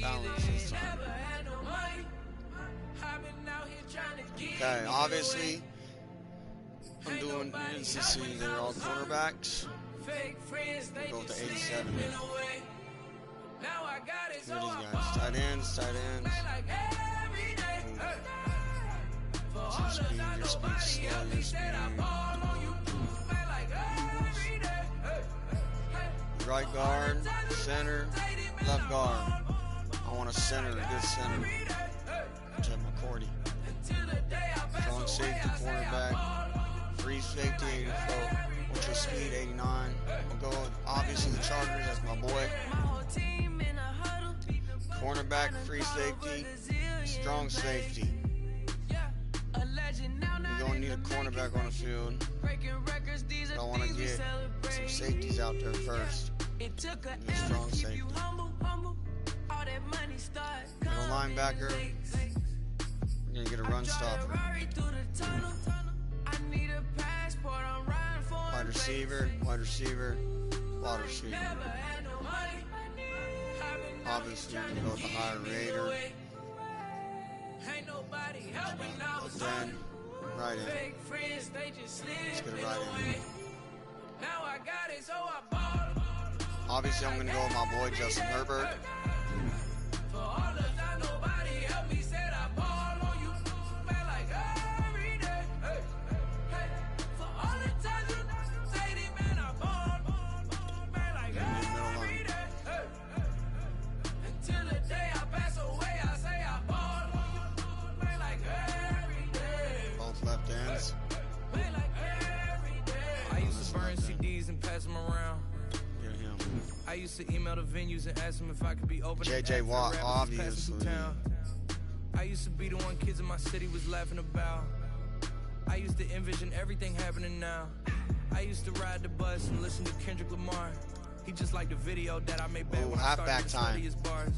balance this time. Okay, obviously, I'm doing, you can see they're all cornerbacks. We'll go with the 87. Look at these guys. Tight ends, tight ends. Your speed, slow, your speed. Right guard, center, left guard. I want a center, a good center. Jeff McCourty. Strong safety, cornerback, free safety, 84. Ultra speed, 89. I'll go with, obviously, the Chargers. That's my boy. Cornerback, free safety, strong safety. You're going to need a cornerback on the field. But I want to get some safeties out there first. Need a strong safety. Middle linebacker. We're going to get a run stopper. Wide receiver, wide receiver, wide receiver. Obviously, we can go with the higher Raider. Then, right in. Let's get a right in. Obviously, I'm going to go with my boy, Justin Herbert. I used to email the venues and ask them if I could be open. JJ Watt, obviously. I used to be the one kids in my city was laughing about. I used to envision everything happening now. I used to ride the bus and listen to Kendrick Lamar. He just like the video that I made back when I started to study his bars.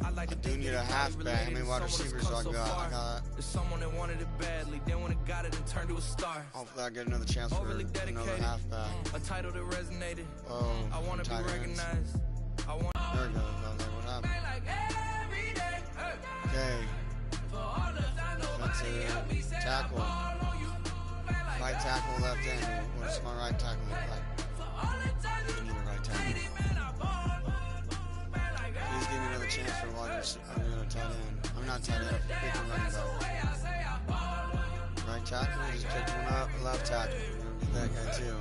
I like to do need a halfback. How many wide receivers I got? There's someone that wanted it badly, then when it got it and turned to a star. Hopefully I get another chance for another halfback. A title that resonated. Oh, I want to be recognized. I want. There it goes. I was like, what happened? Okay. That's it. Tackle. Right tackle, left end. What's my right tackle look like? Give me the right tackle. Please give me another chance for wide receiver. I'm tight end. I'm not tight end. Picking running back. Right tackle. Just pick one up. Left tackle. We're gonna get that guy too.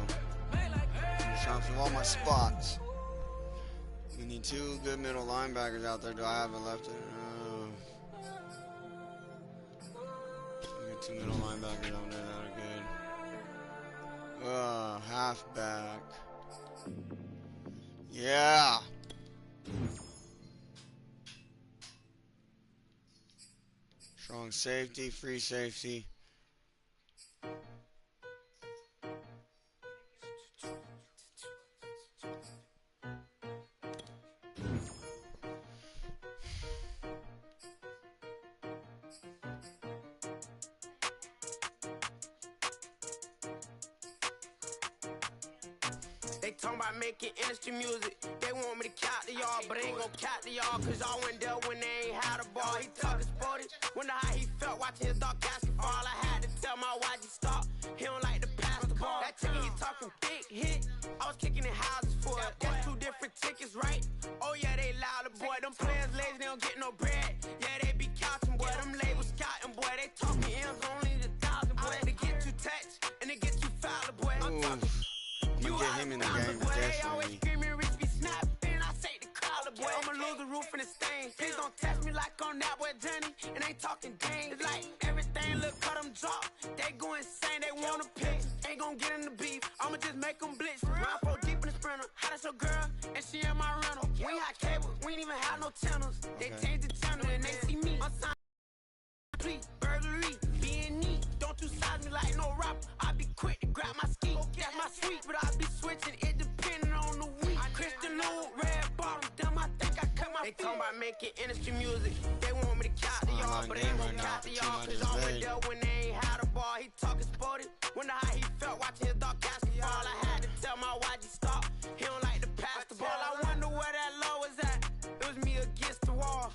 I'm just trying to fill all my spots. We need two good middle linebackers out there. Do I have a left end? Get two middle linebackers out there that are good. Halfback. Yeah. Strong safety, free safety. They talking about making industry music. They want me to count to y'all, but I ain't gon' count to y'all, cause y'all went there when they ain't had a ball. He talking sporty, wonder how he felt watching his dog casket fall. I had to tell my YG stop, he don't like to pass the ball. That chicken he talking big hit, I was kicking in houses for it. That's two different tickets, right? Oh yeah, they louder, boy. Them players lazy, they don't get no bread. Yeah, they be couching, boy. Them labels scouting, boy. They talking M's only the 1,000, boy. They get too touched, and they get too foul, boy. I'm talking. You get him in the game, definitely. I'ma lose the roof and the stain. Please don't test me like on that boy Johnny. And ain't talking game. It's like everything look cut them drop. They go insane, they wanna pick. Ain't gon' get in the beef. I'ma just make them blitz. Round 4 deep in the sprinter. How that's your girl? And she in my rental. We ain't had cable, we ain't even have no channels. They changed the channel and they see me. I'm signed burglary, being neat. Don't you size me like no rapper. I be quick to grab my ski. That's my sweet, but I be switching it depending on the week. Christian Lou, red bottom, damn, I think I cut my feet. They talking about making industry music. They want me to count to y'all, but they ain't gon' count to y'all, cause I went there when they ain't had a ball. He talking sporty, wonder how he felt watching his dog casket fall. I had to tell my YG stop, he don't like to pass the ball. I wonder where that low was at. It was me against the wall.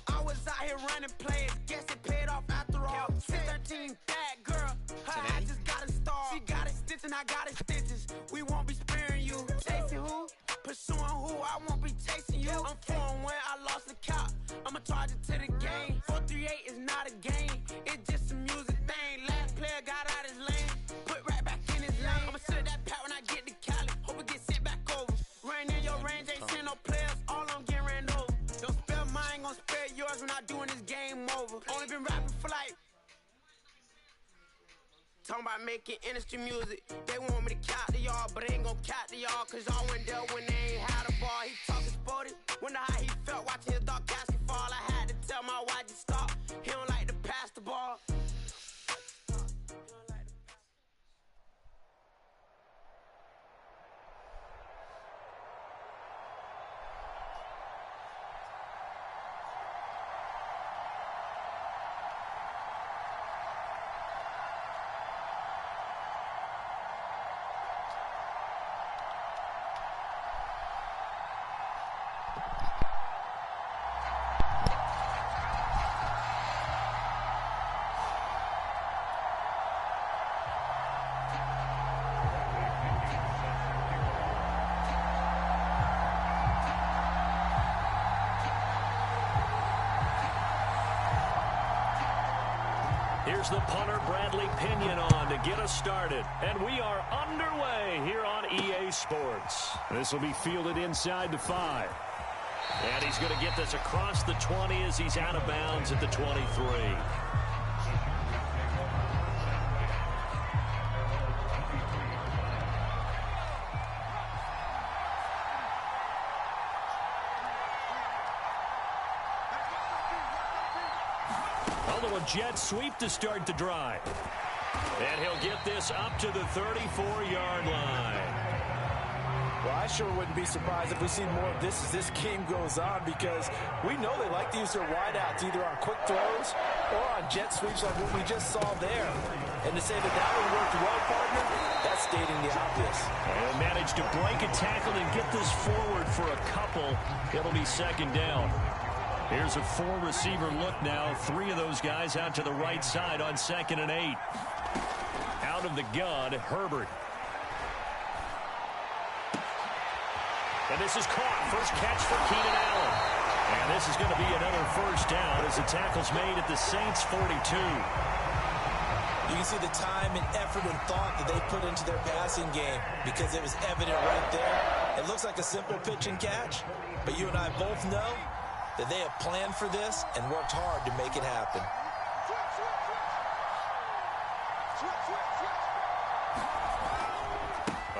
running plays. Guess it paid off after all. 613, bad girl. Her hat just got a star. She got it stitched and I got it stitches. We won't be sparing you. Chasing who? Pursuing who? I won't be chasing you. I'm 4-1, I lost the count. I'ma charge it to the game. 438 is not a game. It's just a music thing. Last player got out his lane. Put right back in his lane. I'ma sit that pat when I get to Cali. Hope it get sent back over. Rain in your range, ain't send no players. All I'm getting ran over. Don't spare mine, gon' spare yours. When I doing this game over. Only been rapping for like. Talking about making industry music. They want me to count to y'all, but I ain't gon' count to y'all. Cause y'all went there when they ain't had a ball. He talking sporty. Wonder how he felt watching his dog casket fall. I had to tell my wife to stop. He don't like to pass the ball. Here's the punter, Bradley Pinion, on to get us started. And we are underway here on EA Sports. This will be fielded inside the 5. And he's going to get this across the 20 as he's out of bounds at the 23. Jet sweep to start the drive. And he'll get this up to the 34-yard line. Well, I sure wouldn't be surprised if we see more of this as this game goes on, because we know they like to use their wideouts either on quick throws or on jet sweeps like what we just saw there. And to say that that one worked well, partner, that's stating the obvious. And managed to break a tackle and get this forward for a couple. It'll be second down. Here's a 4-receiver look now. 3 of those guys out to the right side on 2nd and 8. Out of the gun, Herbert. And this is caught. First catch for Keenan Allen. And this is going to be another first down as the tackle's made at the Saints' 42. You can see the time and effort and thought that they put into their passing game, because it was evident right there. It looks like a simple pitch and catch, but you and I both know that they have planned for this and worked hard to make it happen.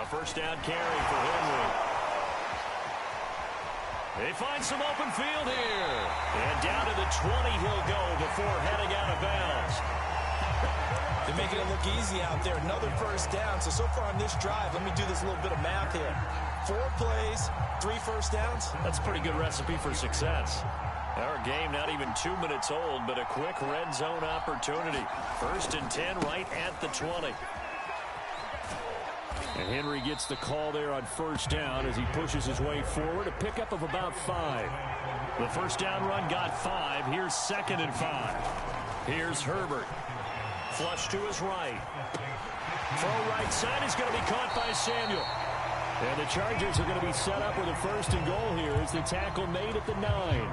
A first down carry for Henry. They find some open field here. And down to the 20 he'll go before heading out of bounds. They're making it look easy out there. Another first down. So far on this drive, let me do this little bit of math here. 4 plays, 3 first downs. That's a pretty good recipe for success. Our game not even 2 minutes old, but a quick red zone opportunity. 1st and 10 right at the 20. And Henry gets the call there on first down as he pushes his way forward. A pickup of about 5. The first down run got 5. Here's 2nd and 5. Here's Herbert. Flush to his right. Throw right side is going to be caught by Samuel. And the Chargers are going to be set up with a 1st and goal here as the tackle made at the 9.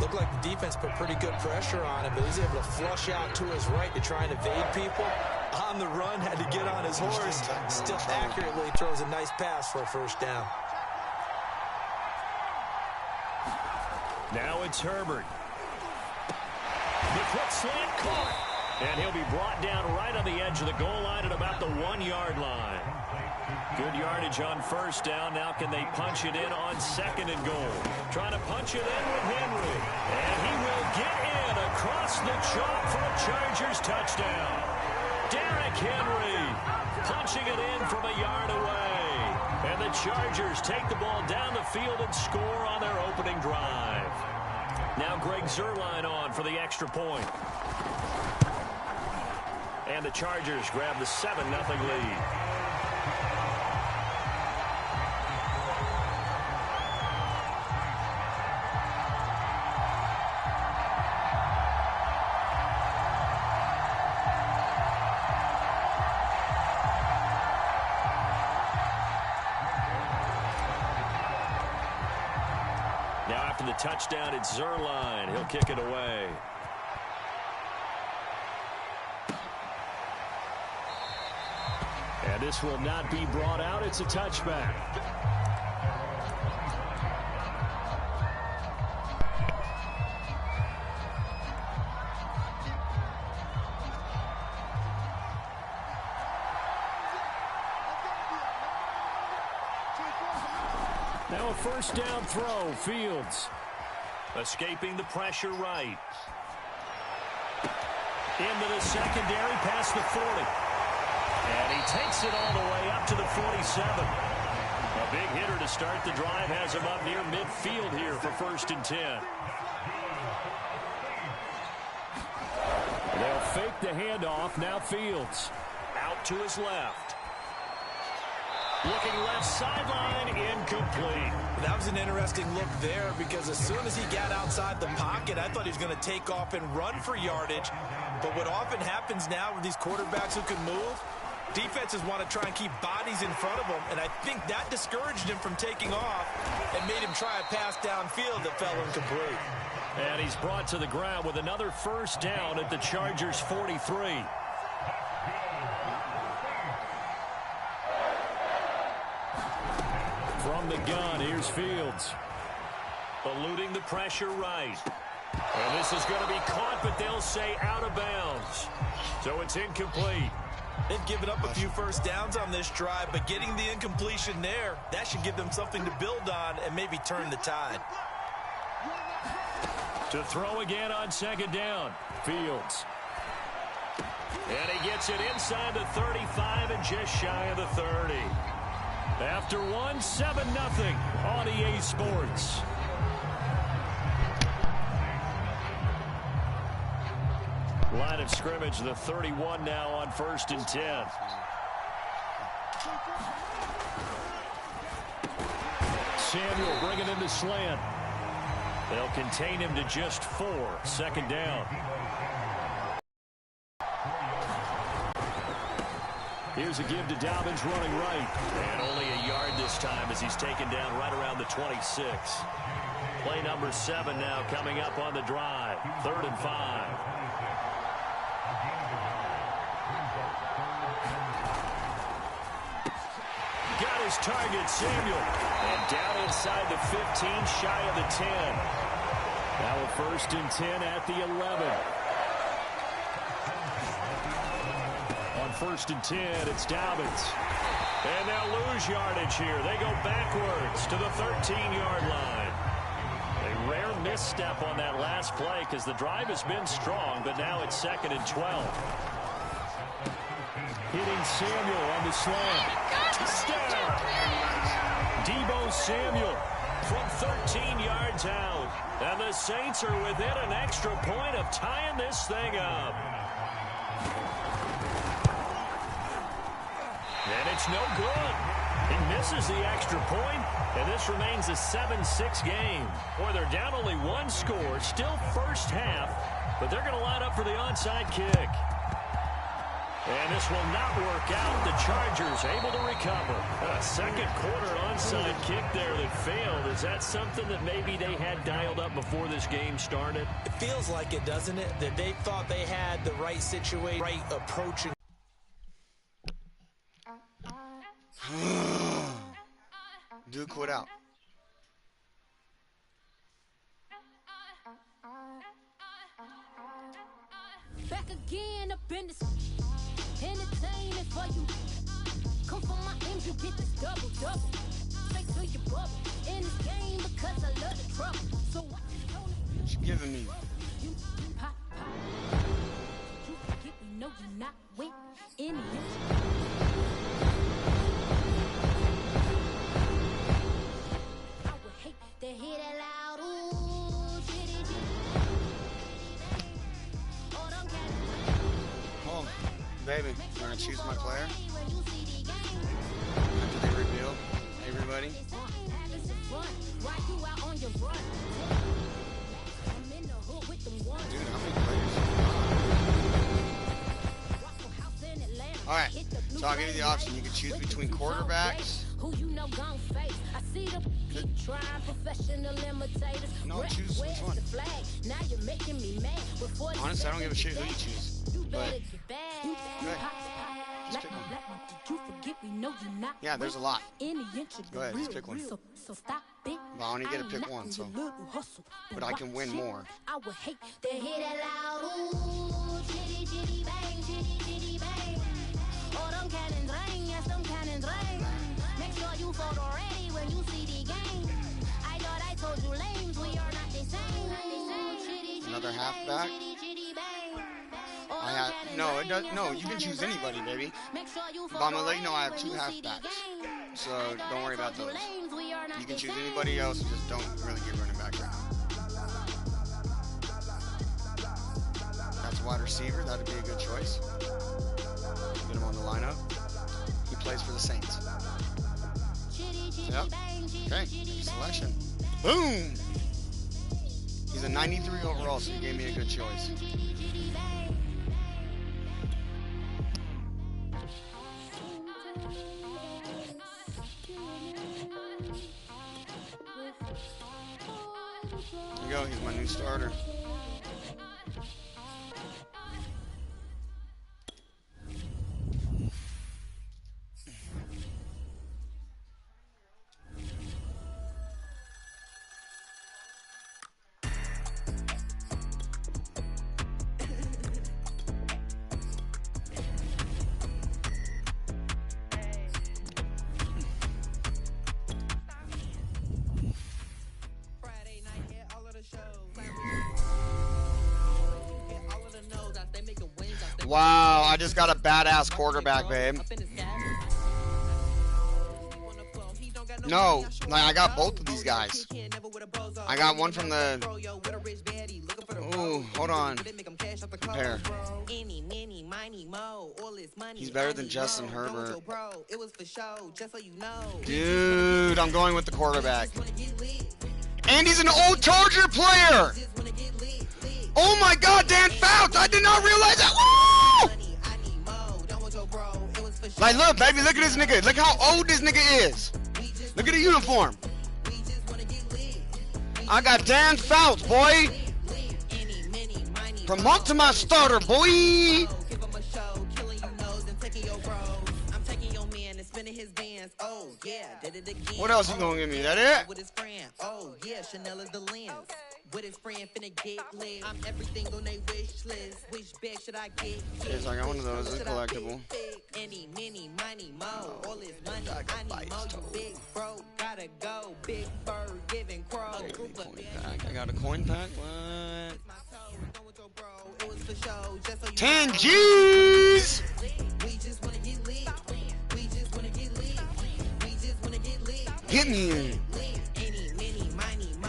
Looked like the defense put pretty good pressure on him, but he's able to flush out to his right to try and evade people. On the run, had to get on his horse. Still accurately throws a nice pass for a first down. Now it's Herbert. The quick slant caught. And he'll be brought down right on the edge of the goal line at about the 1-yard line. Good yardage on first down. Now can they punch it in on 2nd and goal? Trying to punch it in with Henry. And he will get in across the chalk for a Chargers touchdown. Derrick Henry punching it in from a yard away. And the Chargers take the ball down the field and score on their opening drive. Now Greg Zuerlein on for the extra point. And the Chargers grab the 7-0 lead. the touchdown at Zerline. He'll kick it away. And this will not be brought out. It's a touchback. Now a first down throw. Fields escaping the pressure right. Into the secondary past the 40. And he takes it all the way up to the 47. A big hitter to start the drive has him up near midfield here for 1st and 10. They'll fake the handoff. Now Fields out to his left. Looking left sideline, incomplete. That was an interesting look there because as soon as he got outside the pocket, I thought he was going to take off and run for yardage. But what often happens now with these quarterbacks who can move, defenses want to try and keep bodies in front of them, and I think that discouraged him from taking off and made him try a pass downfield that fell incomplete. And he's brought to the ground with another first down at the Chargers' 43. From the gun, here's Fields. Eluding the pressure right. And this is going to be caught, but they'll say out of bounds. So it's incomplete. They've given up a few first downs on this drive, but getting the incompletion there, that should give them something to build on and maybe turn the tide. To throw again on 2nd down, Fields. And he gets it inside the 35 and just shy of the 30. After 7-0 on EA Sports. Line of scrimmage, the 31 now on 1st and 10. Samuel bringing him to slant. They'll contain him to just 4. 2nd down. Here's a give to Dobbins running right. And only a yard this time as he's taken down right around the 26. Play number 7 now coming up on the drive. 3rd and 5. Got his target, Samuel. And down inside the 15, shy of the 10. Now a 1st and 10 at the 11. On 1st and 10, it's Dobbins. And they'll lose yardage here. They go backwards to the 13-yard line. A rare misstep on that last play because the drive has been strong, but now it's 2nd and 12. Hitting Samuel on the slant. Touchdown! Deebo Samuel from 13 yards out. And the Saints are within an extra point of tying this thing up. And it's no good. He misses the extra point, and this remains a 7-6 game. Boy, they're down only 1 score, still first half, but they're going to line up for the onside kick. And this will not work out. The Chargers able to recover. A second quarter onside kick there that failed. Is that something that maybe they had dialed up before this game started? It feels like it, doesn't it? That they thought they had the right situation, right approach. Dude, quit out. Back again up in this entertaining for you. Come for my ends, you get this double. Straight to your bubble. In this game because I love the trouble. So what What you giving me? you pop. You forget me, no you not with any I would hate to hear that loud ooh shitty. Oh, don't get it. Oh, baby, you want to choose my player? After they reveal everybody? Dude, how many players? Alright, so I'll give you the option. You can choose between quarterbacks, See the keep trying professional imitators. No, choose which one. The flag. Now you're making me mad. Before Honestly, I don't give a shit who you choose. You But better get back. go ahead. Just pick one. You forget we know you're not. Yeah, there's a lot. Any inch of Go ahead, just pick one. So stop it. But I only get to pick one, so. But I can win more. I would hate to hear that loud ooh, chitty chitty bang, chitty chitty bang. Oh, them cannons ring, yes, them cannons ring. Make sure you photo ready when you see the game. I thought I told you lames, we are not the same. Another halfback. I have no. It does no. You can choose anybody, baby. But I'm gonna let you know I have 2 halfbacks, so don't worry about those. You can choose anybody else. Just don't really get running back here. That's a wide receiver. That'd be a good choice. Get him on the lineup. He plays for the Saints. Yep. Okay. Selection. Boom. He's a 93 overall, so he gave me a good choice. There you go, he's my new starter. Wow, I just got a badass quarterback, babe. No, like I got both of these guys. I got one from the... Ooh, hold on. Compare. He's better than Justin Herbert. Dude, I'm going with the quarterback. And he's an old Charger player! Oh my God, Dan Fouts! I did not realize that. Woo! Like, look, baby, look at this nigga. Look how old this nigga is. Look at the uniform. I got Dan Fouts, boy. Promote to my starter, boy. What else you gonna give me? That it? Oh yeah, Chanel is the lens. With his friend finna get lit. I'm everything on they wish list. Which bag should I get? Yes, I got one of those. It's collectible. Any, mini, money, mo. All this money, I need mo. You big bro, gotta go. Big bird, giving crow. I got a coin pack. What? 10 G's. We just wanna get lit. We just wanna get lit. We just wanna get lit. Hit me. Any, mini, money, mo.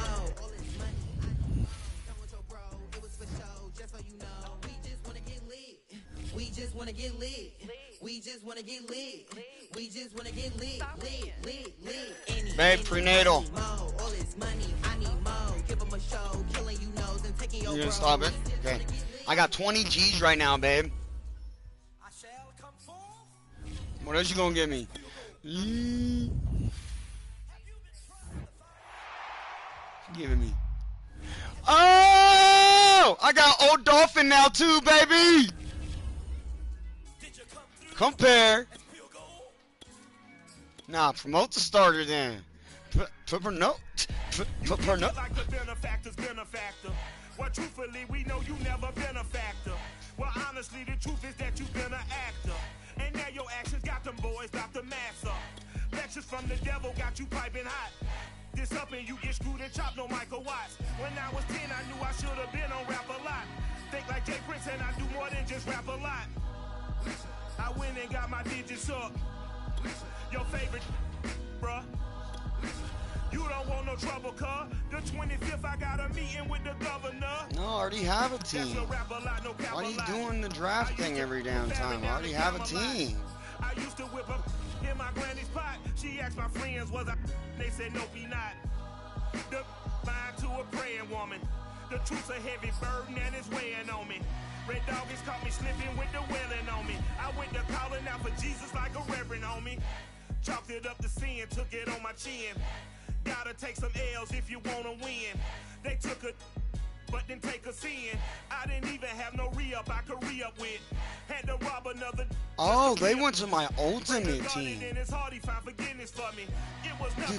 We just wanna get lit. We just wanna get lit. We just wanna get lit. Lit. Babe, prenatal. All this money, I need more. Give them a show, killing you nose and taking your You gonna stop it? Okay. I got 20 G's right now, babe. What else you gonna give me? Giving me. Oh! I got Old Dolphin now too, baby! Compare. Nah, promote the starter then. Promote. Like the benefactor's benefactor. Well, truthfully, we know you never been a factor. Well, honestly, the truth is that you've been an actor. And now your actions got them boys about to mass up. Lectures from the devil got you piping hot. This up and you get screwed and chopped, no Michael Watts. When I was 10, I knew I should have been on rap a lot. Think like Jay Prince and I do more than just rap a lot. I went and got my digits up. Your favorite, bruh. You don't want no trouble, cuz. The 25th, I got a meeting with the governor. No, I already have a team. Why are you doing the draft thing every damn time? I already have a team. I used to whip up in my granny's pot. She asked my friends, was I? They said, no, be not. The line to a praying woman. The truth's a heavy burden and it's weighing on me. Red doggies caught me slipping with the wailing on me. I went to calling out for Jesus like a reverend on me. Chalked it up to sin, took it on my chin. gotta take some L's if you wanna win. They took a but then take a sin. I didn't even have no re-up I could re-up with. Had to rob another. Oh, they went to my ultimate team. Dude,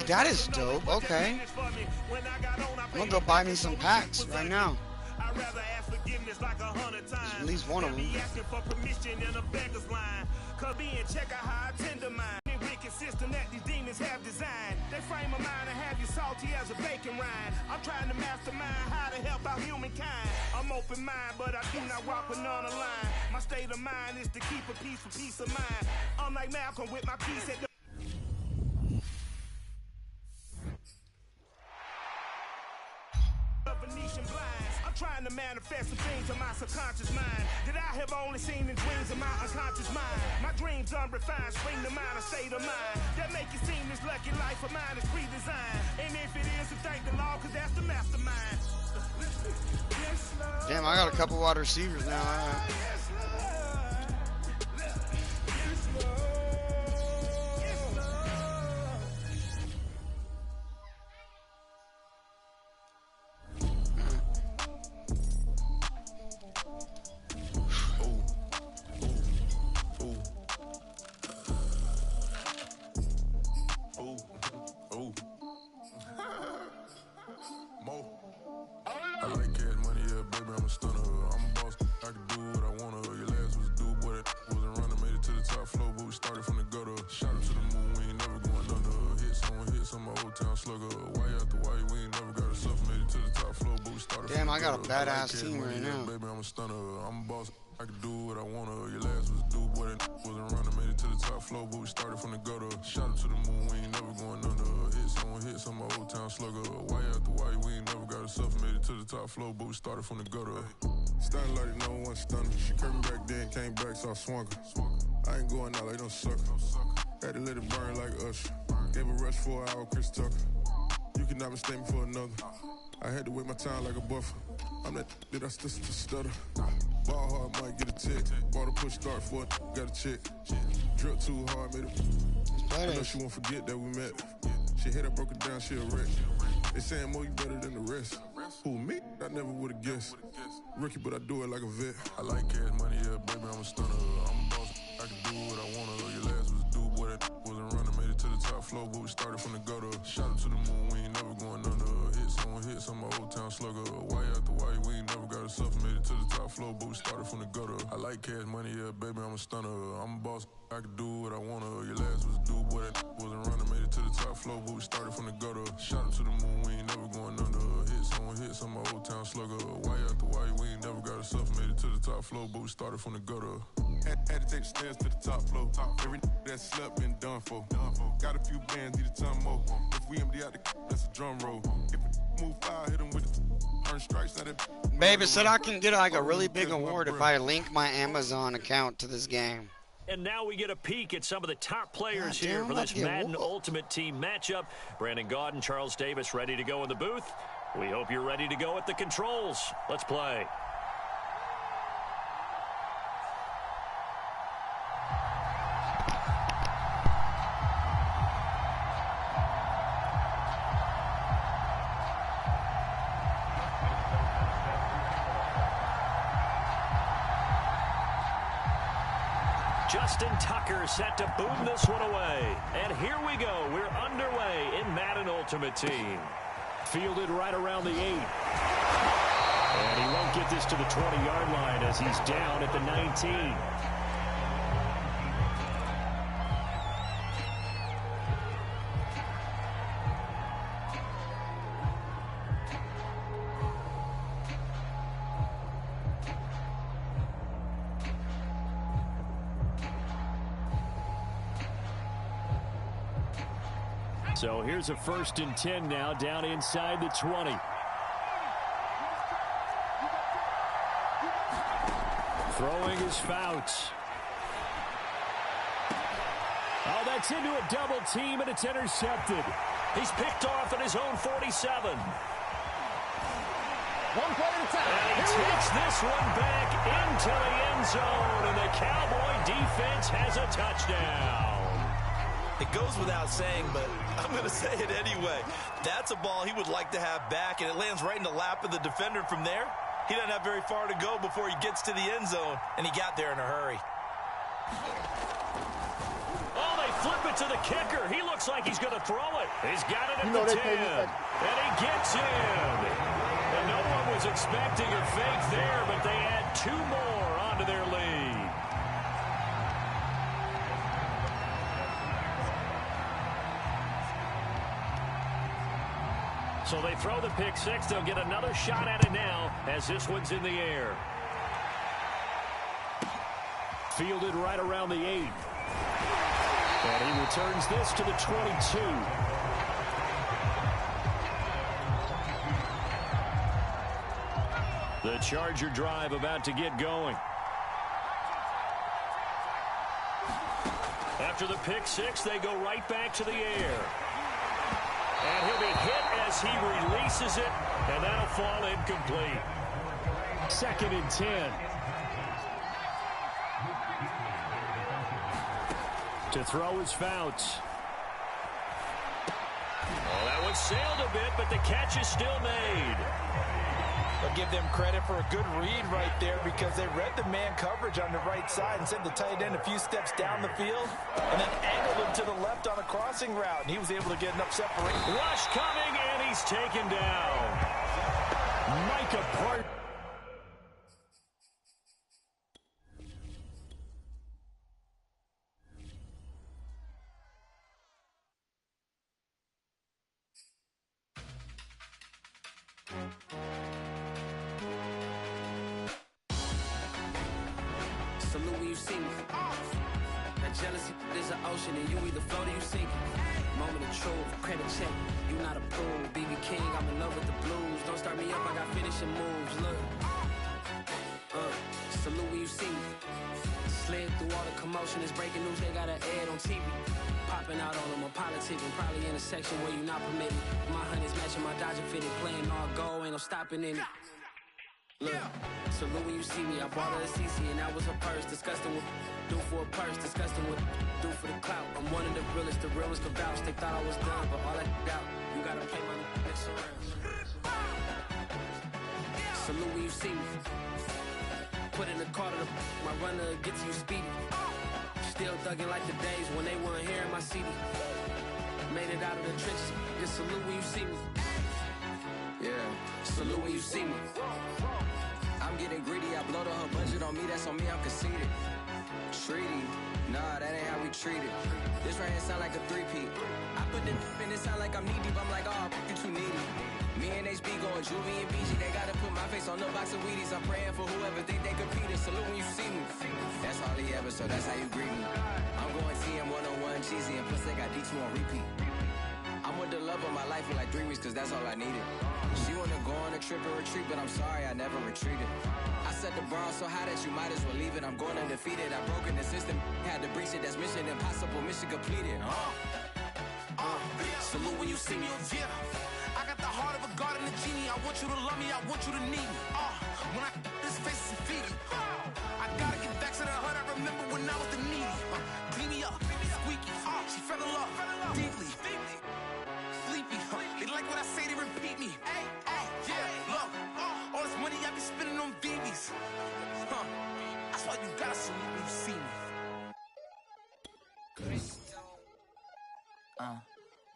that is dope. Okay. I'm gonna go buy me some packs right now. I'd rather ask forgiveness like 100 times. At least one of them. Asking for permission in a beggar's line. Cause being check out how I tend to mind. The wicked system that these demons have designed. They frame a mind and have you salty as a bacon rind. I'm trying to mastermind how to help out humankind. I'm open mind, but I do not walk with none line. My state of mind is to keep a peace for peace of mind. I'm like Malcolm with my peace at the Venetian blinds. I'm trying to manifest some things in my subconscious mind that I have only seen in dreams of my unconscious mind. My dreams unrefined, spring to mind, a state of mind that make it seem this lucky life of mine is pre-designed. And if it is, then thank the Lord, cause that's the mastermind. Yes, Lord. Damn, I got a couple wide receivers now. Yes, Lord. Yes, Lord. Yes, Lord. I like cash money, yeah, baby, I'm a stunner. I'm a boss, I can do what I wanna. Your last was dude, boy, that wasn't running. Made it to the top floor, but we started from the gutter. Shot up to the moon, we ain't never going under. Hits on my old town slugger. Why after why, we ain't never got a suffer. Made it to the top floor, but we started Damn, from I the got a gutter. badass Like team cash right money, now. yeah, baby, I'm a stunner. I'm a boss, I can do what I wanna. Your last was dude, boy, that wasn't running. Made it to the top floor, but we started from the gutter. Shot up to the moon, we ain't never going under. Hits on my old town slugger. Why after why, we ain't never got a suffer. Made it to the top floor, but we started from the gutter. Started like no one stunner. She curved back then, came back, so I swung her. I ain't going out like no sucker. Had to let it burn like Usher. Gave a rush for an hour, Chris Tucker. You cannot mistake me for another. I had to wait my time like a buffer. I'm that I still stutter. Ball hard, might get a tick. Bought a push start for it, got a chick. Drip too hard, made it. I know she won't forget that we met. She hit her, broke it down, she a wreck. They saying, Mo, you better than the rest. Who, me? I never would've guessed. Rookie, but I do it like a vet. I like cash money, yeah, baby, I'm a stunner. I'm a boss, I can do what I wanna. Your last was dude, boy, that wasn't running. Made it to the top floor, but we started from the gutter. Shot up to the moon, we ain't never going under. Hits on my old town slugger. Why after why, we ain't never got a suffer. Made it to the top floor, but we started from the gutter. I like cash money, yeah, baby, I'm a stunner. I'm a boss, I can do what I wanna. Your last was dude, boy, that wasn't running. Made it to the top floor, but we started from the gutter. Shot up to the moon, we ain't never going under. Hits on my old town slugger. Why after why, we ain't never got a suffer. Made it to the top floor, but we started from the gutter. Had to take the stairs to the top floor. Every that slept been done for. Got a few bands, need a ton more. If we empty out the that's a drum roll. If we move foul, hit them with the earn strikes. Now that Babe, it said I can get like a really big award if I link my Amazon account to this game. And now we get a peek at some of the top players here for this Madden Ultimate Team matchup. Brandon Gaudin and Charles Davis ready to go in the booth. We hope you're ready to go at the controls. Let's play. Justin Tucker set to boom this one away. And here we go. We're underway in Madden Ultimate Team. Fielded right around the 8. And he won't get this to the 20-yard line as he's down at the 19. So here's a 1st and 10 now, down inside the 20. Throwing his Fouts. Oh, that's into a double team, and it's intercepted. He's picked off at his own 47. One play at a time. And he takes this one back into the end zone, and the Cowboy defense has a touchdown. It goes without saying, but I'm going to say it anyway. That's a ball he would like to have back, and it lands right in the lap of the defender from there. He doesn't have very far to go before he gets to the end zone, and he got there in a hurry. Oh, they flip it to the kicker. He looks like he's going to throw it. He's got it at the 10, and he gets in. And no one was expecting a fake there, but they add 2 more onto their lead. So they throw the pick six. They'll get another shot at it now as this one's in the air. Fielded right around the 8. And he returns this to the 22. The Charger drive about to get going. After the pick six, they go right back to the air. And he'll be hit as he releases it, and that'll fall incomplete. 2nd and 10. To throw his Fouts. Oh, that one sailed a bit, but the catch is still made. I'll give them credit for a good read right there because they read the man coverage on the right side and sent the tight end a few steps down the field and then angled him to the left on a crossing route, and he was able to get enough separation. Rush coming, and he's taken down. Micah Parsons. Salute when you see me. That jealousy is an ocean, and you either float or you sink it. Moment of truth, credit check. You not approved. BB King, I'm in love with the blues. Don't start me up, I got finishing moves. Look. Salute when you see me. Slid through all the commotion. It's breaking news, they got an ad on TV. Popping out on them, I'm politicking. Probably in a section where you not permitted. My honey's matching my Dodger fitted. Playing all goal, ain't no stopping in it. Look, salute when you see me. I bought her a CC and that was her purse. Disgusting with do for a purse. Disgusting with do for the clout. I'm one of the realest, the realest could vouch. They thought I was done, but all that out. You gotta pay my next around. Salute when you see me. Put in the car to the my runner gets you speedy. Still thugging like the days when they weren't here in my CD. Made it out of the trenches. Just salute when you see me. Yeah, salute when you see me. I'm getting greedy, I blowed her budget on me, that's on me, I'm conceited. Treaty, nah, that ain't how we treat it. This right here sound like a 3-peat. I put the in it sound like I'm knee deep, I'm like, oh, you too needy. Me and HB going Juvie and BG, they gotta put my face on the box of Wheaties. I'm praying for whoever think they competed. Salute when you see me. That's all he ever, so that's how you greet me. I'm going TM 101 cheesy, and plus they got D2 on repeat. I'm with the love of my life for like 3 weeks, cause that's all I needed. She wanna go on a trip and retreat, but I'm sorry, I never retreated. I set the bar so high that you might as well leave it. I'm going undefeated, I broken the system, had to breach it, that's mission impossible, mission completed. Salute when you see me, yeah. I got the heart of a god and a genie. I want you to love me, I want you to need me. When I this face is feedy. I gotta get back to the hood, I remember when I was the needy. Clean me up, squeaky. She fell in love, deeply. Sleepy, they like what I say, they repeat me. Yeah, look, all this money I be spending on BBs. That's why you gotta salute when you see me.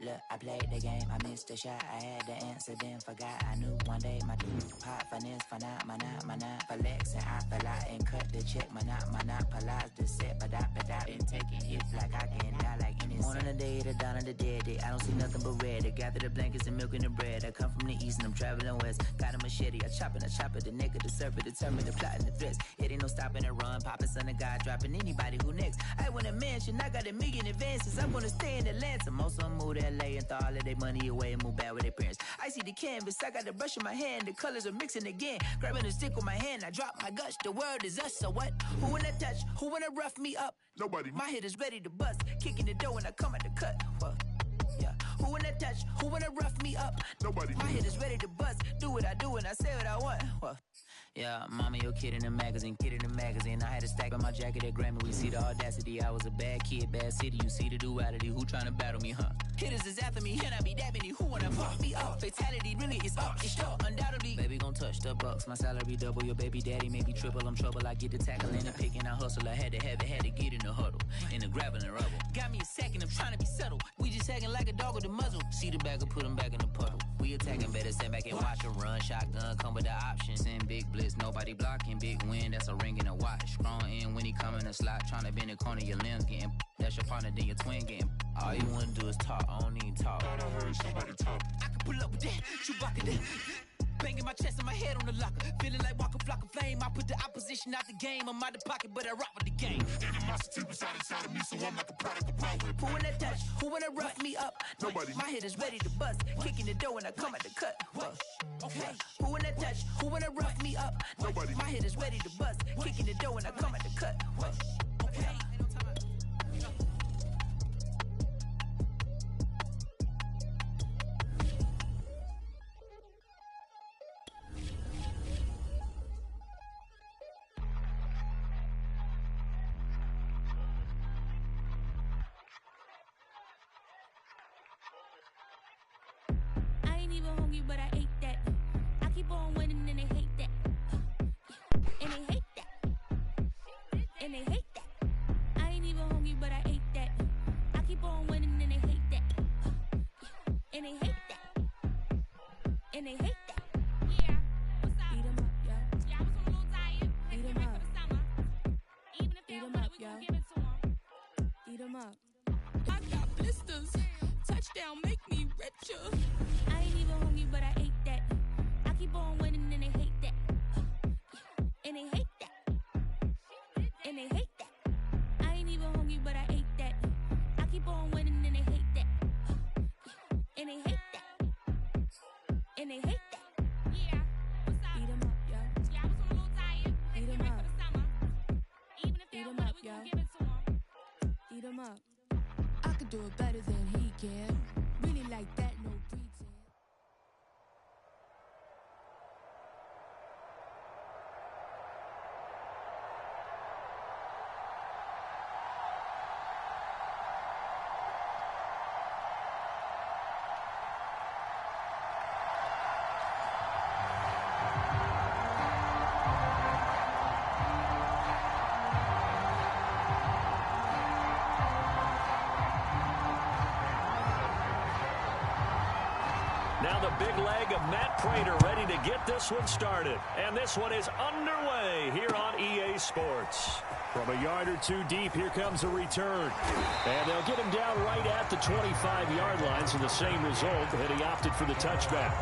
Look, I played the game, I missed the shot. I had the answer, then forgot. I knew one day my pop finesse, finite, flex, and I fell out and cut the check. Monopolize the set, but I been taking hits like I can die like any Born on the day, the dawn of the dead day. I don't see nothing but red. I gather the blankets and milk and the bread. I come from the east and I'm traveling west. Got a machete, I chop it, the neck of the serpent, determined the plot and the threats. It ain't no stopping and run, popping son of God, dropping anybody who next. I want a mansion, I got 1 million advances. I wanna stay in Atlanta, most of them move to LA and throw all of their money away and move back with their parents. I see the canvas, I got the brush in my hand, the colors are mixing again. Grabbing a stick with my hand, I drop my guts. The world is us, so what? Who wanna touch? Who wanna rough me up? Nobody. My head is ready to bust, kicking the door when I come at the cut. What? Yeah. Who wanna touch? Who wanna rough me up? Nobody. My head is ready to bust. Do what I do and I say what I want. Well, yeah, mama, your kid in the magazine, I had a stack on my jacket at Grammy. We see the audacity. I was a bad kid, bad city. You see the duality. Who tryna battle me, huh? Hitters is after me, can I be that many? Who wanna fuck me up? Fatality really is up, it's short, undoubtedly. Baby gon' touch the bucks, my salary double. Your baby daddy maybe triple. I'm trouble. I get the tackling and picking. I hustle. I had to have it, had to get in the huddle, in the gravel and rubble. Got me a second, I'm trying to be subtle. We just acting like a dog with a muzzle. See the bagger, put him back in the puddle. We attacking, better stand back and watch him run. Shotgun come with the option. Send big blitz, nobody blocking. Big win, that's a ring and a watch. Strong in when he come in the slot, trying to bend the corner. Your limbs getting. That's your partner, then your twin getting. All you wanna do is talk. I don't need talk. I heard somebody talk. I can pull up with that, Chewbacca that. Banging my chest and my head on the locker. Feeling like Walker Flock of Flame. I put the opposition out the game. I'm out the pocket, but I rock with the game. Animosity was out inside of me, so I'm like a product of power. Who wanna touch? Who wanna rough me up? Nobody. My head is ready to bust. Kicking the door when I come at the cut. Okay. Who wanna touch? Who wanna rough me up? Nobody. My head is ready to bust. Kicking the door when I come at the cut. Okay. Even hungry, but I ate that. I keep on winning and they hate that. And they hate that. And they hate that. I ain't even hungry, but I ate that. I keep on winning and they hate that. And they hate that. And they hate that. Yeah, what's up? Eat 'em up, yo. Yeah, I was on a little diet. Eat 'em up. For the summer. Even if they don't want it, we gon' give it to 'em. Eat 'em up. I got blisters. Touchdown, make me richer. I ain't even hungry, but I ate that. I keep on winning and they hate that. And they hate that. And they hate that. I ain't even hungry, but I ate that. I keep on winning and they hate that. And they hate that. And they hate that. Yeah, what's up? Eat 'em up, yo. Yeah, I was on a little diet. Eat 'em up. For the summer. Even if they don't want it, we gon' give it to 'em. Eat 'em up. I could do it better than he can. Really like that, no pretend. Now the big leg of Matt Prater ready to get this one started. And this one is underway here on EA Sports. From a yard or two deep, here comes a return. And they'll get him down right at the 25-yard line, so the same result, but he opted for the touchback.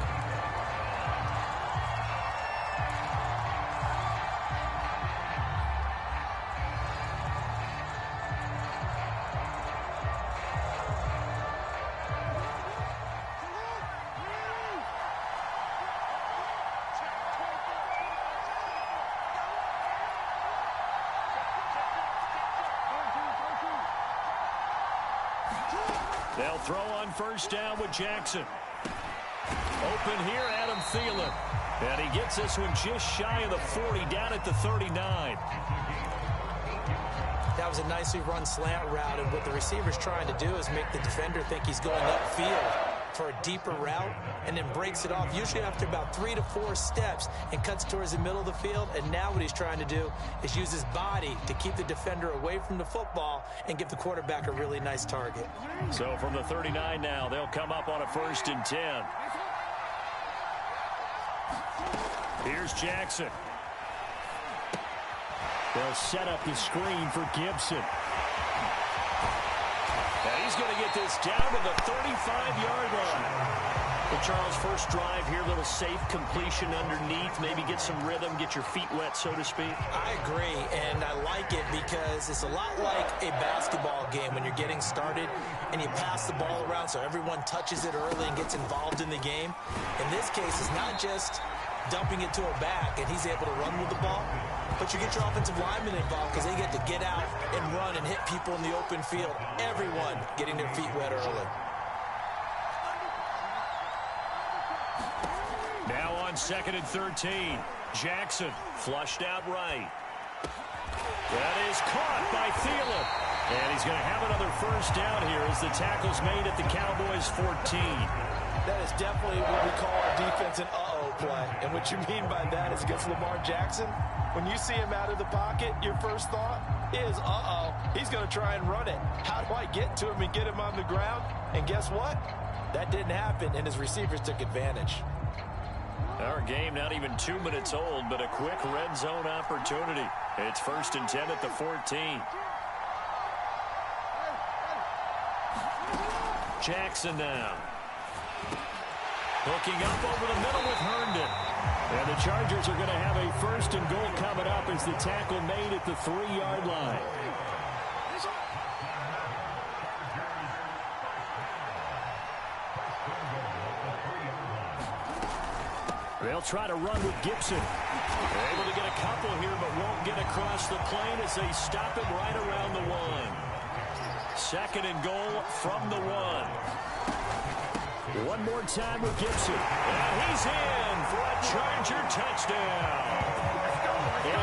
They'll throw on first down with Jackson. Open here, Adam Thielen. And he gets this one just shy of the 40, down at the 39. That was a nicely run slant route, and what the receiver's trying to do is make the defender think he's going upfield for a deeper route, and then breaks it off, usually after about 3 to 4 steps, and cuts towards the middle of the field. And now what he's trying to do is use his body to keep the defender away from the football and give the quarterback a really nice target. So from the 39 now, they'll come up on a 1st and 10. Here's Jackson. They'll set up the screen for Gibson. And he's going to get this down to the 35-yard line. Well, Charles, first drive here, little safe completion underneath, maybe get some rhythm, get your feet wet, so to speak. I agree, and I like it because it's a lot like a basketball game when you're getting started and you pass the ball around so everyone touches it early and gets involved in the game. In this case, it's not just dumping it to a back and he's able to run with the ball, but you get your offensive linemen involved because they get to get out and run and hit people in the open field. Everyone getting their feet wet early. on 2nd and 13. Jackson flushed out right. That is caught by Thielen. And he's going to have another first down here as the tackle's made at the Cowboys' 14. That is definitely what we call our defense an uh-oh play. And what you mean by that is against Lamar Jackson, when you see him out of the pocket, your first thought is, uh-oh, he's going to try and run it. How do I get to him and get him on the ground? And guess what? That didn't happen, and his receivers took advantage. Our game not even 2 minutes old, but a quick red zone opportunity. It's 1st and 10 at the 14. Jackson now. Hooking up over the middle with Herndon. And the Chargers are going to have a 1st and goal coming up as the tackle made at the 3-yard line. They'll try to run with Gibson. They're able to get a couple here, but won't get across the plane as they stop him right around the 1. 2nd and goal from the 1. One more time with Gibson. And he's in for a Charger touchdown.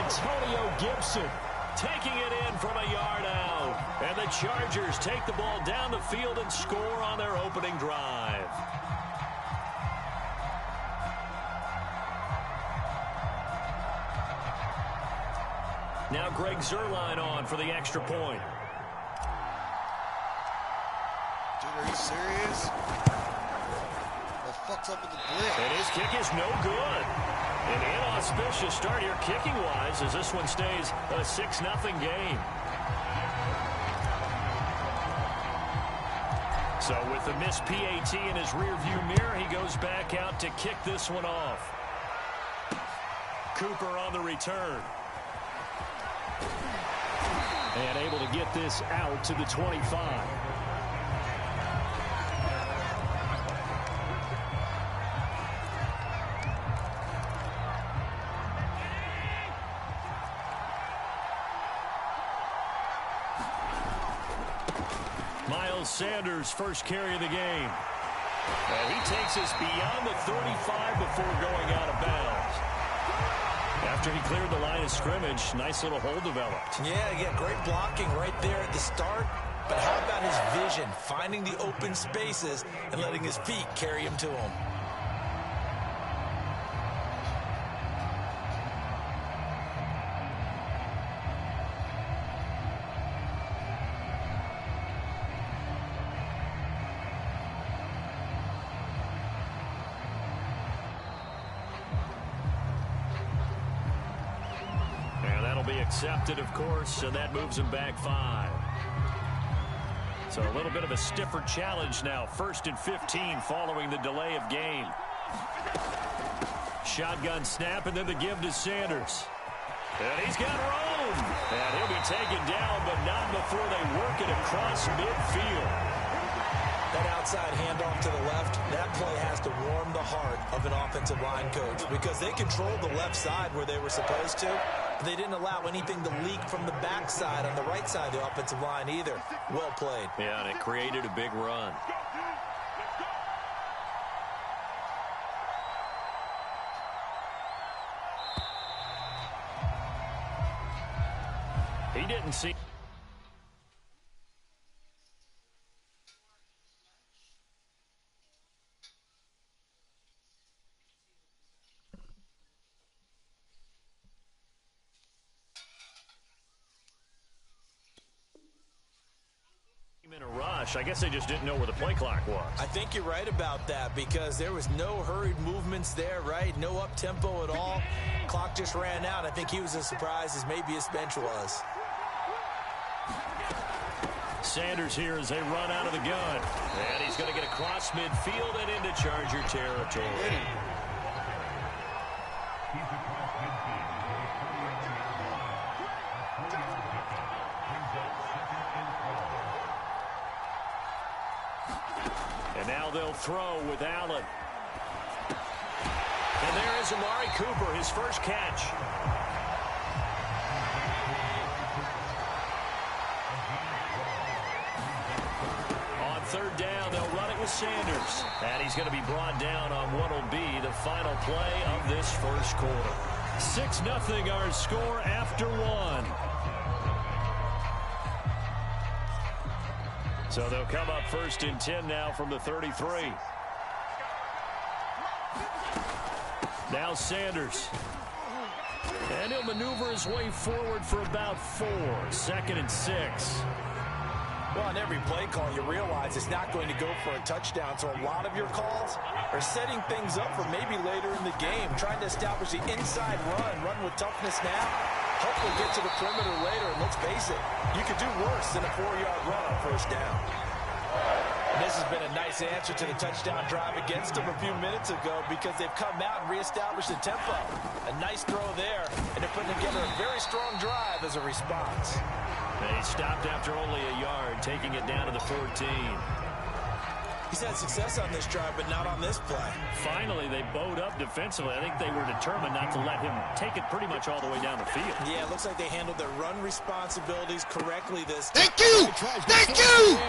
Antonio Gibson taking it in from a yard out. And the Chargers take the ball down the field and score on their opening drive. Now Greg Zuerlein on for the extra point. Dude, are you serious? What fuck's up with the blitz? And his kick is no good. An inauspicious start here kicking-wise as this one stays a 6-0 game. So with the missed PAT in his rearview mirror, he goes back out to kick this one off. Cooper on the return. And able to get this out to the 25. Miles Sanders, first carry of the game. And he takes us beyond the 35 before going out of bounds. After he cleared the line of scrimmage, nice little hole developed. Yeah, great blocking right there at the start. But how about his vision, finding the open spaces and letting his feet carry him to him? Accepted, of course, and that moves him back 5. So a little bit of a stiffer challenge now. 1st and 15 following the delay of game. Shotgun snap, and then the give to Sanders. And he's got room. And he'll be taken down, but not before they work it across midfield. That outside handoff to the left, that play has to warm the heart of an offensive line coach because they controlled the left side where they were supposed to. They didn't allow anything to leak from the backside on the right side of the offensive line either. Well played. Yeah, and it created a big run. He didn't see... in a rush. I guess they just didn't know where the play clock was. I think you're right about that because there was no hurried movements there, right? No up-tempo at all. Clock just ran out. I think he was as surprised as maybe his bench was. Sanders here as they run out of the gun. And he's going to get across midfield and into Charger territory. And now they'll throw with Allen. And there is Amari Cooper, his first catch. On 3rd down, they'll run it with with Sanders. And he's going to be brought down on what will be the final play of this first quarter. 6-0 our score after one. So they'll come up 1st and 10 now from the 33. Now Sanders. And he'll maneuver his way forward for about 4. 2nd and 6. Well, on every play call, you realize it's not going to go for a touchdown. So a lot of your calls are setting things up for maybe later in the game, trying to establish the inside run with toughness now. Hopefully get to the perimeter later. And let's face it, you could do worse than a 4-yard run on 1st down. And this has been a nice answer to the touchdown drive against them a few minutes ago because they've come out and reestablished the tempo. A nice throw there, and they're putting together a very strong drive as a response. They stopped after only a yard, taking it down to the 14. He's had success on this drive, but not on this play. Finally, they bowed up defensively. I think they were determined not to let him take it pretty much all the way down the field. Yeah, it looks like they handled their run responsibilities correctly this time. Thank you! Thank you!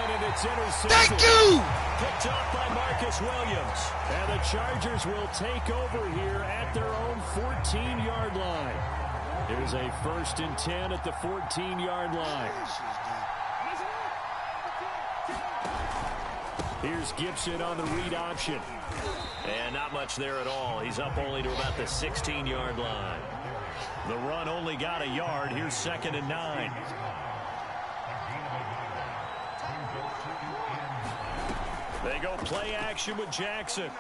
Thank you! Picked off by Marcus Williams. And the Chargers will take over here at their own 14-yard line. Here's a 1st and 10 at the 14-yard line. Here's Gibson on the read option. And not much there at all. He's up only to about the 16-yard line. The run only got a yard. Here's 2nd and 9. They go play action with Jackson.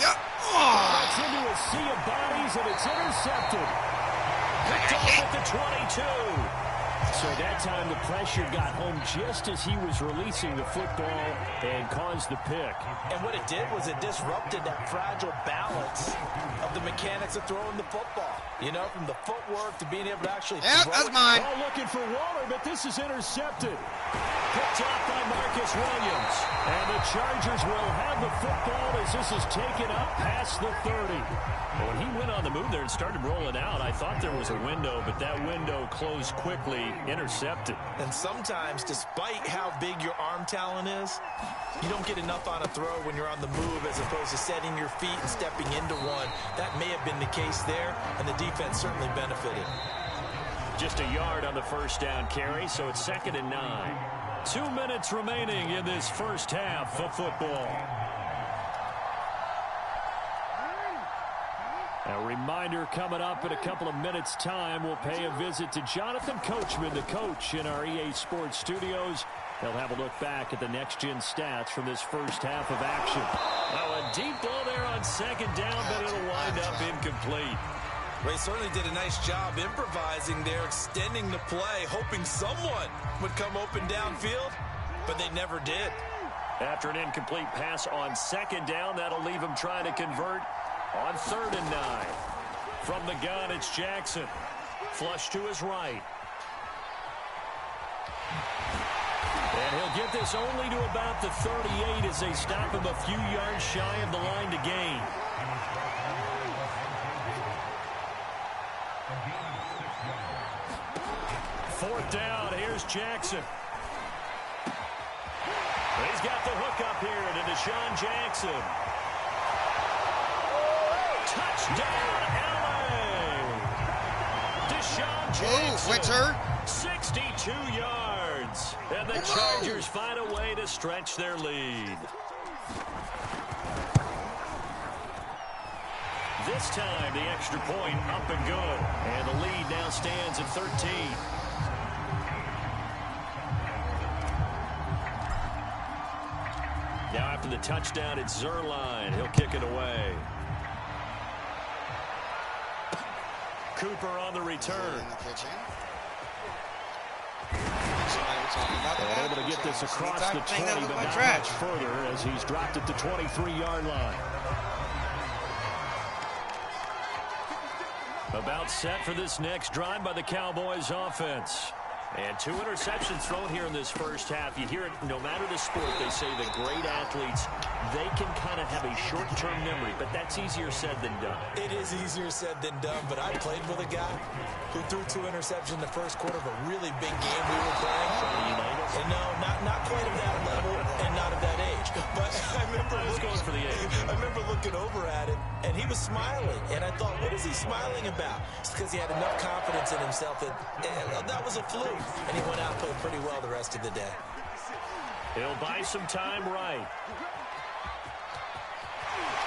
Yeah. Gets into a sea of bodies, and it's intercepted. Picked off at the 22. So that time the pressure got home just as he was releasing the football and caused the pick. And what it did was it disrupted that fragile balance of the mechanics of throwing the football. You know, from the footwork to being able to actually throw that's it. mine. Ball looking for Waller, but this is intercepted. Picked off by Marcus Williams. And the Chargers will have the football as this is taken up past the 30. When he went on the move there and started rolling out, I thought there was a window, but that window closed quickly, intercepted. And sometimes, despite how big your arm talent is, you don't get enough on a throw when you're on the move as opposed to setting your feet and stepping into one. That may have been the case there, and the defense certainly benefited. Just a yard on the 1st down carry, so it's 2nd and 9. 2 minutes remaining in this first half of football. A reminder coming up in a couple of minutes' time. We'll pay a visit to Jonathan Coachman, the coach in our EA Sports studios. He'll have a look back at the next-gen stats from this first half of action. Now a deep ball there on 2nd down, but it'll wind up incomplete. Well, he certainly did a nice job improvising there, extending the play, hoping someone would come open downfield, but they never did. After an incomplete pass on 2nd down, that'll leave him trying to convert on 3rd and 9. From the gun, it's Jackson. Flush to his right. And he'll get this only to about the 38 as they stop him a few yards shy of the line to gain. Fourth down, here's Jackson. He's got the hook up here to Deshaun Jackson. Touchdown, LA! Deshaun Jackson. Winter. 62 yards. And the Chargers find a way to stretch their lead. This time, the extra point up and good. And the lead now stands at 13. Now after the touchdown, it's Zerline. He'll kick it away. Cooper on the return. And able to get this across the 20, but not much further as he's dropped at the 23-yard line. About set for this next drive by the Cowboys offense. And 2 interceptions thrown here in this first half. You hear it, no matter the sport, they say the great athletes, they can kind of have a short-term memory, but that's easier said than done. It is easier said than done, but I played with a guy who threw 2 interceptions in the first quarter of a really big game we were playing. And no, not quite of that level and not of that age. But I remember looking over at him, and he was smiling. And I thought, what is he smiling about? It's because he had enough confidence in himself that was a fluke. And he went out and played pretty well the rest of the day. He'll buy some time right.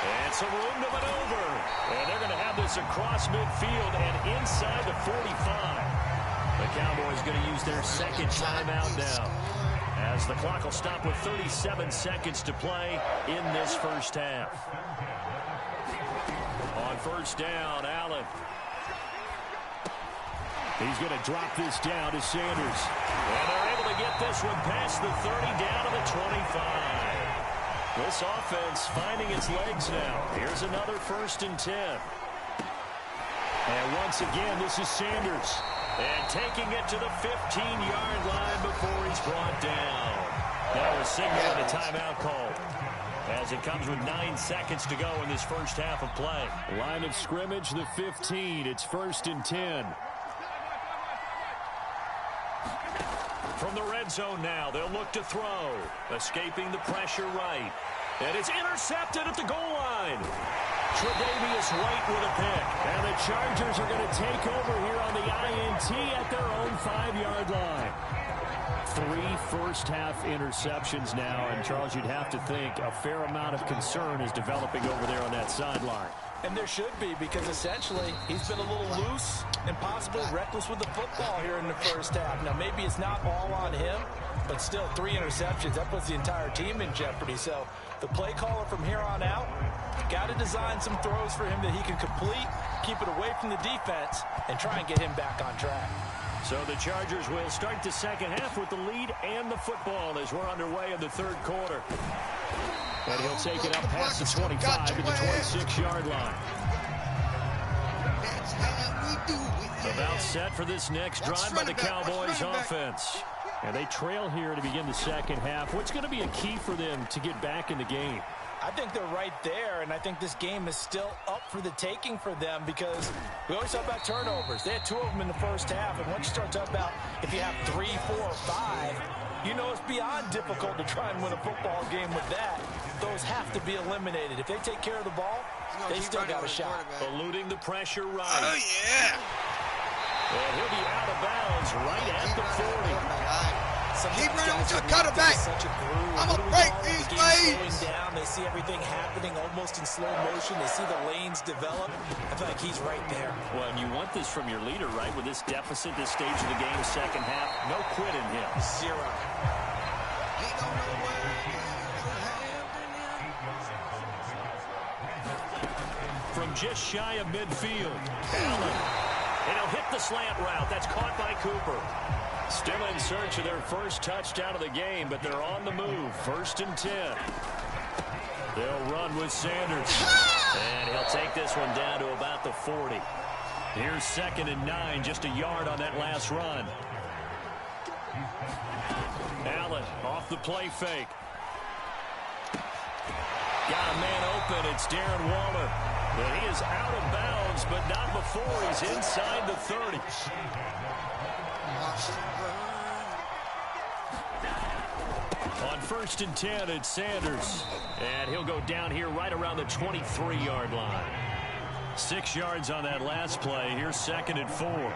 And some room to maneuver. And they're going to have this across midfield and inside the 45. The Cowboys going to use their second timeout now, as the clock will stop with 37 seconds to play in this first half. On first down, Allen. He's going to drop this down to Sanders. And they're able to get this one past the 30, down to the 25. This offense finding its legs now. Here's another 1st and 10. And once again, this is Sanders. And taking it to the 15-yard line before he's brought down. That was signaling a timeout call, as it comes with 9 seconds to go in this first half of play. Line of scrimmage, the 15. It's 1st and 10. From the red zone now, they'll look to throw. Escaping the pressure right. And it's intercepted at the goal line. Tre'Davious White with a pick. And the Chargers are going to take over here on the INT at their own 5-yard line. 3 first-half interceptions now. And, Charles, you'd have to think a fair amount of concern is developing over there on that sideline. And there should be, because essentially he's been a little loose and possibly reckless with the football here in the first half. Now, maybe it's not all on him, but still 3 interceptions. That puts the entire team in jeopardy. So the play caller from here on out got to design some throws for him that he can complete, keep it away from the defense, and try and get him back on track. So the Chargers will start the second half with the lead and the football as we're underway in the third quarter. And he'll take it up past the 25 to the 26-yard line. That's how we do it. Yeah. About set for this next drive by the Cowboys offense. And they trail here to begin the second half. What's going to be a key for them to get back in the game? I think they're right there, and I think this game is still up for the taking for them, because we always talk about turnovers. They had 2 of them in the first half, and once you start talking about if you have 3, 4, 5, you know it's beyond difficult to try and win a football game with that. Those have to be eliminated. If they take care of the ball, they still got a shot. Eluding the pressure right. Oh, yeah. And he'll be out of bounds right at the 40. Keep running with your cutter back. I'm going to break these plays. They see everything happening almost in slow motion. They see the lanes develop. I feel like he's right there. Well, and you want this from your leader, right? With this deficit, this stage of the game, second half, no quit in him. 0. He don't know where from just shy of midfield, Allen. And he'll hit the slant route. That's caught by Cooper. Still in search of their first touchdown of the game, but they're on the move. 1st and 10. They'll run with Sanders. And he'll take this one down to about the 40. Here's 2nd and 9, just a yard on that last run. Allen off the play fake. Got a man open. It's Darren Waller. But he is out of bounds, but not before he's inside the 30. On 1st and 10, it's Sanders. And he'll go down here right around the 23-yard line. 6 yards on that last play. Here's 2nd and 4.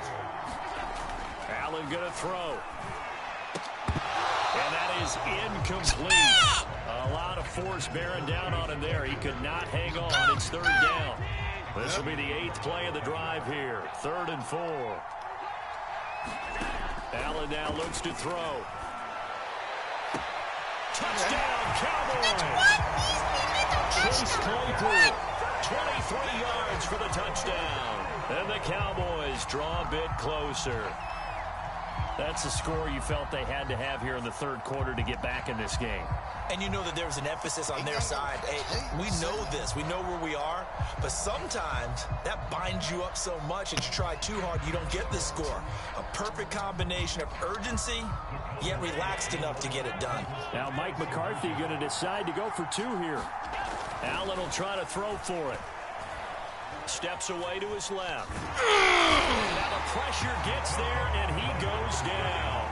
Allen going to throw. And that is incomplete. A lot of force bearing down on him there. He could not hang on. It's 3rd down. This will be the 8th play of the drive here. 3rd and 4. Allen now looks to throw. Touchdown, Cowboys! Chase Claypool, 23 yards for the touchdown. And the Cowboys draw a bit closer. That's a score you felt they had to have here in the third quarter to get back in this game. And you know that there's an emphasis on their side. Hey, we know this. We know where we are. But sometimes that binds you up so much that you try too hard, you don't get the score. A perfect combination of urgency, yet relaxed enough to get it done. Now Mike McCarthy going to decide to go for two here. Allen will try to throw for it. Steps away to his left. Now the pressure gets there, and he goes down.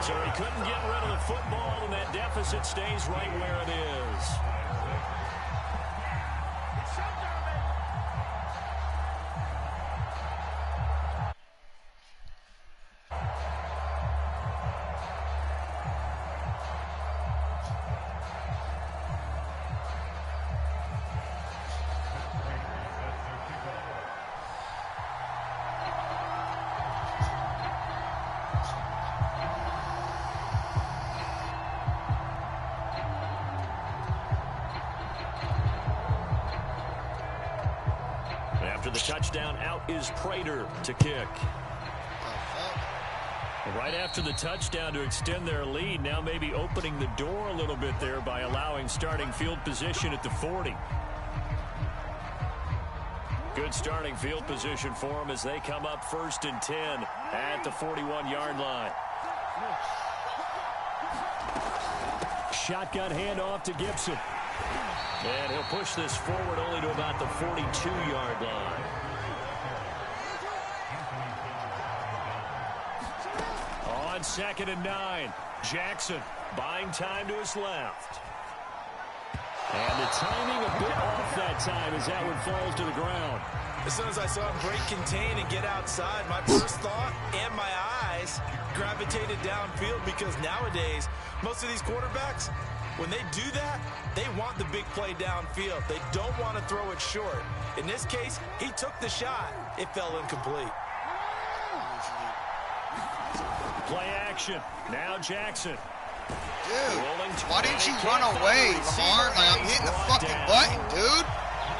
So he couldn't get rid of the football, and that deficit stays right where it is. After the touchdown, out is Prater to kick. Right after the touchdown to extend their lead, now maybe opening the door a little bit there by allowing starting field position at the 40. Good starting field position for them as they come up 1st and 10 at the 41-yard line. Shotgun handoff to Gibson. And he'll push this forward only to about the 42-yard line. On 2nd and 9, Jackson buying time to his left. And the timing a bit off that time as that one falls to the ground. As soon as I saw him break contain and get outside, my first thought and my eyes gravitated downfield, because nowadays, most of these quarterbacks, when they do that, they want the big play downfield. They don't want to throw it short. In this case, he took the shot. It fell incomplete. Play action. Now Jackson. Dude, why didn't you run away, Lamar? Like, I'm hitting the fucking button, dude.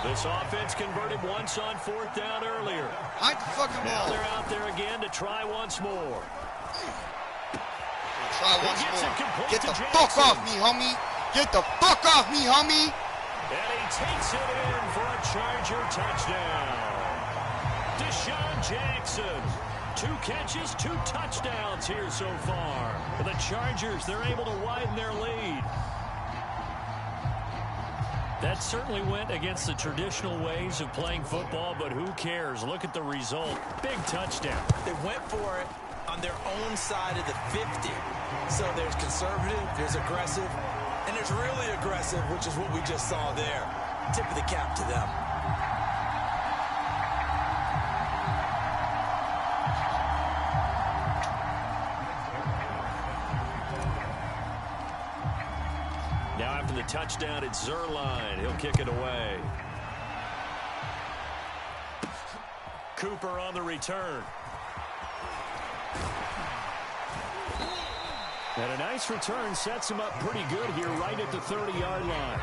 This offense converted once on 4th down earlier. Hide the fucking ball. Now they're out there again to try once more. Try once more. Get the fuck off me, homie. Get the fuck off me, homie. And he takes it in for a Charger touchdown. Deshaun Jackson. 2 catches, 2 touchdowns here so far. For the Chargers, they're able to widen their lead. That certainly went against the traditional ways of playing football, but who cares? Look at the result. Big touchdown. They went for it on their own side of the 50. So there's conservative, there's aggressive, and there's really aggressive, which is what we just saw there. Tip of the cap to them. Now after the touchdown, it's Zerline. He'll kick it away. Cooper on the return. And a nice return sets him up pretty good here right at the 30-yard line.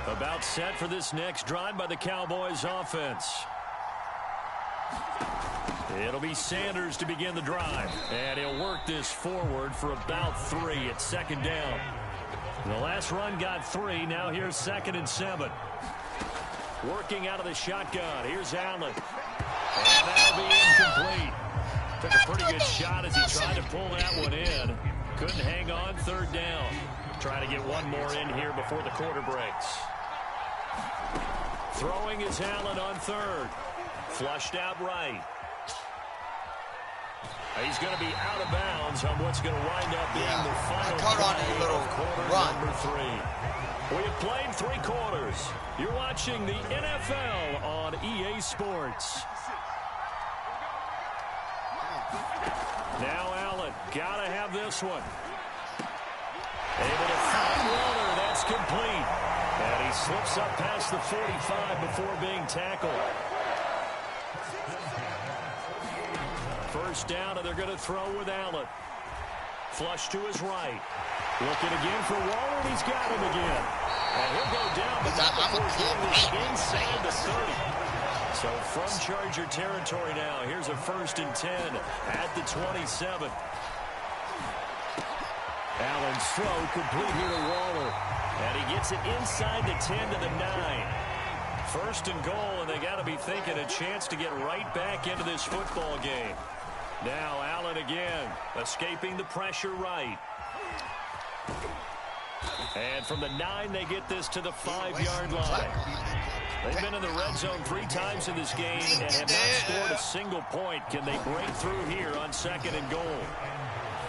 About set for this next drive by the Cowboys offense. It'll be Sanders to begin the drive. And he'll work this forward for about 3 at 2nd down. The last run got 3. Now here's 2nd and 7. Working out of the shotgun. Here's Allen. And that'll be incomplete. Took a pretty good shot as he tried to pull that one in. Couldn't hang on. 3rd down. Trying to get one more in here before the quarter breaks. Throwing is Allen on 3rd. Flushed out right. He's going to be out of bounds on what's going to wind up being the final play of quarter number 3. We have played 3 quarters. You're watching the NFL on EA Sports. Now Allen, gotta have this one. Able to find Waller, that's complete. And he slips up past the 45 before being tackled. 1st down, and they're going to throw with Allen. Flush to his right. Looking again for Waller, and he's got him again. And he'll go down, but not before getting inside the 30. So from Charger territory now, here's a 1st and 10 at the 27. Allen's throw complete here to Waller. And he gets it inside the 10 to the 9. 1st and goal, and they got to be thinking a chance to get right back into this football game. Now Allen again, escaping the pressure right. And from the 9, they get this to the 5-yard line. They've been in the red zone 3 times in this game and have not scored a single point. Can they break through here on 2nd and goal?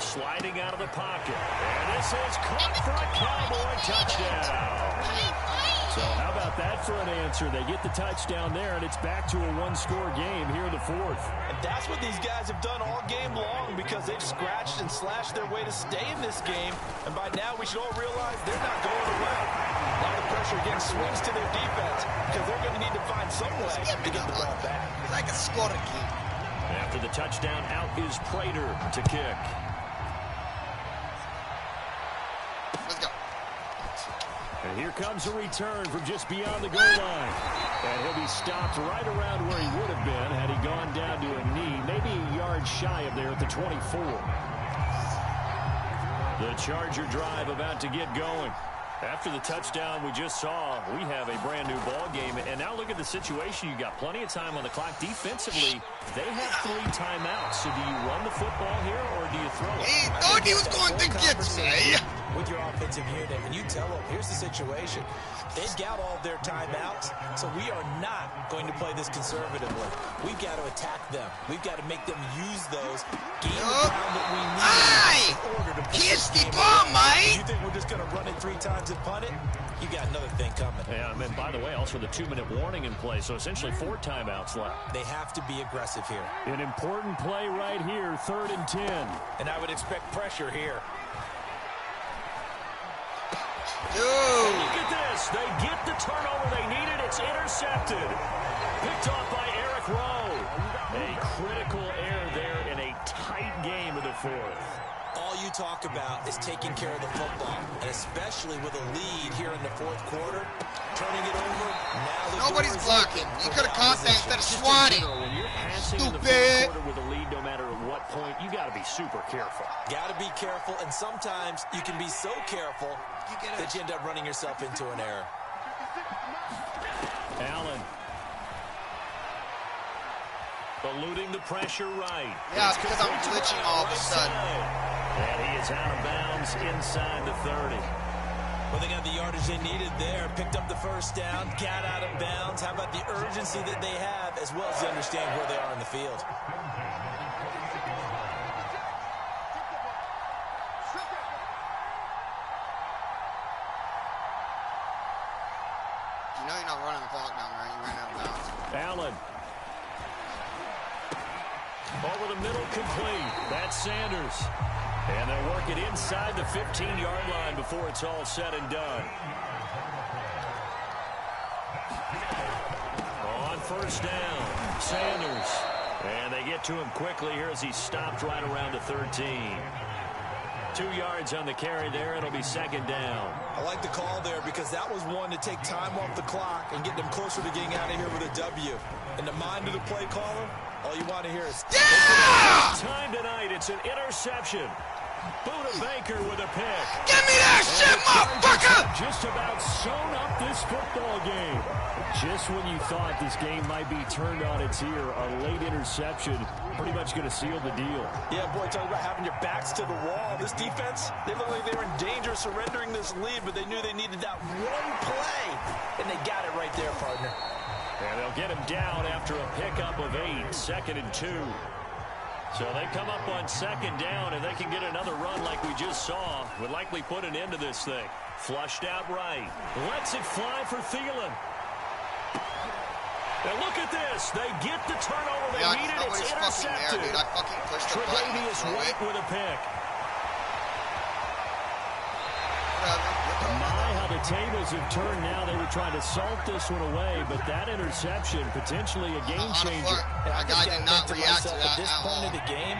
Sliding out of the pocket. And this is caught for a Cowboy touchdown. So how about that for an answer? They get the touchdown there, and it's back to a 1-score game here in the 4th. And that's what these guys have done all game long because they've scratched and slashed their way to stay in this game. And by now, we should all realize they're not going away. Now the pressure again swings to their defense because they're going to need to find some way to get the ball back. I can score again. After the touchdown, out is Prater to kick. Let's go. And here comes a return from just beyond the goal line. And he'll be stopped right around where he would have been had he gone down to a knee, maybe a yard shy of there at the 24. The Charger drive about to get going. After the touchdown we just saw, we have a brand new ball game. And now look at the situation. You got plenty of time on the clock. Defensively, they have 3 timeouts. So do you run the football here or do you throw it? He thought he was going to get me. With your offensive unit, and you tell them, here's the situation. They've got all of their timeouts, so we are not going to play this conservatively. We've got to attack them. We've got to make them use those, gain the ground that we need in order to push this game away. You think we're just going to run it 3 times and punt it? You got another thing coming. Yeah, and by the way, also the 2-minute warning in play, so essentially 4 timeouts left. They have to be aggressive here. An important play right here, 3rd and 10. And I would expect pressure here. Look at this. They get the turnover they needed. It's intercepted. Picked off by Eric Rowe. A critical error there in a tight game of the 4th. All you talk about is taking care of the football, and especially with a lead here in the 4th quarter, turning it over. Now nobody's blocking. You could have caught that instead of swatting. When you're passing in the 4th quarter with a lead, no matter what point, you got to be super careful. Got to be careful, and sometimes you can be so careful that you end up running yourself into an error. Allen. Eluding the pressure right. Yeah, because I'm glitching all of a sudden. And he is out of bounds inside the 30. Well, they got the yardage they needed there. Picked up the 1st down, got out of bounds. How about the urgency that they have, as well as they understand where they are in the field? You know you're not running the clock down, right? You ran out of bounds. Allen. Over the middle, complete. That's Sanders. And they'll work it inside the 15-yard line before it's all said and done. On 1st down, Sanders. And they get to him quickly here as he's stopped right around the 13. 2 yards on the carry there. It'll be 2nd down. I like the call there because that was one to take time off the clock and get them closer to getting out of here with a W. In the mind of the play caller, all you want to hear is... Yeah! Time tonight, it's an interception. Buda Baker with a pick. Give me that shit, motherfucker! Just about sewn up this football game. Just when you thought this game might be turned on its ear, a late interception pretty much going to seal the deal. Yeah, boy, talk about having your backs to the wall. This defense, they look like they were in danger of surrendering this lead, but they knew they needed that one play, and they got it right there, partner. And they'll get him down after a pickup of 8, 2nd and 2. So they come up on 2nd down, and they can get another run like we just saw. Would likely put an end to this thing. Flushed out right. Lets it fly for Thielen. And look at this. They get the turnover they needed. It's intercepted. There, dude. I fucking pushed the button. Tre'Davious White with a pick. My, how the tables have turned now. They were trying to salt this one away, but that interception, potentially a game changer. My guy did not react to that at this point of the game.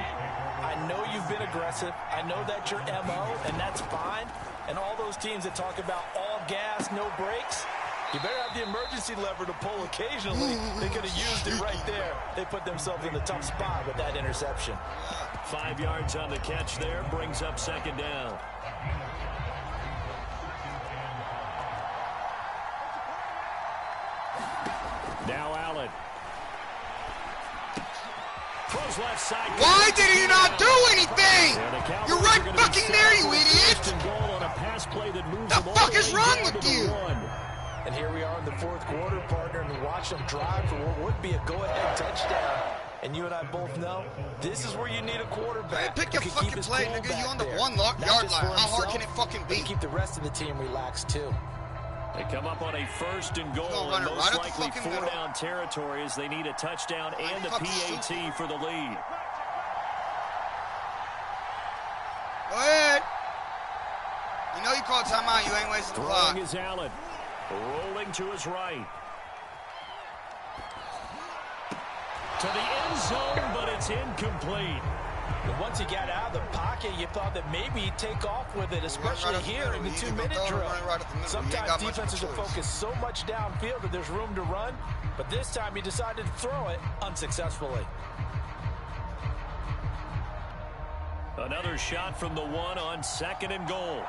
I know you've been aggressive. I know that's your MO, and that's fine. And all those teams that talk about all gas, no brakes, You better have the emergency lever to pull occasionally. They could have used it right there. They put themselves in a tough spot with that interception. 5 yards on the catch there, brings up second down. Now Allen. Throws left side. Why did he not do anything? You're right fucking there, you idiot. The fuck is wrong with you? And here we are in the fourth quarter, partner, and watch them drive for what would be a go-ahead touchdown. And you and I both know this is where you need a quarterback. Hey, pick your fucking play, nigga. You on the 1 yard line. How hard can it fucking be? Keep the rest of the team relaxed, too. They come up on a first and goal, and most likely 4-down territory as they need a touchdown and a PAT for the lead. Go ahead. You know you called timeout. You ain't wasting the clock. Throwing is Allen. Rolling to his right. To the end zone, but it's incomplete. And once he got out of the pocket, you thought that maybe he'd take off with it, especially here in the 2-minute drill. Sometimes defenses are focused so much downfield that there's room to run, but this time he decided to throw it unsuccessfully. Another shot from the 1 on 2nd and goal.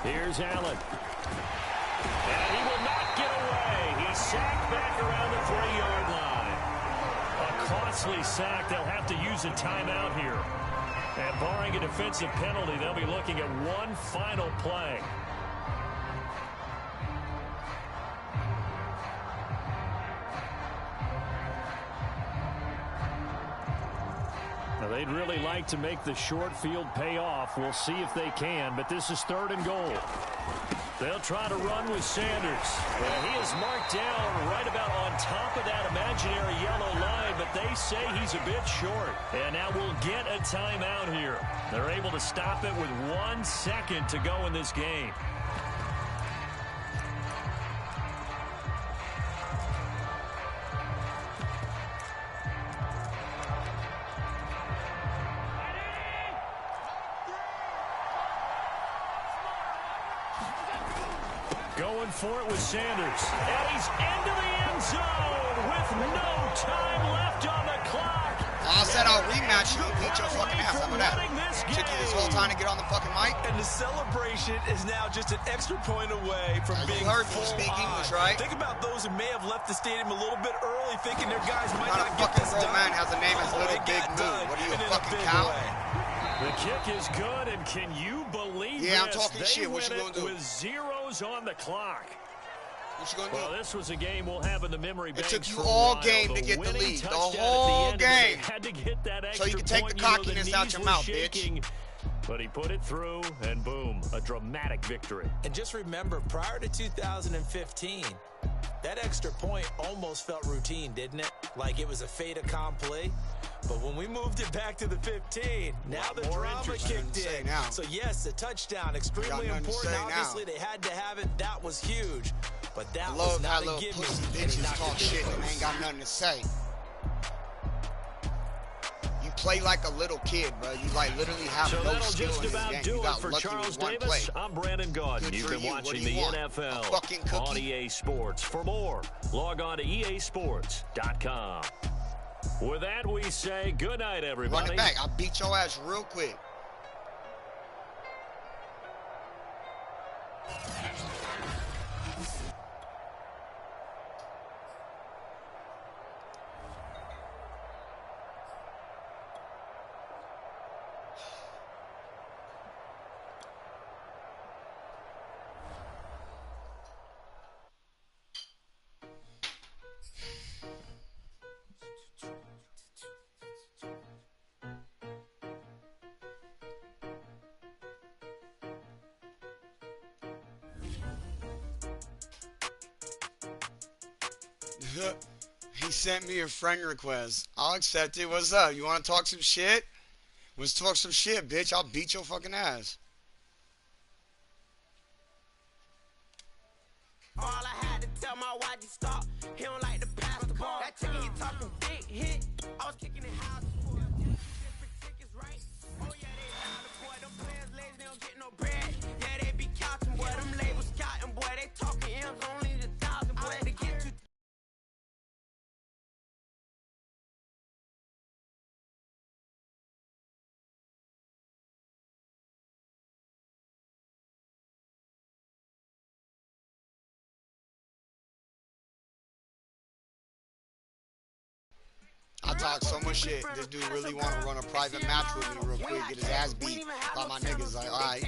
Here's Allen. And he will not get away. He's sacked back around the 3-yard line. A costly sack. They'll have to use a timeout here. And barring a defensive penalty, they'll be looking at one final play. Now, they'd really like to make the short field pay off. We'll see if they can, but this is 3rd and goal. They'll try to run with Sanders. He is marked down right about on top of that imaginary yellow line, but they say he's a bit short. And now we'll get a timeout here. They're able to stop it with 1 second to go in this game. Going for it with Sanders. And he's into the end zone with no time left on the clock. I said I'll rematch you and beat your fucking ass. How about that? Took you this whole time to get on the fucking mic? And the celebration is now just an extra point away from being you heard me speak English, right? Think about those who may have left the stadium a little bit early thinking their guys might not get this done. Not a fucking grown man has a name as Little Big Moo. What are you, a fucking cow? The kick is good, and can you believe this? I'm talking shit. What you gonna do? With zeros on the clock. What you gonna do? Well, this was a game we'll have in the memory banks. It took you all game to get the lead. The whole game. Had to get that extra so you can take the cockiness out your mouth, shaking, bitch. But he put it through, and boom, a dramatic victory. And just remember, prior to 2015, that extra point almost felt routine, didn't it? Like it was a fait accompli. But when we moved it back to the 15, now the drama kicked in. So yes, a touchdown, extremely important. Obviously, they had to have it. That was huge. But that was not a gimme. Pussy bitches talk shit and ain't got nothing to say. You play like a little kid, bro. You like literally have no skill in this game. You got lucky with one play. I'm Brandon Gaudin. You've been watching the NFL on EA Sports. For more, log on to easports.com. With that, we say good night, everybody. Run it back. I'll beat your ass real quick. He sent me a friend request. I'll accept it. What's up? You want to talk some shit? Let's talk some shit, bitch. I'll beat your fucking ass. All I had to tell my wife to stop. He don't like to pass the ball. That chicken, he talking big hit. I was kicking it high. Different tickets, right? Oh yeah, they loud, boy. Them players talk so much shit. This dude really want to run a private match with me real quick, get his ass beat by my niggas. Like, alright.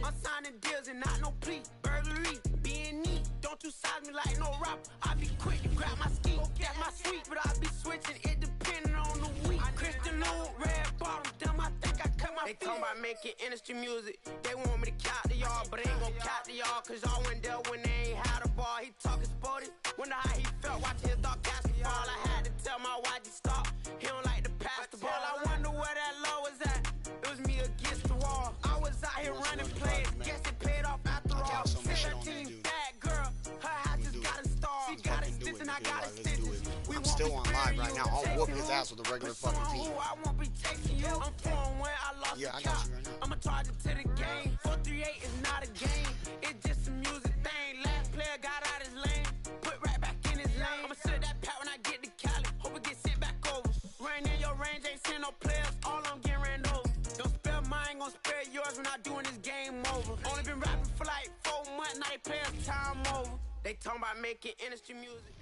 I'm signing deals and not no plea. Burglary, being neat. Don't you size me like no rapper. I be quick to grab my ski, get my sweet, but I be switching it depending on the week. Christian Lou, red bottoms, damn, I think I cut my feet. They talking about making industry music. They want me to count to y'all, but ain't gon' count to y'all, cause y'all went there when they ain't had a ball. He talking sporty. Wonder how he felt watching his dog basketball. I had to tell my wife to stop. He don't like to pass the ball. I wonder where that low was at. It was me against the wall. I was out here running plays. Guess it paid off after all. 17 bad girl. Her hat just got a star. She got a stitch and I got a stitch. I'm still on live right now. I'll whoop his ass with a regular fucking team. I won't be chasing you. I'm throwing when I lost Yeah, I got you right now. I'ma charge it to the game. 438 is not a game. It's just a music thing. Last player got out his lane. Put right back in his lane. I'ma sit that pat when I get to Cali. Hope it get sent back over. Rain in your range, ain't seen no players. All I'm getting ran over. Don't spare mine, gon' spare yours when I doing this game over. Only been rapping for like 4 months, now they play us time over. They talking about making industry music.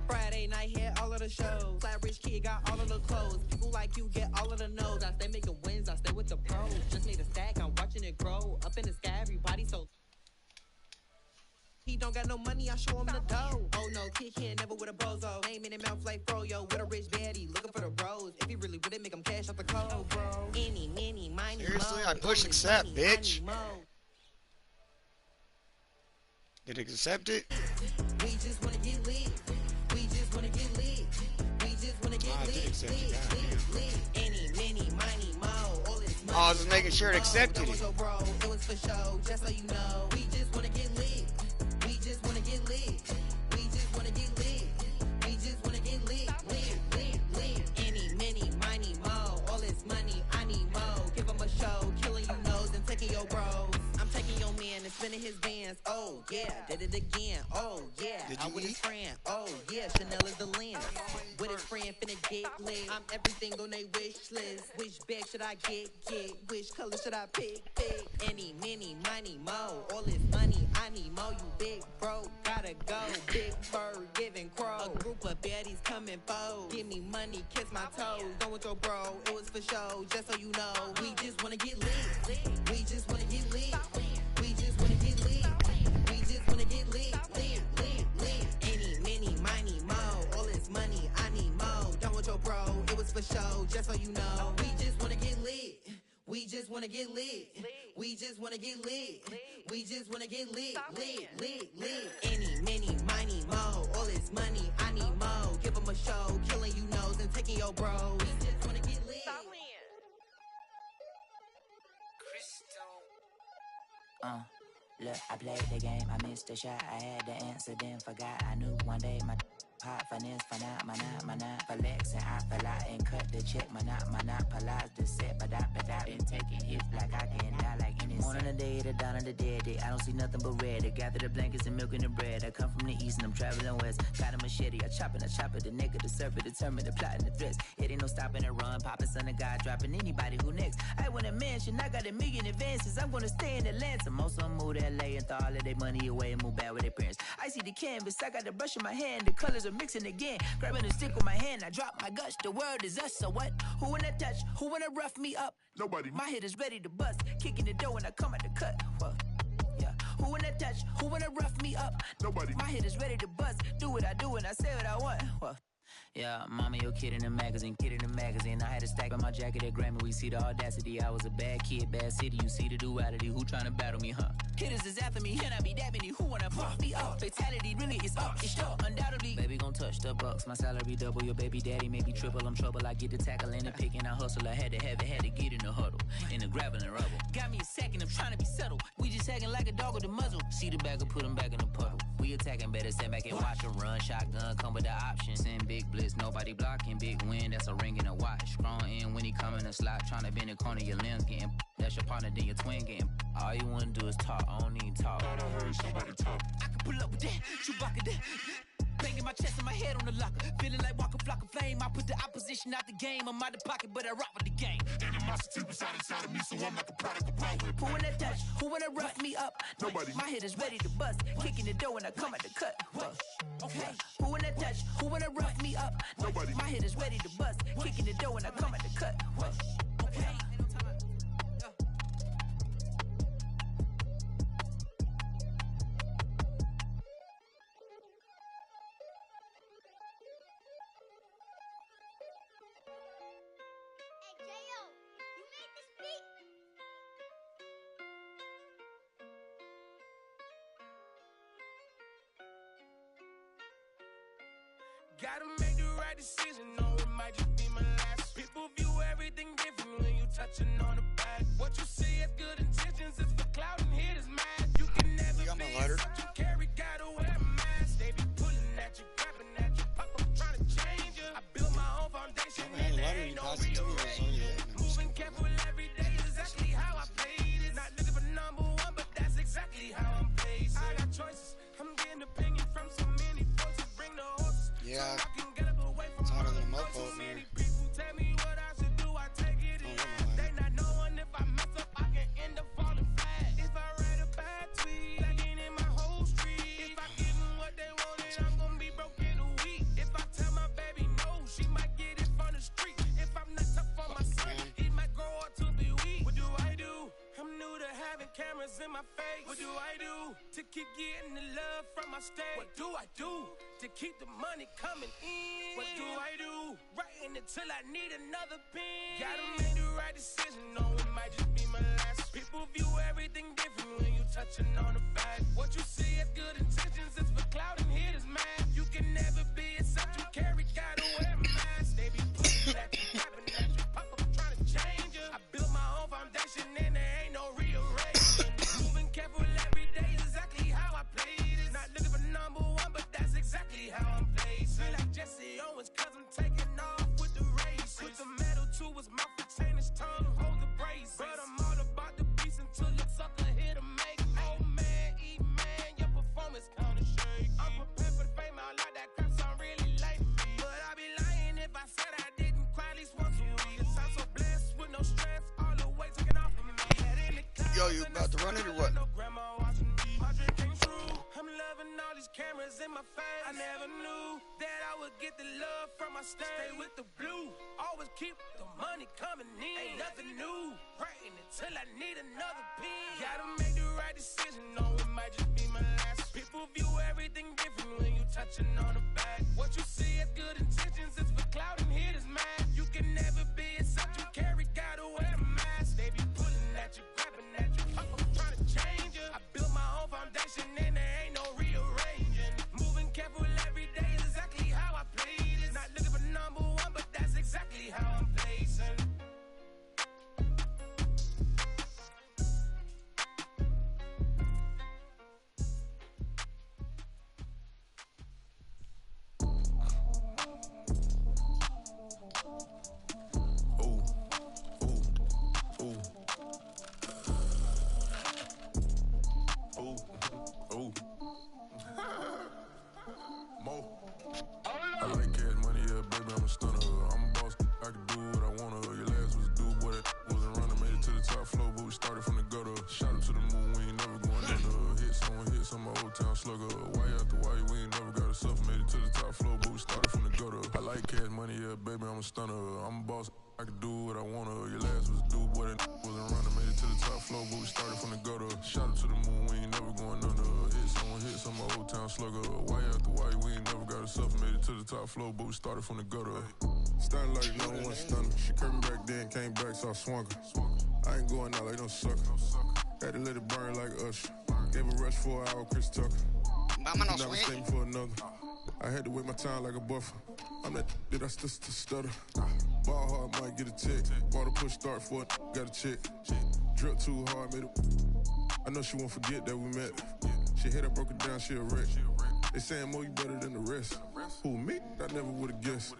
Friday night here, all of the shows. Flat rich kid got all of the clothes. People like you get all of the no's. I stay making wins, I stay with the pros. Just made a stack, I'm watching it grow. Up in the sky, everybody so. He don't got no money, I show him the dough. Oh no, kid can't never with a bozo. Name in his mouth like froyo. With a rich baddie, looking for the bros. If he really would it make him cash out the cold, bro. Any, many, miny, Seriously, I push accept, bitch. Did it accept it? We just wanna get lit. We just wanna get lit. We just wanna get lit. I did accept it. Any, many, miny, mo. All this money. Oh, I was just making sure it accepted it. It was for show, just so you know. We just wanna get lit. We just wanna get lit. We just wanna get lit. We just wanna get lit. Lit. Any, many, miny, mo. All this money, I need mo. Give him a show, killing you nose and taking your bros. I'm taking your man and spinning his bands. Oh yeah, did it again. Oh yeah, I'm with his friend. Oh yeah, Chanel is the lens. With his friend finna get lit. I'm everything on they wish list. Which bag should I get? Which color should I pick? Any, many, miny, mo. All this money, I need mo. You big bro, gotta go. Big bird, giving crow. A group of baddies coming foes. Give me money, kiss my toes. Don't with your bro, it was for show. Just so you know, we just wanna get lit. We just wanna get lit. We just wanna get lit. We just wanna get lit. Any, many, miny, mo. All this money, I need mo. Don't with your bro, it was for show. Just so you know, we just wanna get lit. We just wanna get lit. We just wanna get lit. We just wanna get lit. Any, many, miny, mo. All this money, I need mo. Give them a show, killing you nose and taking your bros. We just wanna get lit. Look, I played the game, I missed the shot. I had the answer, then forgot. I knew one day my pop finesse, my not, flex, and I fell out and cut the check. My not, polize the set, but I been taking hits like I can die like any morning of the day, the dawn of the dead day. I don't see nothing but red. I gather the blankets and milk and the bread. I come from the east and I'm traveling west. Got a machete, I chop it, the neck of the serpent, determined the plot and the threats. It ain't no stopping and run, popping son of God, dropping anybody who next. I want a mansion, I got a million advances. I'm gonna stay in Atlanta. Most of them move to LA and throw all of their money away and move back with their parents. I see the canvas, I got the brush in my hand, the colors are mixing again. Grabbing a stick with my hand, I drop my guts. The world is us, so what? Who wanna touch? Who wanna rough me up? Nobody. My head is ready to bust, kicking the door when I come at the cut. Well, yeah. Who wanna touch? Who wanna rough me up? Nobody. My head is ready to bust. Do what I do and I say what I want. Well, yeah, mama, your kid in the magazine. I had a stack on my jacket at Grammy. We see the audacity. I was a bad kid, bad city. You see the duality. Who tryna battle me, huh? Hitters is after me, and I be that many. Who wanna fuck me up? Fatality really is up. It's up, undoubtedly. Baby gon' touch the bucks. My salary double. Your baby daddy maybe triple. I'm trouble. I get the tackling and picking. I hustle. I had to have it. Had to get in the huddle. In the gravel and rubble. Got me a second. I'm trying to be settled. We just acting like a dog with a muzzle. See the bagger, put him back in the puddle. We attacking, better stand back and watch him run. Shotgun come with the option. Send big blitz. Nobody blocking. Big win. That's a ring and a watch. Strong in when he come in the slot. Trying to bend the corner. Your limbs getting That's your partner, then your twin game. All you wanna do is talk, I don't even talk. Thought I heard somebody talk. I can pull up with that, Chewbacca that. Banging my chest and my head on the locker. Feeling like Walker Flock of Flame. I put the opposition out the game. I'm out the pocket, but I rock with the game. Animosity was out inside of me, so I'm like a product of power. Who wanna touch? Who wanna rough me up? Nobody. My head is ready to bust. Kicking the door when I come at the cut. Okay. Who wanna touch? Who wanna rough me up? Nobody. My head is ready to bust. Kicking the door when I come at the cut. Okay. Gotta make the right decision, no, it might just be my last. People view everything different when you touching on the back. What you see as good intentions is for cloud and hit is mad. You can never You got my be lighter? such a carry, gotta wear a mask. They be pulling at you, grabbing at you, pop up trying to change you. I built my own foundation I and haven't there lighter, ain't you no passed it to me, it was on your head. Moving careful every day is exactly how I played it. Not looking for number one, but that's exactly how I'm placed. I got choices, I'm getting opinion from so many voices. Bring the horses. Yeah, So I can get up away from it's hotter all than a the mofo so up many here. people tell me what I should do, I take it in. They not knowing if I mess up, I can end up falling flat. If I write a bad tweet, I can in my whole street. If I give them what they wanted, I'm gonna be broke in a week. If I tell my baby no, she might get it from the street. If I'm not tough on my son, he might grow up to be weak. What do I do? I'm new to having cameras in my face. What do I do to keep getting the love from my state? What do I do to keep the money coming in? What do I do? Writing until I need another pen. Gotta make the right decision, no, it might just be my last. People view everything different when you touching on the back. What you see as good intentions is for cloud and hit is mad. You can never be except you carry, gotta wear a mask. They be pulling at you, grabbing at you, pop up trying to change you. I built my own foundation and there ain't no rearranging. Moving careful every day is exactly how I played it. Not looking for number one, but that's exactly how I'm placed. Feel like Jesse Owens, cause I'm taking off with the race. With the metal too, his mouth retain his tongue, hold the brace. But I'm all about the beast until the sucker hit a make. Oh man, man, your performance kinda shake. I'm prepared for the fame, I like that crap sound really late to me. But I'd be lying if I said I didn't cry at least once a week. Cause I'm so blessed with no stress, all the weight taken off of me. Yo, you about to run it or what? Grandma watching me, my dream came true. I'm loving all these cameras in my face. I never knew that I would get the love from my state. Stay with the blue, always keep the money coming in. Ain't nothing new, writing until I need another pen. Gotta make the right decision, no, it might just be my last. People view everything different when you touching on the back. What you see as good intentions is for cloud and hit is mad. You can never be except you carry, gotta wear a mask. They be pulling at you, grabbing at you, pop up trying to change you. I built my own foundation and there ain't no rearranging. Moving careful every day is exactly how I played it. Not looking for number one, but that's exactly how I'm placing. I like cash money, yeah, baby, I'm a stunner. I'm a boss, I can do what I wanna. Your last was a dude, boy, that wasn't running. Made it to the top floor, but we started from the gutter. Shot up to the moon, we ain't never going under. Hit some my old town slugger. Why after why, we ain't never got a suffer. Made it to the top floor, but we started from the gutter. I like cash money, yeah, baby, I'm a stunner. I'm a boss, I can do what I wanna. Your last was a dude, boy, that wasn't running. Made it to the top floor, but we started from the gutter. Shot up to the moon, we ain't never going under. Hit some my old town slugger. Why after why, we ain't never got a suffer. Made it to the top floor, but we started from the gutter. Started like no one stunner. She curved back then, came back, so I swung her. I ain't going out like no sucker. Had to let it burn like Usher. Gave a rush for an hour, Chris Tucker. Vámonos, Never staying for another. I had to wait my time like a buffer. I'm that that I still stutter. Ball hard, might get a tick. Bought a push start for it, got a chick. Drip too hard, made it. I know she won't forget that we met. She hit her, broke it down, she a wreck. They saying, Mo, you better than the rest. Who, me? I never would've guessed.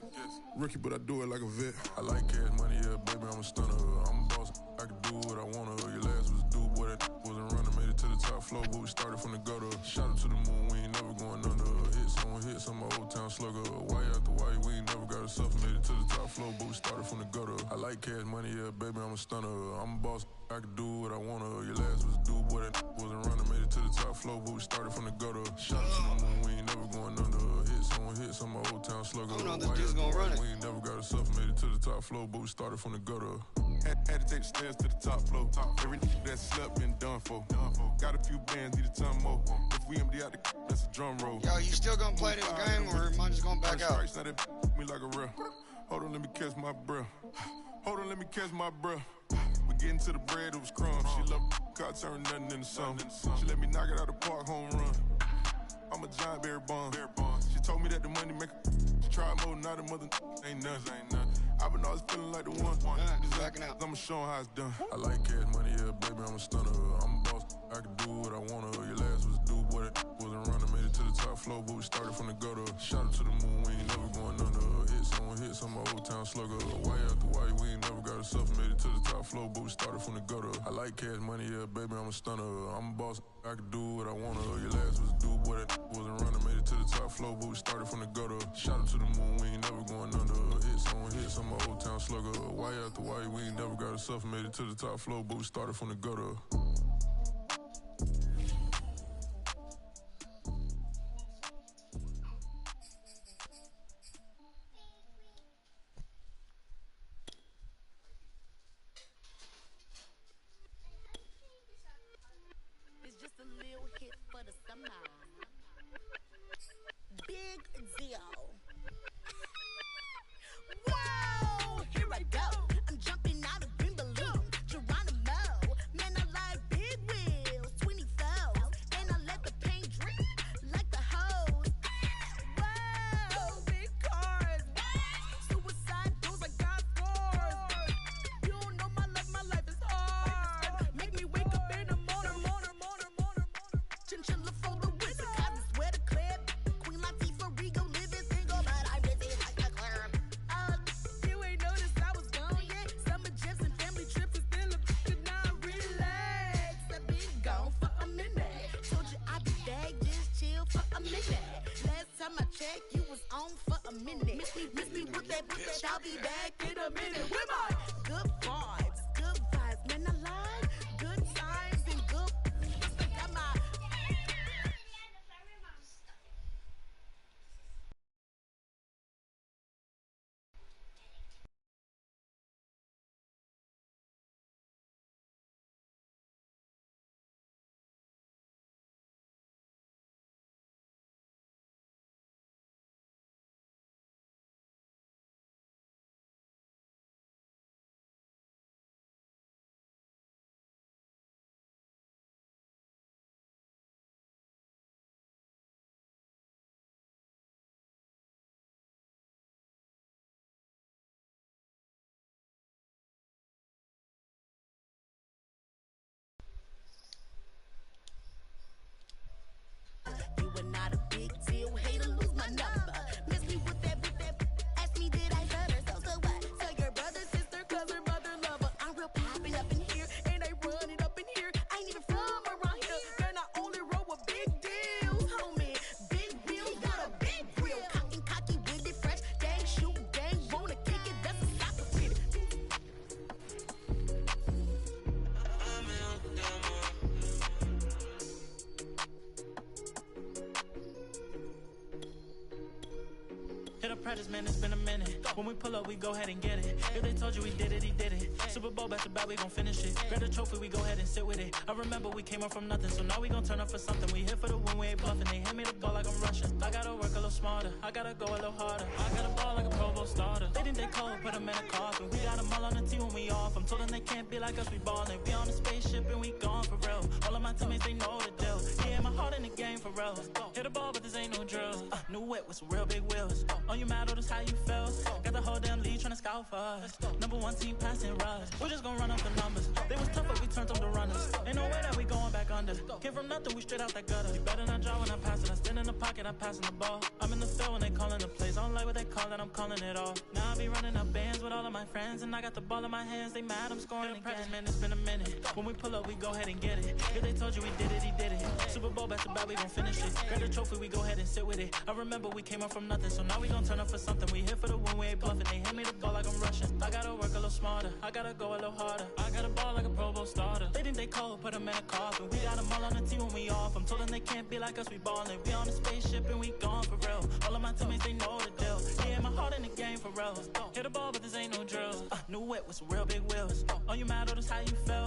Rookie, but I do it like a vet. I like cash money, yeah, baby, I'm a stunner. I'm a boss, I can do what I wanna. flow, but we started from the gutter. Shout out to the moon, we ain't never going under. Hits on my old town slugger. Why after why, we ain't never got ourselves made it to the top floor, but we started from the gutter. I like cash money, yeah, baby, I'm a stunner. I'm a boss, I can do what I wanna. Your last was a dude, boy, that wasn't running. Made it to the top floor, but we started from the gutter. Shout out to the moon, we ain't never going under. Hits on my old town slugger. I don't know this dude's gonna run it. We ain't never got ourselves made it to the top floor, but we started from the gutter. Had to take the stairs to the top floor. Every that slept been done for. Got a few bands, need a ton more. If we empty out the that's a drum roll. Yo, you still gonna play this game or am I just gonna back out? Now that me like a real. Hold on, let me catch my breath. Hold on, let me catch my breath. We getting to the bread, it was crumbs. She love car turn nothing into something. She let me knock it out the park, home run. I'm a giant bear bond. She told me that the money make she tried more, not a mother ain't nothing. I've been always feeling like the one. Just backing out. I'ma show how it's done. I like cash money, yeah, baby, I'm a stunner. I'm a boss, I can do what I wanna. Your last was a dude, boy, that wasn't running. Made it to the top floor, but we started from the gutter. Shout out to the moon, we ain't never going under. Hits on my old town slugger. Why after why, we ain't never got ourselves made it to the top floor, but we started from the gutter. I like cash money, yeah, baby, I'm a stunner. I'm a boss, I can do what I wanna. Your last was a dude, boy, that wasn't running. Made it to the top floor, but we started from the gutter. Shout out to the moon, we ain't never going under. Hits on my old town slugger. Why after why, we ain't never got ourselves made it to the top floor, but we started from the gutter. It's just a little hit for the summer. Big deal. Whoa, here I go. I'm jumping out of green balloon. Geronimo, man, I like big wheels. 24, and I let the paint drip like the hose. Whoa, big cars. Suicide doors, I got scores. You don't know my life is hard. Make me wake up in the morning. Chinchilla for the wizard, cause I swear to clip. Queen Latifah, Rigo, living single, but I'm busy like a club. You ain't noticed I was gone yet. Summer jets and family trips is still a could not relax. I've been gone for a minute. Told you I'd be back, just chill for a minute. Last time I checked, you was on for a minute. Miss me with that, I'll be back in a minute. With my good vibes, man, I like good times and good. I got my. You were not a big deal, hater, lose my number. Miss me with that, ask me did I stutter, so what? Tell your brother, sister, cousin, brother, lover. I'm real popping up in here, and I run it up in here. I ain't even from around here, and I only roll with big deals, homie. Big wheels, got a big grill. Cocky, with it, fresh, gang, shoot, gang, wanna kick it, that's a soccer fit. Hit up practice, man, it's been a minute. When we pull up, we go ahead and get it. If they told you we did it, he did it. Super Bowl back to back, we gon' finish it. Grab the trophy, we go ahead and sit with it. I remember we came up from nothing, so now we gon' turn up for something. We hit for the win, we ain't bluffing. They hit me the ball like I'm rushing. I gotta work a little smarter, I gotta go a little harder. I gotta ball like a Pro Bowl starter. They think they cold, put them in a coffin. We got them all on the team when we off. I'm told them they can't be like us, we ballin'. We on a spaceship and we gone for real. All of my teammates, they know the deal. Yeah, my heart in the game for real. Hit the ball, but this ain't no drill. New whip with some real big wheels. Oh, you mad, or this how you feel? Got the whole damn league tryna scout for us. Number one team passing rush. We just gon' run up the numbers. They was tough, but we turned them to runners. Ain't no way that we going back under. Came from nothing, we straight out that gutter. You better not draw when I pass it. I stand in the pocket, I pass in the ball. I'm in the field when they callin' the plays. I don't like what they call it, I'm calling it all. Now I be running up bands with all of my friends, and I got the ball in my hands. They mad, I'm scoring again. Man, it's been a minute. When we pull up, we go ahead and get it. If they told you we did it, he did it. Super Bowl back to back, we gon' finish it. Grab the trophy, we go ahead and sit with it. I remember we came up from nothing, so now we gon' turn up for something. We hit for the win, we ain't bluffing. They hand me the ball like I'm rushing. I gotta work a little smarter, I gotta go a little harder. I gotta ball like a Pro Bowl starter. They think they cold, put them in a coffin. We got them all on the team when we off. I'm told them they can't be like us, we ballin'. We on a spaceship and we gone for real. All of my teammates, they know the deal. Yeah, my heart in the game for real. Hit the ball, but this ain't no drill. New whip with some real big wheels. Oh, you mad, or that's how you feel?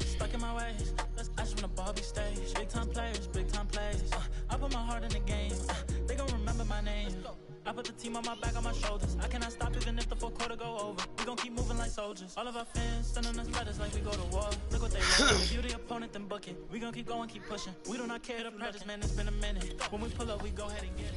Stuck in my ways. I just wanna ball big stage. Big time players, big time plays. I put my heart in the game. They gon' remember my name. I put the team on my back, on my shoulders. I cannot stop even if the fourth quarter go over. We gon' keep moving like soldiers. All of our fans sending us letters like we go to war. Look what they wrote. If you the opponent, then book it. We gon' keep going, keep pushing. We do not care to practice, man, it's been a minute. When we pull up, we go ahead and get it.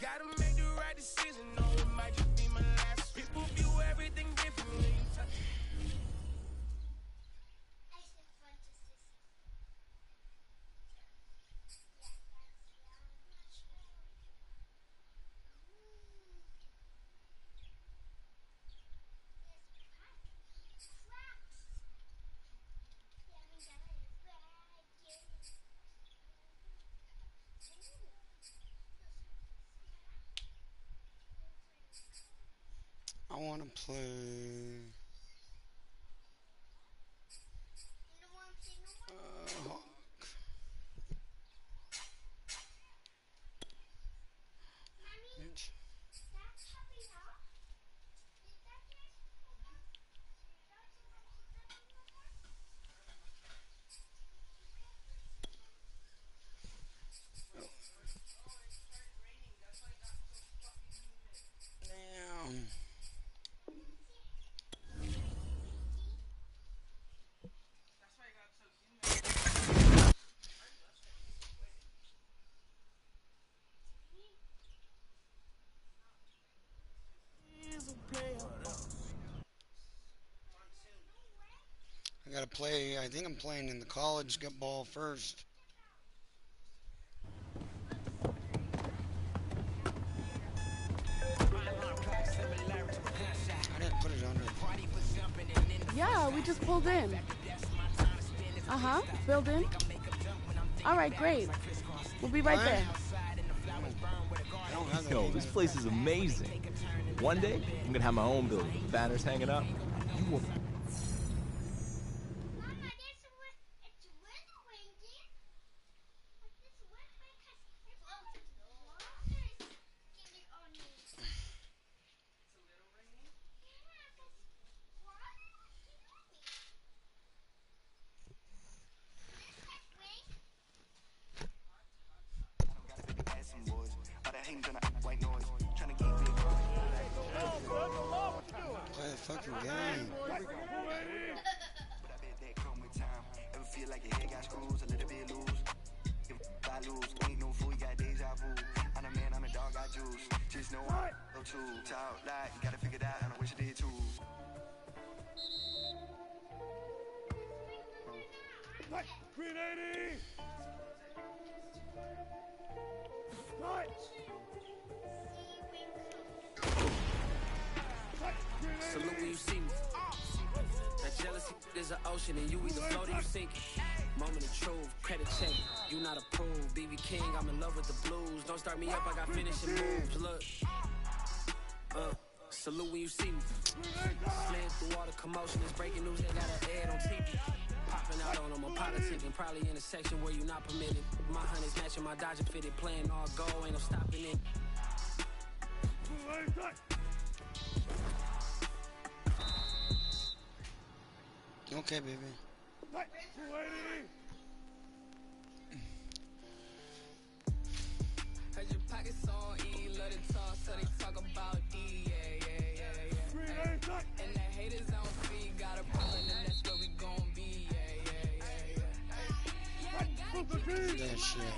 Gotta make the right decision, no, it might just be my last. People view everything differently. I want to play. Hawk. Bitch. Damn. I gotta play. I think I'm playing in the college ball first. I didn't put it under. Yeah, we just pulled in. Uh-huh, building. All right, great. We'll be right there. Yo, this place is amazing. One day, I'm gonna have my own building. Banners hanging up. You will. Play the fucking game. Ever feel like your head got screws, a little bit loose? If I lose, ain't no fool, you got deja vu. I'm a man, I'm a dog, got juice. Just know I'm no too. Talk like you gotta figure it out, and I wish I did too. Green 80! Right! Salute when you see me. That jealousy is an ocean and you either float or you sink it. Moment of truth, credit check, you not approved. BB King, I'm in love with the blues. Don't start me up, I got finishing moves. Look, salute when you see me. Slid through all the commotion, it's breaking news, they got an ad on TV. Popping out on them, I'm politicking, probably in a section where you not permitted. My honey's matching my Dodger fitted, playing all go, ain't no stopping it. Okay, baby. Heard your pockets on E, love to talk, so they talk about D, yeah. And the haters on C, got a problem, and that's where we gon' be, yeah. That shit.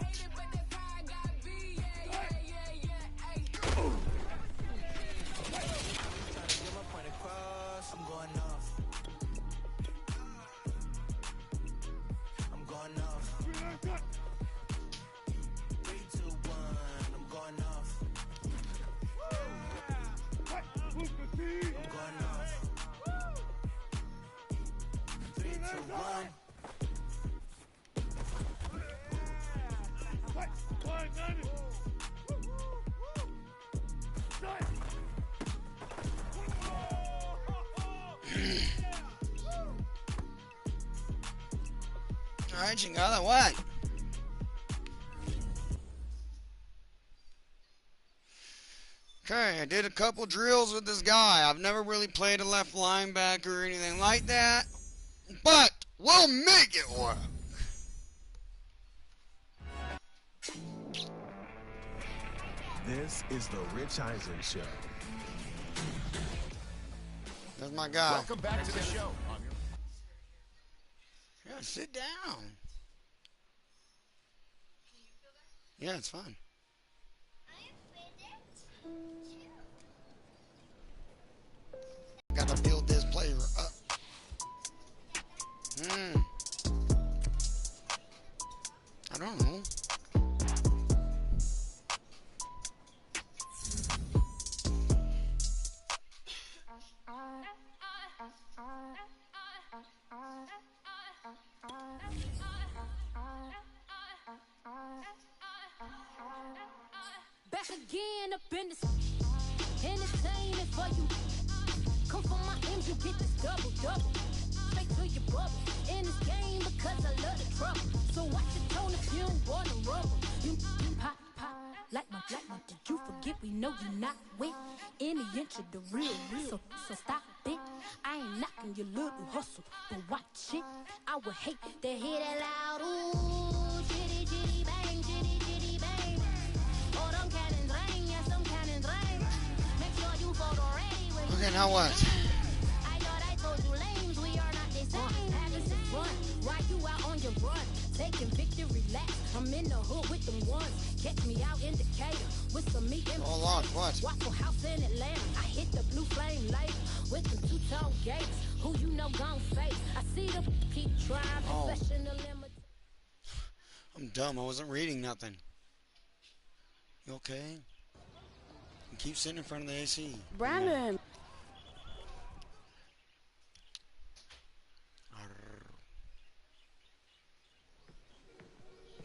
Alright, chingada, what? Okay, I did a couple drills with this guy. I've never really played a left linebacker or anything like that, but we'll make it work. This is the Rich Eisen Show. There's my guy. Welcome back to the show. Yeah, sit down. Yeah, it's fine. Gotta build this player up. I don't know. Back again up in this entertainment for you. Come from my ends, you get this double. Straight to your bubble. In this game because I love the trouble. So watch your tone if you don't wanna rubble. You pop like my. Did you forget we know you not with any inch of the real. So stop it. I ain't knocking your little hustle, but watch it. I would hate to hear that loud ooh, chitty bang, chitty bang. Oh, them cannons ring, yes, them cannons ring. Make sure you photo ready when Okay, now what? I thought I told you lames, we are not the same. Having some fun, while you out on your run. Taking victory laps, I'm in the hood with them ones. Catch me out in Decatur with some meat and Hold on, what? Waffle House in Atlanta. I hit the blue flame later with them two-tone gates. Who you know gon' face? I see them keep trying. Professional imitation. I'm dumb. I wasn't reading nothing. You okay? You keep sitting in front of the AC. Brandon.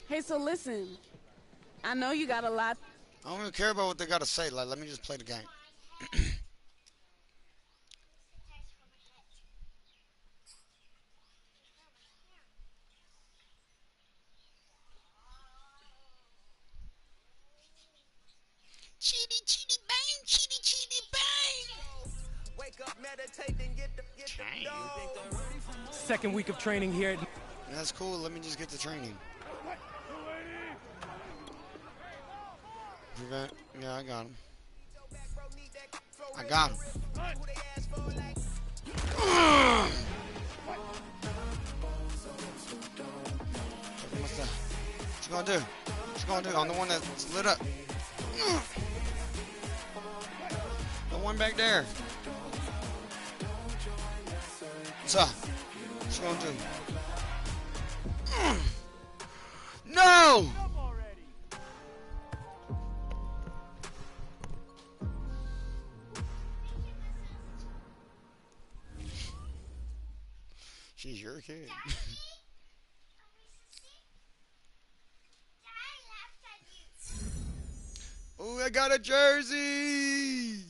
Hey, so listen. I know you got a lot. I don't even care about what they got to say. Like, let me just play the game. Chitty bang, chitty bang. Wake up, meditate, and get the Second week of training here. That's cool. Let me just get the training. Prevent. Yeah, I got him. I got him. What's that? What you gonna do? What you gonna do? I'm the one that's lit up. The one back there. What's up? What you gonna do? No! She's your kid. Oh, I got a jersey!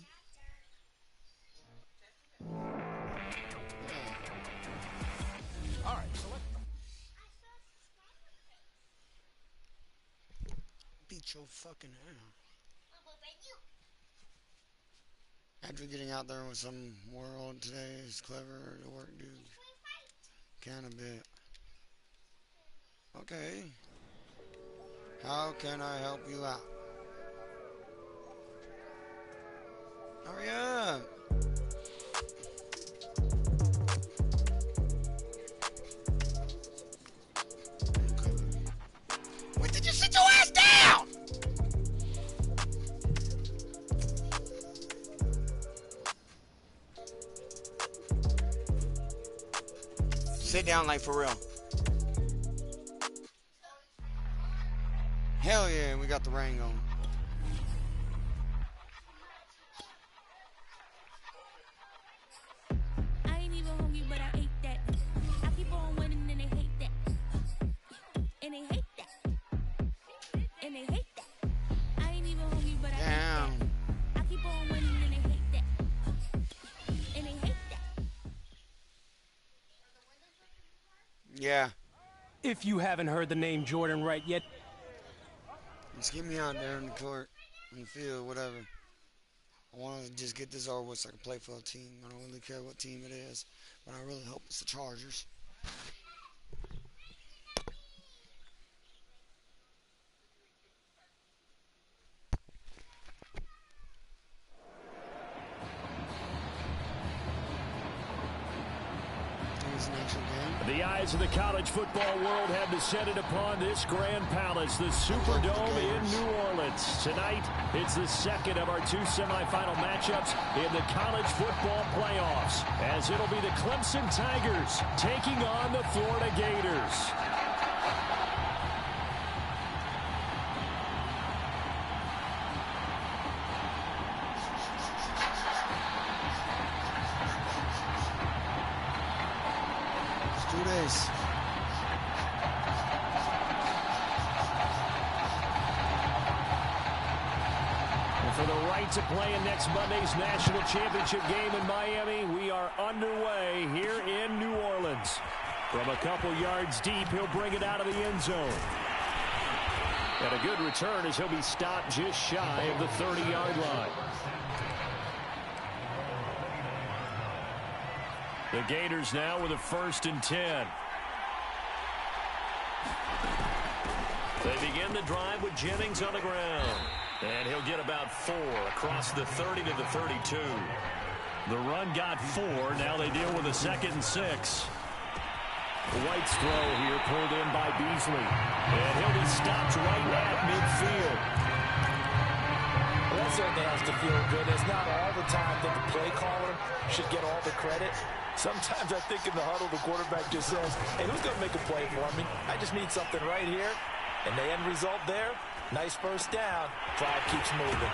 All right, so what? Beat your fucking ass. After getting out there with some world today is clever to work, dude. Can a bit. Okay. How can I help you out? Hurry up. Wait, did you sit your ass down? Sit down like for real. Hell yeah, we got the ring on. I ain't even hungry, but I ate that. I keep on winning and they hate that. And they hate that. And they hate that. Yeah. If you haven't heard the name Jordan Wright yet. Just get me out there in the court, in the field, whatever. I want to just get this over with so I can play for a team. I don't really care what team it is, but I really hope it's the Chargers. The eyes of the college football world have descended upon this grand palace, the Superdome in New Orleans. Tonight, it's the second of our two semifinal matchups in the college football playoffs, as it'll be the Clemson Tigers taking on the Florida Gators. To play in next Monday's national championship game in Miami, we are underway here in New Orleans. From a couple yards deep, he'll bring it out of the end zone. And a good return as he'll be stopped just shy of the 30-yard line. The Gators now with a 1st and 10. They begin the drive with Jennings on the ground. And he'll get about 4 across the 30 to the 32. The run got 4. Now they deal with a 2nd and 6. White's throw here pulled in by Beasley. And he'll be stopped right at midfield. Well, that certainly has to feel good. It's not all the time that the play caller should get all the credit. Sometimes I think in the huddle the quarterback just says, hey, who's going to make a play for me? I just need something right here. And the end result there, nice first down. Drive keeps moving.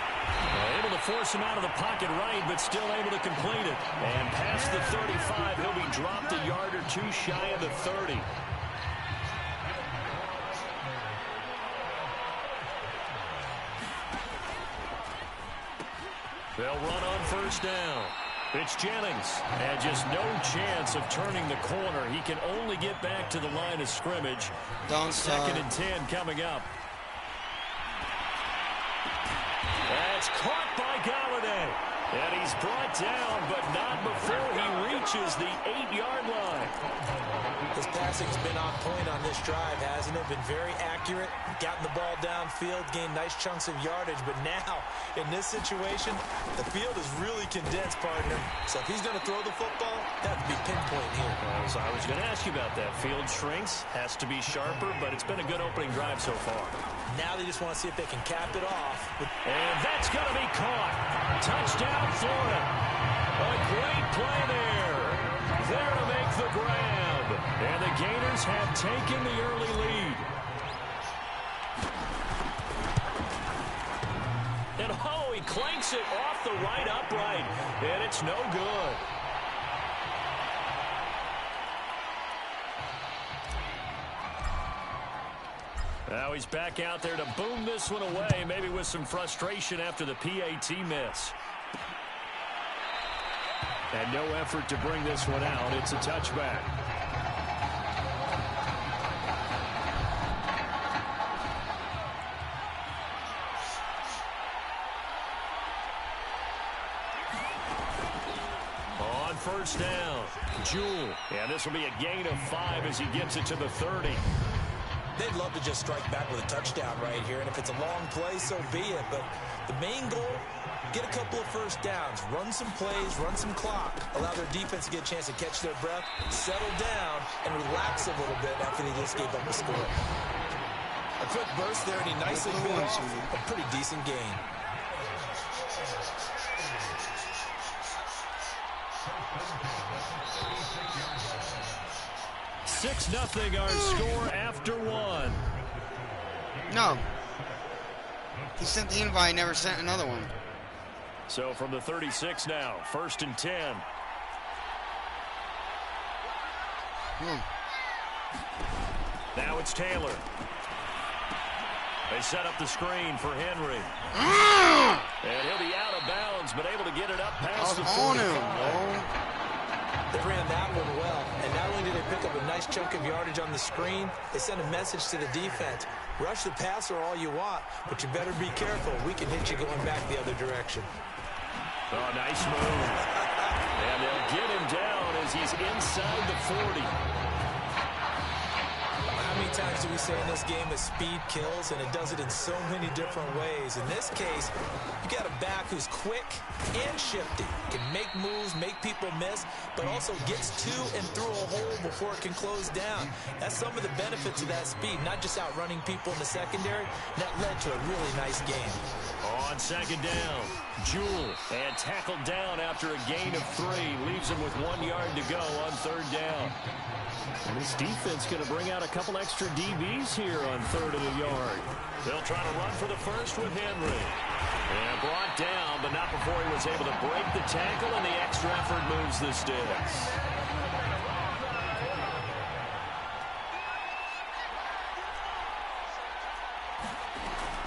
Able to force him out of the pocket right, but still able to complete it. And past the 35, he'll be dropped a yard or two shy of the 30. They'll run on 1st down. It's Jennings. And just no chance of turning the corner. He can only get back to the line of scrimmage. 2nd and 10 coming up. That's caught by Galladay. And he's brought down, but not before he reaches the 8-yard line. His passing's been on point on this drive, hasn't it? Been very accurate, gotten the ball downfield, gained nice chunks of yardage. But now, in this situation, the field is really condensed, partner. So if he's going to throw the football, that would be pinpoint here. So I was going to ask you about that. Field shrinks, has to be sharper, but it's been a good opening drive so far. Now they just want to see if they can cap it off. And that's going to be caught. Touchdown, Florida. A great play there. There to make the grab. And the Gators have taken the early lead. And oh, he clanks it off the right upright. And it's no good. Now he's back out there to boom this one away, maybe with some frustration after the PAT miss. And no effort to bring this one out. It's a touchback. On 1st down, Jewell. And this will be a gain of 5 as he gets it to the 30. They'd love to just strike back with a touchdown right here, and if it's a long play, so be it. But the main goal, get a couple of 1st downs, run some plays, run some clock, allow their defense to get a chance to catch their breath, settle down, and relax a little bit after they just gave up a score. A quick burst there, and he nicely bit off a pretty decent gain. Six 0 our score after 1. No. He sent the invite, never sent another one. So from the 36 now, 1st and 10. Now it's Taylor. They set up the screen for Henry. And he'll be out of bounds, but able to get it up past the 45. They ran that one well, and not only did they pick up a nice chunk of yardage on the screen, they sent a message to the defense. Rush the passer all you want, but you better be careful. We can hit you going back the other direction. Oh, nice move. And they'll get him down as he's inside the 40. How many times do we say in this game that speed kills, and it does it in so many different ways? In this case, you got a back who's quick and shifty, can make moves, make people miss, but also gets to and through a hole before it can close down. That's some of the benefits of that speed, not just outrunning people in the secondary. That led to a really nice game. On second down, Jewell, and tackled down after a gain of 3. Leaves him with 1 yard to go on third down. And this defense going to bring out a couple extra DBs here on 3rd and a yard. They'll try to run for the first with Henry. And brought down, but not before he was able to break the tackle, and the extra effort moves the sticks.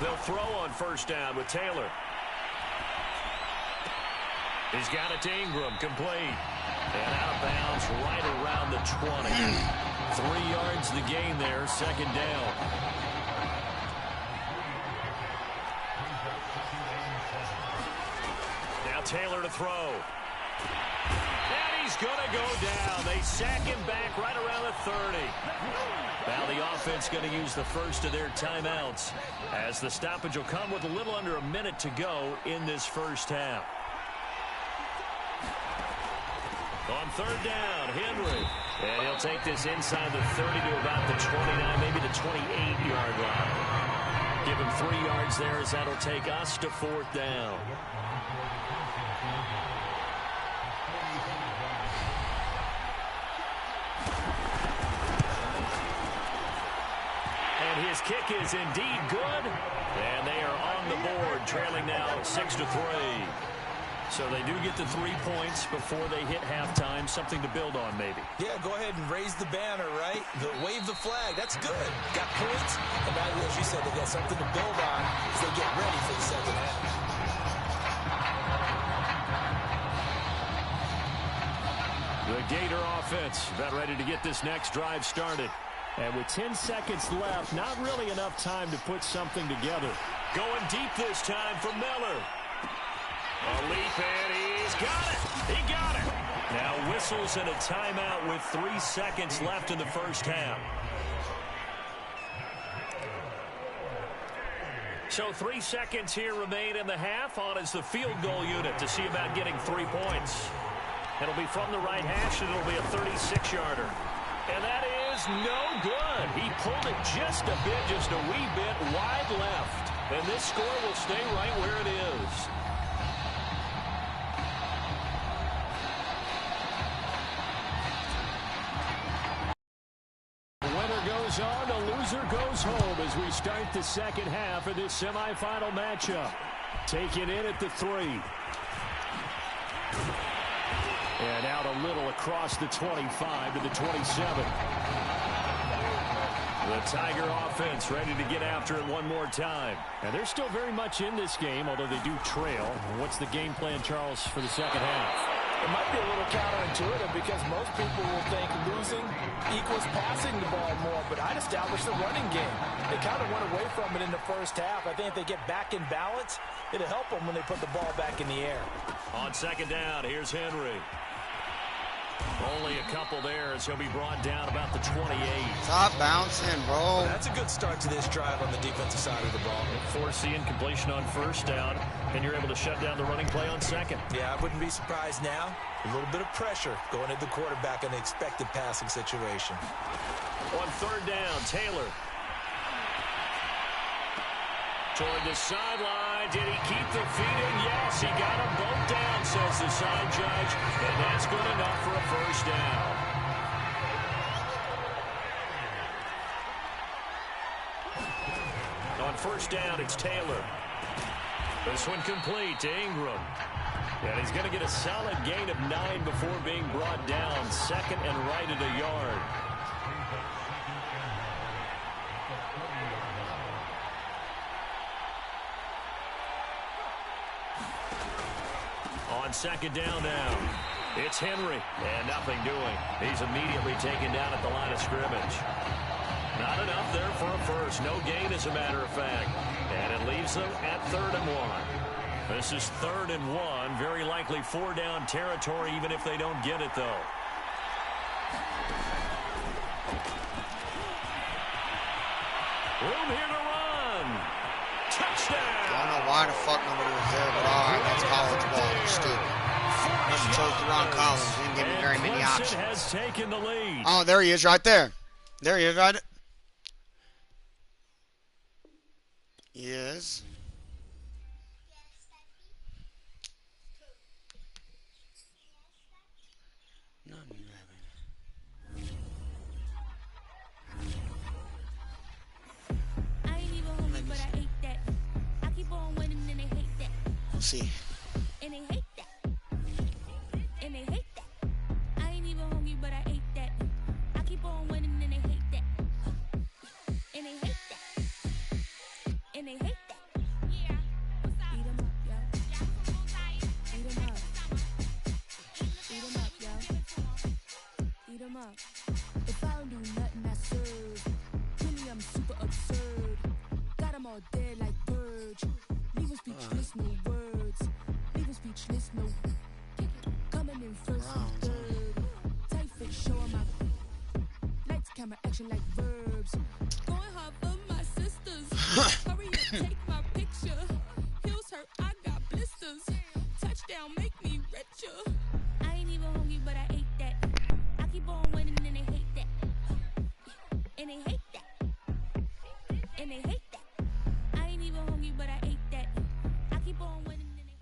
They'll throw on first down with Taylor. He's got it to Ingram, complete. And out of bounds right around the 20. 3 yards the gain there, second down. Now Taylor to throw. And he's going to go down. They sack him back right around the 30. Now the offense going to use the first of their timeouts, as the stoppage will come with a little under a minute to go in this first half. On third down, Henry. And he'll take this inside the 30 to about the 29, maybe the 28-yard line. Give him 3 yards there, as that'll take us to fourth down. And his kick is indeed good. And they are on the board, trailing now 6-3. So they do get the 3 points before they hit halftime. Something to build on, maybe. Yeah, go ahead and raise the banner, right? Wave the flag. That's good. Got points. And now, as you said, they got something to build on as they get ready for the second half. The Gator offense about ready to get this next drive started. And with 10 seconds left, not really enough time to put something together. Going deep this time for Miller. A leap, and he's got it. He got it. Now whistles and a timeout with 3 seconds left in the first half. So 3 seconds here remain in the half. On is the field goal unit to see about getting 3 points. It'll be from the right hash, and it'll be a 36-yarder. And that is no good. He pulled it just a bit, just a wee bit wide left. And this score will stay right where it is. On, the loser goes home as we start the second half of this semifinal matchup. Taken in at the 3. And out a little across the 25 to the 27. The Tiger offense ready to get after it one more time. And they're still very much in this game, although they do trail. What's the game plan, Charles, for the second half? It might be a little counterintuitive because most people will think losing equals passing the ball more, but I'd establish the running game. They kind of went away from it in the first half. I think if they get back in balance, it'll help them when they put the ball back in the air. On second down, here's Henry. Only a couple there as he'll be brought down about the 28. Stop bouncing, bro. Well, that's a good start to this drive on the defensive side of the ball. Force the incompletion on first down, and you're able to shut down the running play on second. Yeah, I wouldn't be surprised now. A little bit of pressure going at the quarterback in the expected passing situation. On third down, Taylor. Toward the sideline. Did he keep the feet in? Yes, he got them both down, says the side judge. And that's good enough for a first down. On first down, it's Taylor. This one complete to Ingram. And he's going to get a solid gain of 9 before being brought down. Second and right at a yard. On second down now. It's Henry, and nothing doing. He's immediately taken down at the line of scrimmage. Not enough there for a first. No gain, as a matter of fact. And it leaves them at 3rd and 1. This is 3rd and 1. Very likely 4-down territory, even if they don't get it, though. Room here to run. Touchdown. I don't know why the fuck nobody was there, but all right, that's college ball. It's stupid. Must have chose the wrong college. Didn't give me very many options. Has taken the lead. Oh, there he is right there. There he is right there. Yes. I ain't even hungry, but I ate that. I keep on winning and they hate that. Let's see. And they hate that. And they hate that. I ain't even hungry, but I ate that. I keep on winning and they hate that. And they hate that. And they hate that. Yeah. Eat 'em up, yo. Eat 'em up. Eat 'em up, yo. Eat 'em up. If I don't do nothing, I serve. Really, I'm super absurd. Got 'em all dead like purge. Leave 'em speechless, no words. Leave 'em speechless, no. Coming in first and third. Tight fit, show 'em my. Lights, camera, action like verbs. Going hard for my sisters. Hurry up, take my picture. Heels hurt, I got blisters. Touchdown, make me richer. I ain't even hungry, but I ate that. I keep on winning and they hate that. And they hate that. And they hate that. I ain't even hungry, but I ate that. I keep on winning and they.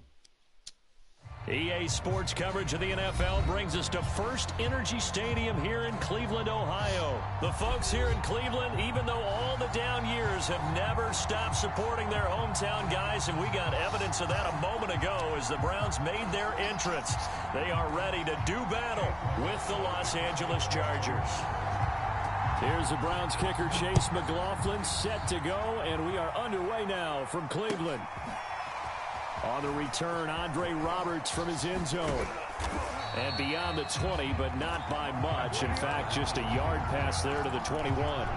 EA Sports coverage of the NFL brings us to First Energy Stadium here in Cleveland, Ohio. The folks here in Cleveland, even though all the down years, have never stopped supporting their hometown guys, and we got evidence of that a moment ago as the Browns made their entrance. They are ready to do battle with the Los Angeles Chargers. Here's the Browns kicker, Chase McLaughlin, set to go, and we are underway now from Cleveland. On the return, Andre Roberts from his end zone. And beyond the 20, but not by much. In fact, just a yard pass there to the 21.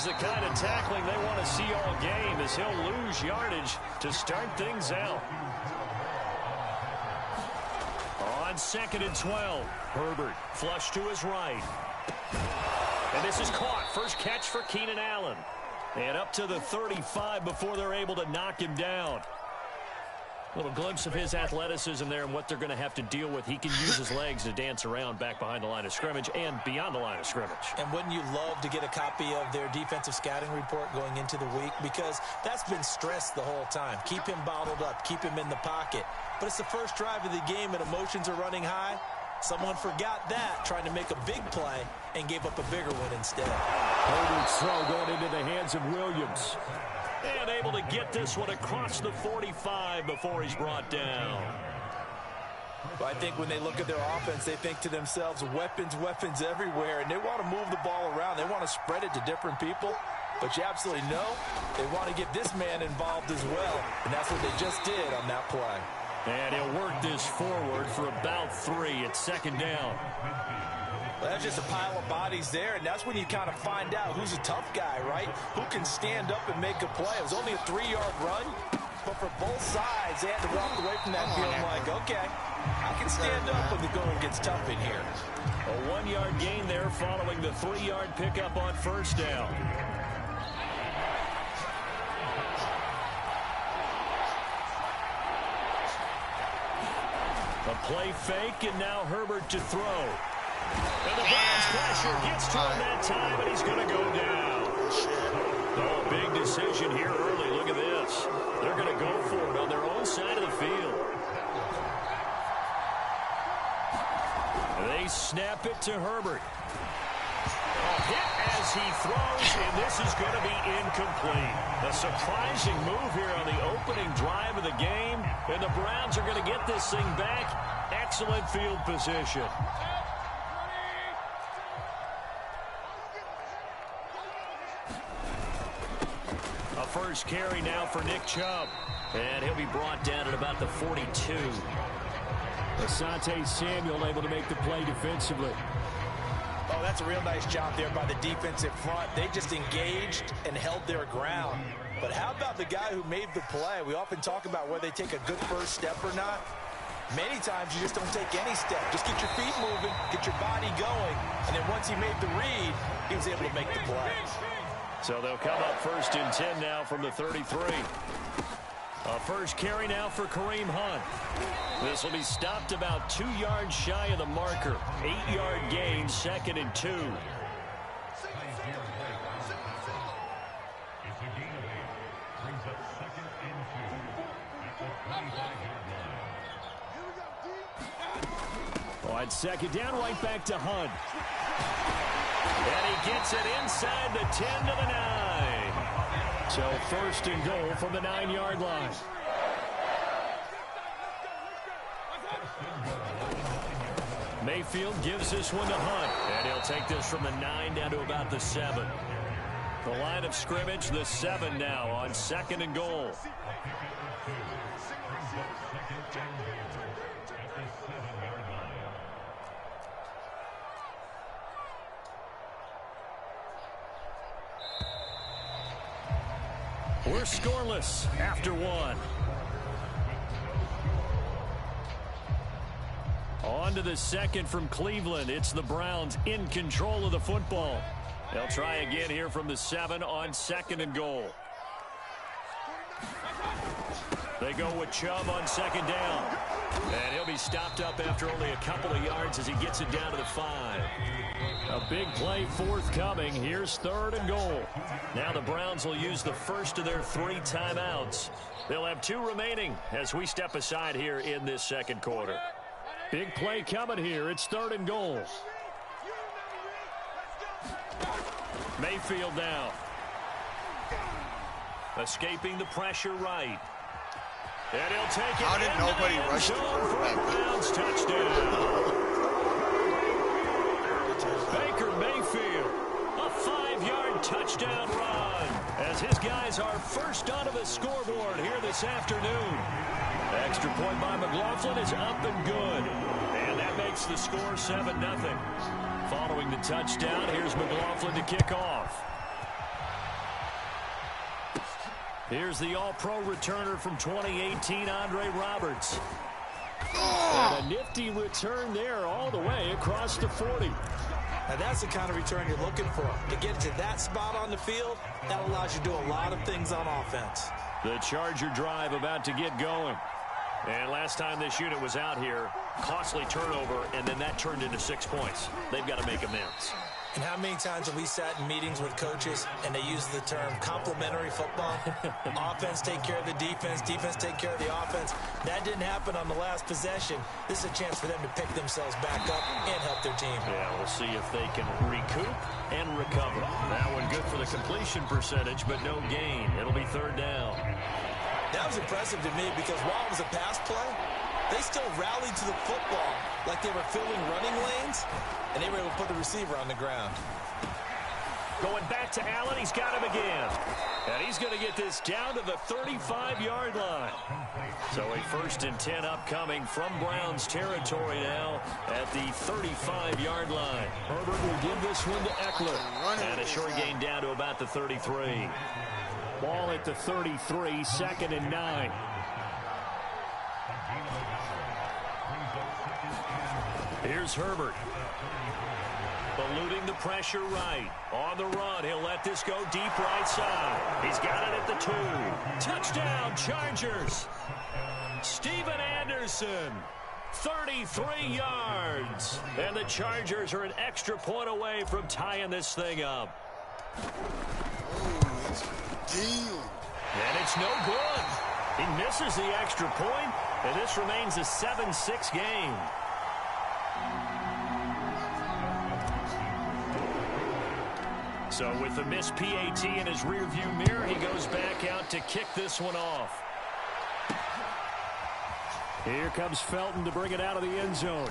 The kind of tackling they want to see all game, as he'll lose yardage to start things out. On 2nd and 12, Herbert flush to his right. And this is caught. First catch for Keenan Allen. And up to the 35 before they're able to knock him down. A little glimpse of his athleticism there and what they're going to have to deal with. He can use his legs to dance around back behind the line of scrimmage and beyond the line of scrimmage. And wouldn't you love to get a copy of their defensive scouting report going into the week? Because that's been stressed the whole time. Keep him bottled up. Keep him in the pocket. But it's the first drive of the game and emotions are running high. Someone forgot that, trying to make a big play, and gave up a bigger one instead. Herbert's throw going into the hands of Williams. And able to get this one across the 45 before he's brought down. Well, I think when they look at their offense, they think to themselves, weapons, weapons everywhere, and they want to move the ball around. They want to spread it to different people. But you absolutely know they want to get this man involved as well, and that's what they just did on that play. And he'll work this forward for about 3 at 2nd down. Well, that's just a pile of bodies there, and that's when you kind of find out who's a tough guy, right? Who can stand up and make a play. It was only a 3-yard run, but for both sides, they had to walk away from that feeling like, okay, I can stand up when the going gets tough in here. A 1-yard gain there following the 3-yard pickup on 1st down. A play fake, and now Herbert to throw. And the Browns pressure gets to him that time, and he's going to go down. Oh, big decision here early. Look at this. They're going to go for it on their own side of the field. They snap it to Herbert. A hit as he throws, and this is going to be incomplete. A surprising move here on the opening drive of the game, and the Browns are going to get this thing back. Excellent field position. A first carry now for Nick Chubb, and he'll be brought down at about the 42. Asante Samuel able to make the play defensively. Oh, that's a real nice job there by the defensive front. They just engaged and held their ground. But how about the guy who made the play? We often talk about whether they take a good first step or not. Many times you just don't take any step. Just get your feet moving, get your body going, and then once he made the read, he was able to make the play. So they'll come up 1st and 10 now from the 33. A first carry now for Kareem Hunt. This will be stopped about 2 yards shy of the marker. 8-yard gain, 2nd and 2. On 2nd down, right back to Hunt. And he gets it inside the 10 to the 9. So 1st and goal from the 9-yard line. Mayfield gives this one to Hunt. And he'll take this from the 9 down to about the 7. The line of scrimmage, the 7 now on 2nd and goal. We're scoreless after 1. On to the 2nd from Cleveland. It's the Browns in control of the football. They'll try again here from the 7 on 2nd and goal. They go with Chubb on 2nd down. And he'll be stopped up after only a couple of yards as he gets it down to the 5. A big play forthcoming. Here's 3rd and goal. Now the Browns will use the first of their 3 timeouts. They'll have 2 remaining as we step aside here in this 2nd quarter. Big play coming here. It's 3rd and goal. Mayfield now. Escaping the pressure right. And he'll take it. How did nobody rush the quarterback? Browns touchdown. Baker Mayfield, a 5-yard touchdown run as his guys are first onto the scoreboard here this afternoon. Extra point by McLaughlin is up and good. And that makes the score 7-0. Following the touchdown, here's McLaughlin to kick off. Here's the All-Pro returner from 2018, Andre Roberts. And a nifty return there all the way across the 40. Now that's the kind of return you're looking for. To get to that spot on the field, that allows you to do a lot of things on offense. The Charger drive about to get going. And last time this unit was out here, costly turnover, and then that turned into 6 points. They've got to make amends. And how many times have we sat in meetings with coaches and they use the term complementary football? Offense take care of the defense, defense take care of the offense. That didn't happen on the last possession. This is a chance for them to pick themselves back up and help their team. Yeah, we'll see if they can recoup and recover. That one good for the completion percentage, but no gain. It'll be 3rd down. That was impressive to me because while it was a pass play, they still rallied to the football like they were filling running lanes, and they were able to put the receiver on the ground. Going back to Allen, he's got him again. And he's going to get this down to the 35-yard line. So a 1st and 10 upcoming from Browns territory now at the 35-yard line. Herbert will give this one to Eckler. And a short gain down to about the 33. Ball at the 33, 2nd and 9. Here's Herbert. Eluding the pressure right. On the run, he'll let this go deep right side. He's got it at the 2. Touchdown, Chargers. Steven Anderson, 33 yards. And the Chargers are an extra point away from tying this thing up. Oh, that's a deal. And it's no good. He misses the extra point, and this remains a 7-6 game. So with the missed PAT in his rearview mirror, he goes back out to kick this one off. Here comes Felton to bring it out of the end zone.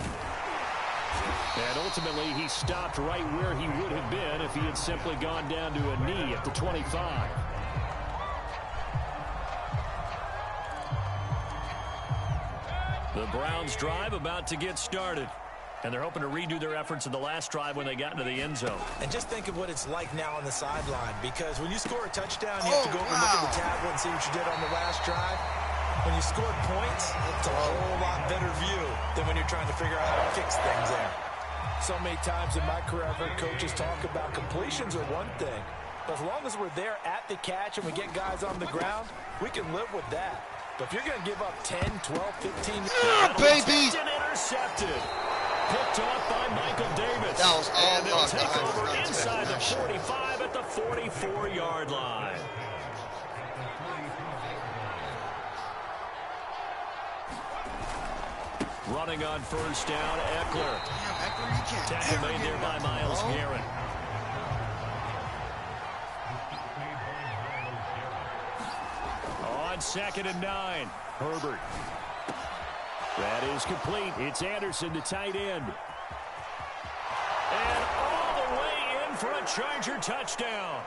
And ultimately, he stopped right where he would have been if he had simply gone down to a knee at the 25. The Browns drive about to get started. And they're hoping to redo their efforts in the last drive when they got into the end zone. And just think of what it's like now on the sideline, because when you score a touchdown, you have to go over and look at the tablet and see what you did on the last drive. When you scored points, it's a whole lot better view than when you're trying to figure out how to fix things there. So many times in my career, I've heard coaches talk about completions are one thing. But as long as we're there at the catch and we get guys on the ground, we can live with that. But if you're going to give up 10, 12, 15... baby! Intercepted. Picked off by Michael Davis. That was all and they'll take over inside the 45 at the 44-yard line. Running on first down, Eckler. Damn, Eckler, you can't tackle made there by Myles Garrett. On 2nd and 9, Herbert. That is complete. It's Anderson, the tight end. And all the way in for a Charger touchdown.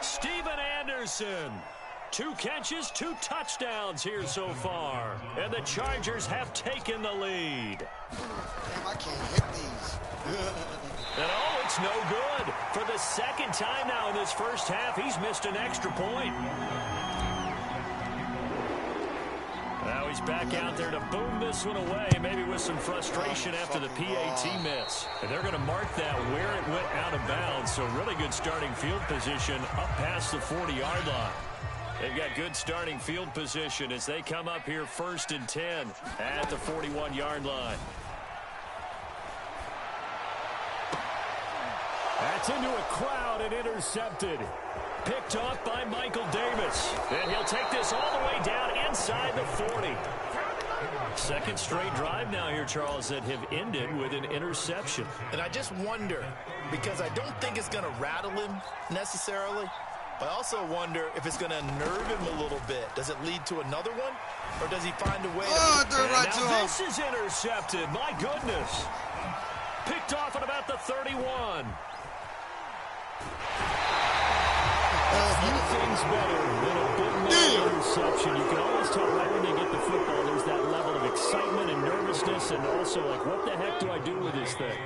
Steven Anderson. 2 catches, 2 touchdowns here so far. And the Chargers have taken the lead. Damn, I can't hit these. And oh, it's no good. For the second time now in this first half, he's missed an extra point. Now he's back out there to boom this one away, maybe with some frustration after the PAT miss. And they're going to mark that where it went out of bounds, so really good starting field position up past the 40-yard line. They've got good starting field position as they come up here 1st and 10 at the 41-yard line. That's into a crowd and intercepted. Picked off by Michael Davis. And he'll take this all the way down inside the 40. Second straight drive now here, Charles, that have ended with an interception. And I just wonder, because I don't think it's going to rattle him necessarily, but I also wonder if it's going to nerve him a little bit. Does it lead to another one? Or does he find a way to... Now this is intercepted. My goodness. Picked off at about the 31. Few things better than a big interception. You can always tell right when they get the football, there's that level of excitement and nervousness, and also like, what the heck do I do with this thing?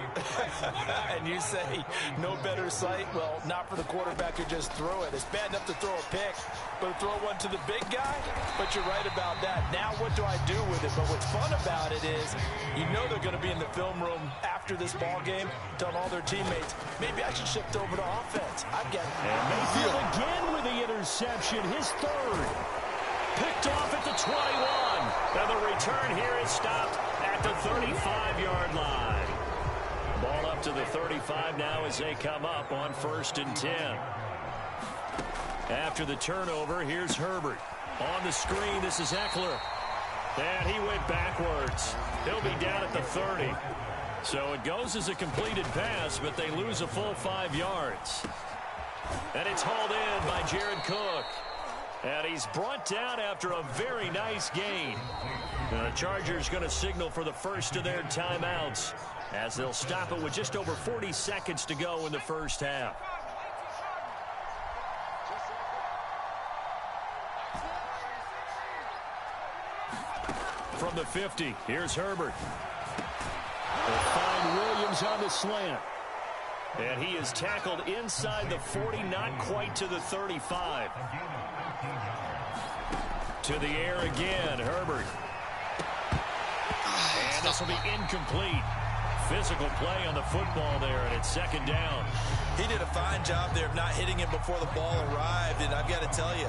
And you say, no better sight? Well, not for the quarterback to just throw it. It's bad enough to throw a pick, but throw one to the big guy? But you're right about that. Now what do I do with it? But what's fun about it is, you know they're going to be in the film room after this ball game, telling all their teammates, maybe I should shift over to offense. I've got it. And Mayfield again with the interception, his 3rd. Picked off at the 21. And the return here is stopped at the 35-yard line. Ball up to the 35 now as they come up on 1st and 10. After the turnover, here's Herbert. On the screen, this is Eckler. And he went backwards. He'll be down at the 30. So it goes as a completed pass, but they lose a full 5 yards. And it's hauled in by Jared Cook. And he's brought down after a very nice gain. The Chargers going to signal for the first of their timeouts as they'll stop it with just over 40 seconds to go in the first half. From the 50, here's Herbert. They'll find Williams on the slant. And he is tackled inside the 40, not quite to the 35. To the air again, Herbert. And this will be incomplete. Physical play on the football there, and it's 2nd down. He did a fine job there of not hitting him before the ball arrived, and I've got to tell you,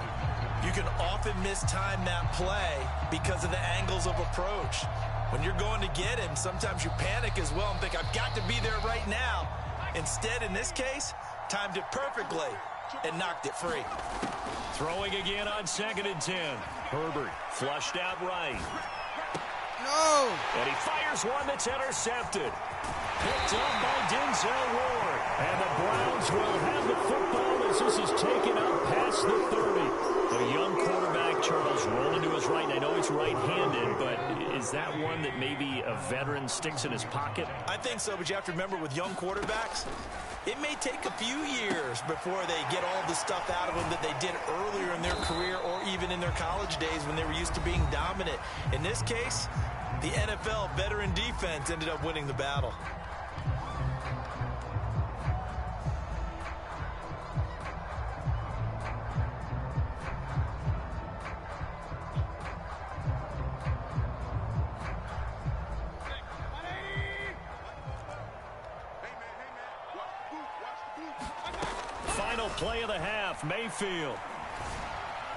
you can often mistime that play because of the angles of approach. When you're going to get him, sometimes you panic as well and think, I've got to be there right now. Instead, in this case, timed it perfectly and knocked it free. Throwing again on 2nd and 10. Herbert flushed out right. No! And he fires one that's intercepted. Picked up by Denzel Ward. And the Browns will have the football as this is taken up past the 30. The young quarterback, Charles, rolling to his right. And I know he's right-handed, but is that one that maybe a veteran sticks in his pocket? I think so, but you have to remember with young quarterbacks, it may take a few years before they get all the stuff out of them that they did earlier in their career or even in their college days when they were used to being dominant. In this case, the NFL veteran defense ended up winning the battle. Final play of the half, Mayfield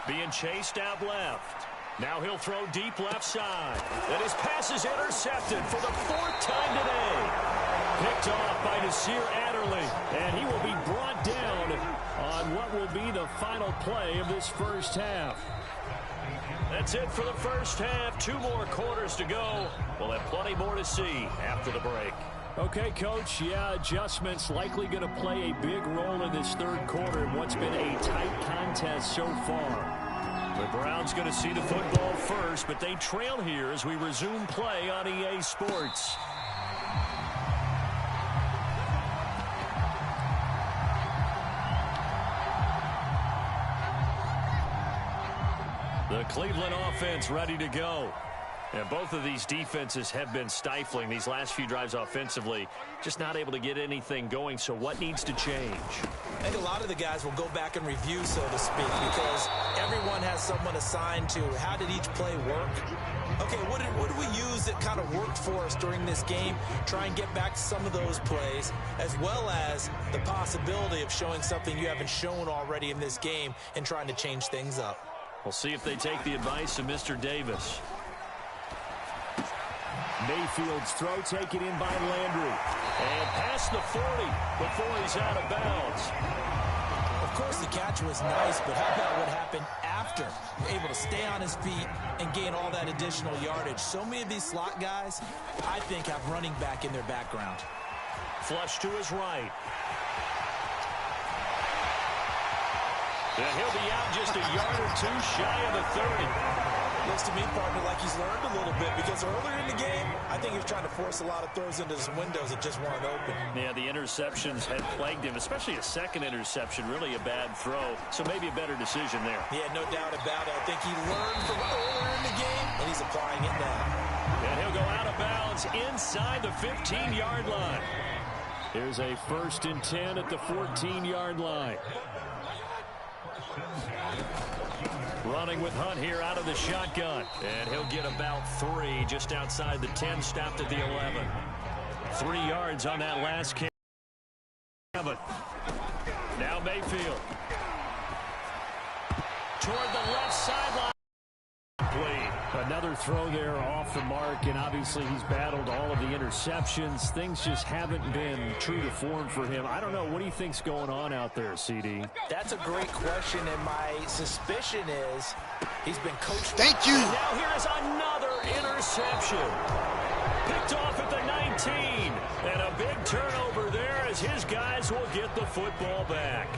being chased out left. Now he'll throw deep left side. And his pass is intercepted for the 4th time today. Picked off by Nasir Adderley. And he will be brought down on what will be the final play of this first half. That's it for the first half. 2 more quarters to go. We'll have plenty more to see after the break. Okay, Coach, yeah, adjustments likely going to play a big role in this third quarter in what's been a tight contest so far. The Browns going to see the football first, but they trail here as we resume play on EA Sports. The Cleveland offense ready to go. And both of these defenses have been stifling these last few drives offensively. Just not able to get anything going. So what needs to change? I think a lot of the guys will go back and review, so to speak, because everyone has someone assigned to how did each play work. Okay, what did we use that kind of worked for us during this game? Try and get back to some of those plays, as well as the possibility of showing something you haven't shown already in this game and trying to change things up. We'll see if they take the advice of Mr. Davis. Mayfield's throw taken in by Landry. And past the 40 before he's out of bounds. Of course, the catch was nice, but how about what happened after? Able to stay on his feet and gain all that additional yardage. So many of these slot guys, I think, have running back in their background. Flush to his right. And he'll be out just a yard or 2 shy of the 30. Looks to me, partner, like he's learned a little bit, because earlier in the game, I think he was trying to force a lot of throws into some windows that just weren't open. Yeah, the interceptions had plagued him, especially a second interception, really a bad throw. So maybe a better decision there. Yeah, no doubt about it. I think he learned from earlier in the game, and he's applying it now. And he'll go out of bounds inside the 15-yard line. Here's a 1st and 10 at the 14-yard line. Running with Hunt here out of the shotgun. And he'll get about 3 just outside the 10, stopped at the 11. 3 yards on that last kick. Now Mayfield. Toward the left sideline. Another throw there off the mark, and obviously he's battled all of the interceptions. Things just haven't been true to form for him. I don't know. What do you think's going on out there, CD? That's a great question, and my suspicion is he's been coached. Thank you. And now here is another interception. Picked off at the 19. And a big turnover there as his guys will get the football back.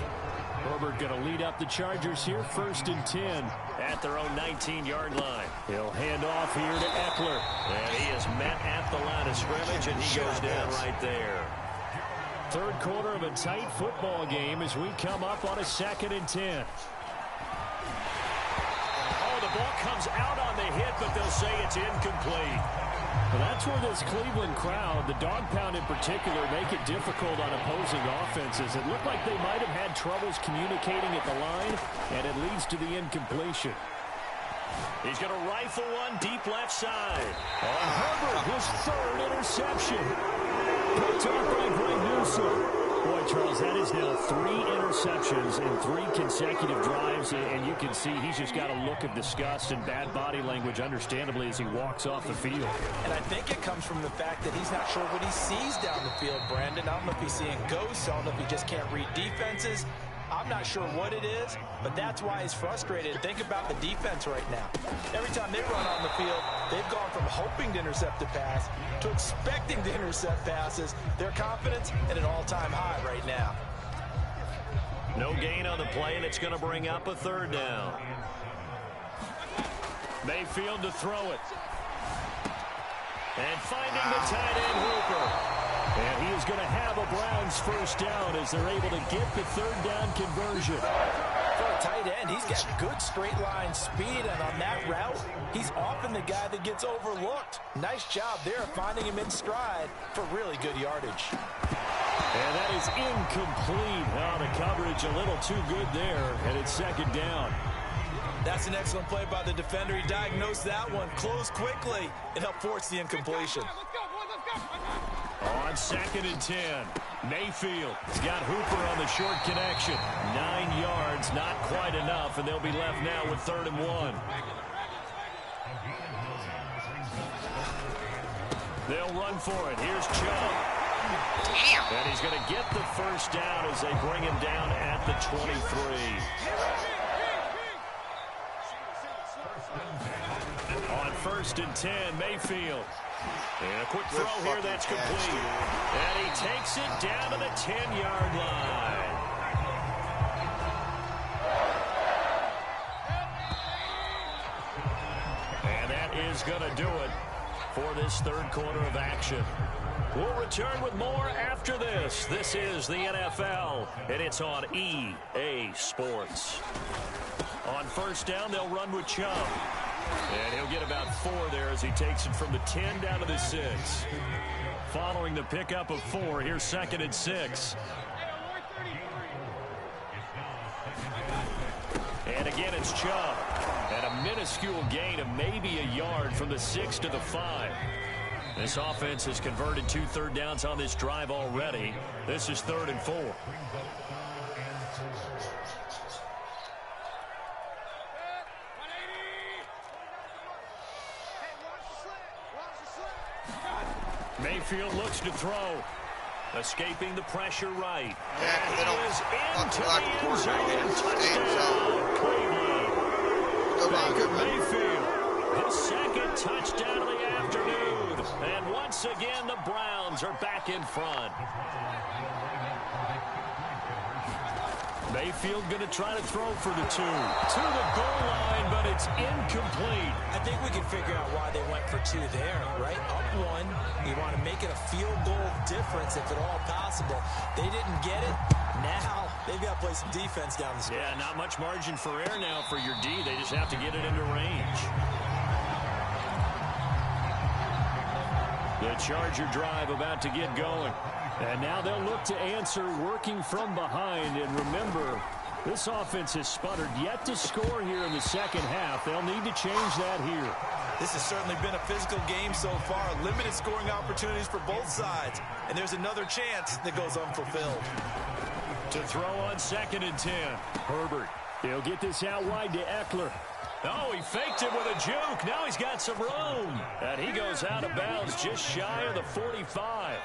Herbert going to lead up the Chargers here, 1st and 10. At their own 19-yard line. He'll hand off here to Eckler. And he is met at the line of scrimmage, and he goes down right there. Third quarter of a tight football game as we come up on a 2nd and 10. Oh, the ball comes out on the hit, but they'll say it's incomplete. Well, that's where this Cleveland crowd, the dog pound in particular, make it difficult on opposing offenses. It looked like they might have had troubles communicating at the line, and it leads to the incompletion. He's going to rifle one deep left side. Herbert, his 3rd interception. Picked off by Greg Newsome. Boy, Charles, that is now 3 interceptions in 3 consecutive drives, and you can see he's just got a look of disgust and bad body language, understandably, as he walks off the field. And I think it comes from the fact that he's not sure what he sees down the field, Brandon. I don't know if he's seeing ghosts. I don't know if he just can't read defenses. I'm not sure what it is, but that's why he's frustrated. Think about the defense right now. Every time they run on the field, they've gone from hoping to intercept a pass to expecting to intercept passes. Their confidence at an all-time high right now. No gain on the play, and it's going to bring up a third down. Mayfield to throw it. And finding the tight end Hooper. And he is going to have a Browns first down as they're able to get the third down conversion. For a tight end, he's got good straight line speed, and on that route, he's often the guy that gets overlooked. Nice job there finding him in stride for really good yardage. And that is incomplete. Oh, the coverage a little too good there, and it's second down. That's an excellent play by the defender. He diagnosed that one, closed quickly, and helped force the incompletion. On 2nd and 10, Mayfield has got Hooper on the short connection. 9 yards, not quite enough, and they'll be left now with 3rd and 1. They'll run for it. Here's Chubb. Damn. And he's going to get the first down as they bring him down at the 23. On 1st and 10, Mayfield. And a quick throw here that's complete. And he takes it down to the 10-yard line. And that is going to do it for this third quarter of action. We'll return with more after this. This is the NFL, and it's on EA Sports. On first down, they'll run with Chubb. And he'll get about 4 there as he takes it from the 10 down to the 6. Following the pickup of 4, here's 2nd and 6. And again, it's Chubb. And a minuscule gain of maybe a yard from the 6 to the 5. This offense has converted 2 third downs on this drive already. This is 3rd and 4. Mayfield looks to throw. Escaping the pressure right. Yeah, they don't into block the the end zone. quarterback. Touchdown, Cleveland. Baker Good. Mayfield, his second touchdown of the afternoon. And once again, the Browns are back in front. Mayfield going to try to throw for the 2. To the goal line, but it's incomplete. I think we can figure out why they went for 2 there, right? Up 1, you want to make it a field goal difference if at all possible. They didn't get it. Now they've got to play some defense down the stretch. Yeah, not much margin for error now for your D. They just have to get it into range. The Charger drive about to get going. And now they'll look to answer working from behind. And remember, this offense has sputtered yet to score here in the second half. They'll need to change that here. This has certainly been a physical game so far. Limited scoring opportunities for both sides. And there's another chance that goes unfulfilled. To throw on 2nd and 10. Herbert. He'll get this out wide to Eckler. Oh, he faked it with a juke. Now he's got some room. And he goes out of bounds just shy of the 45.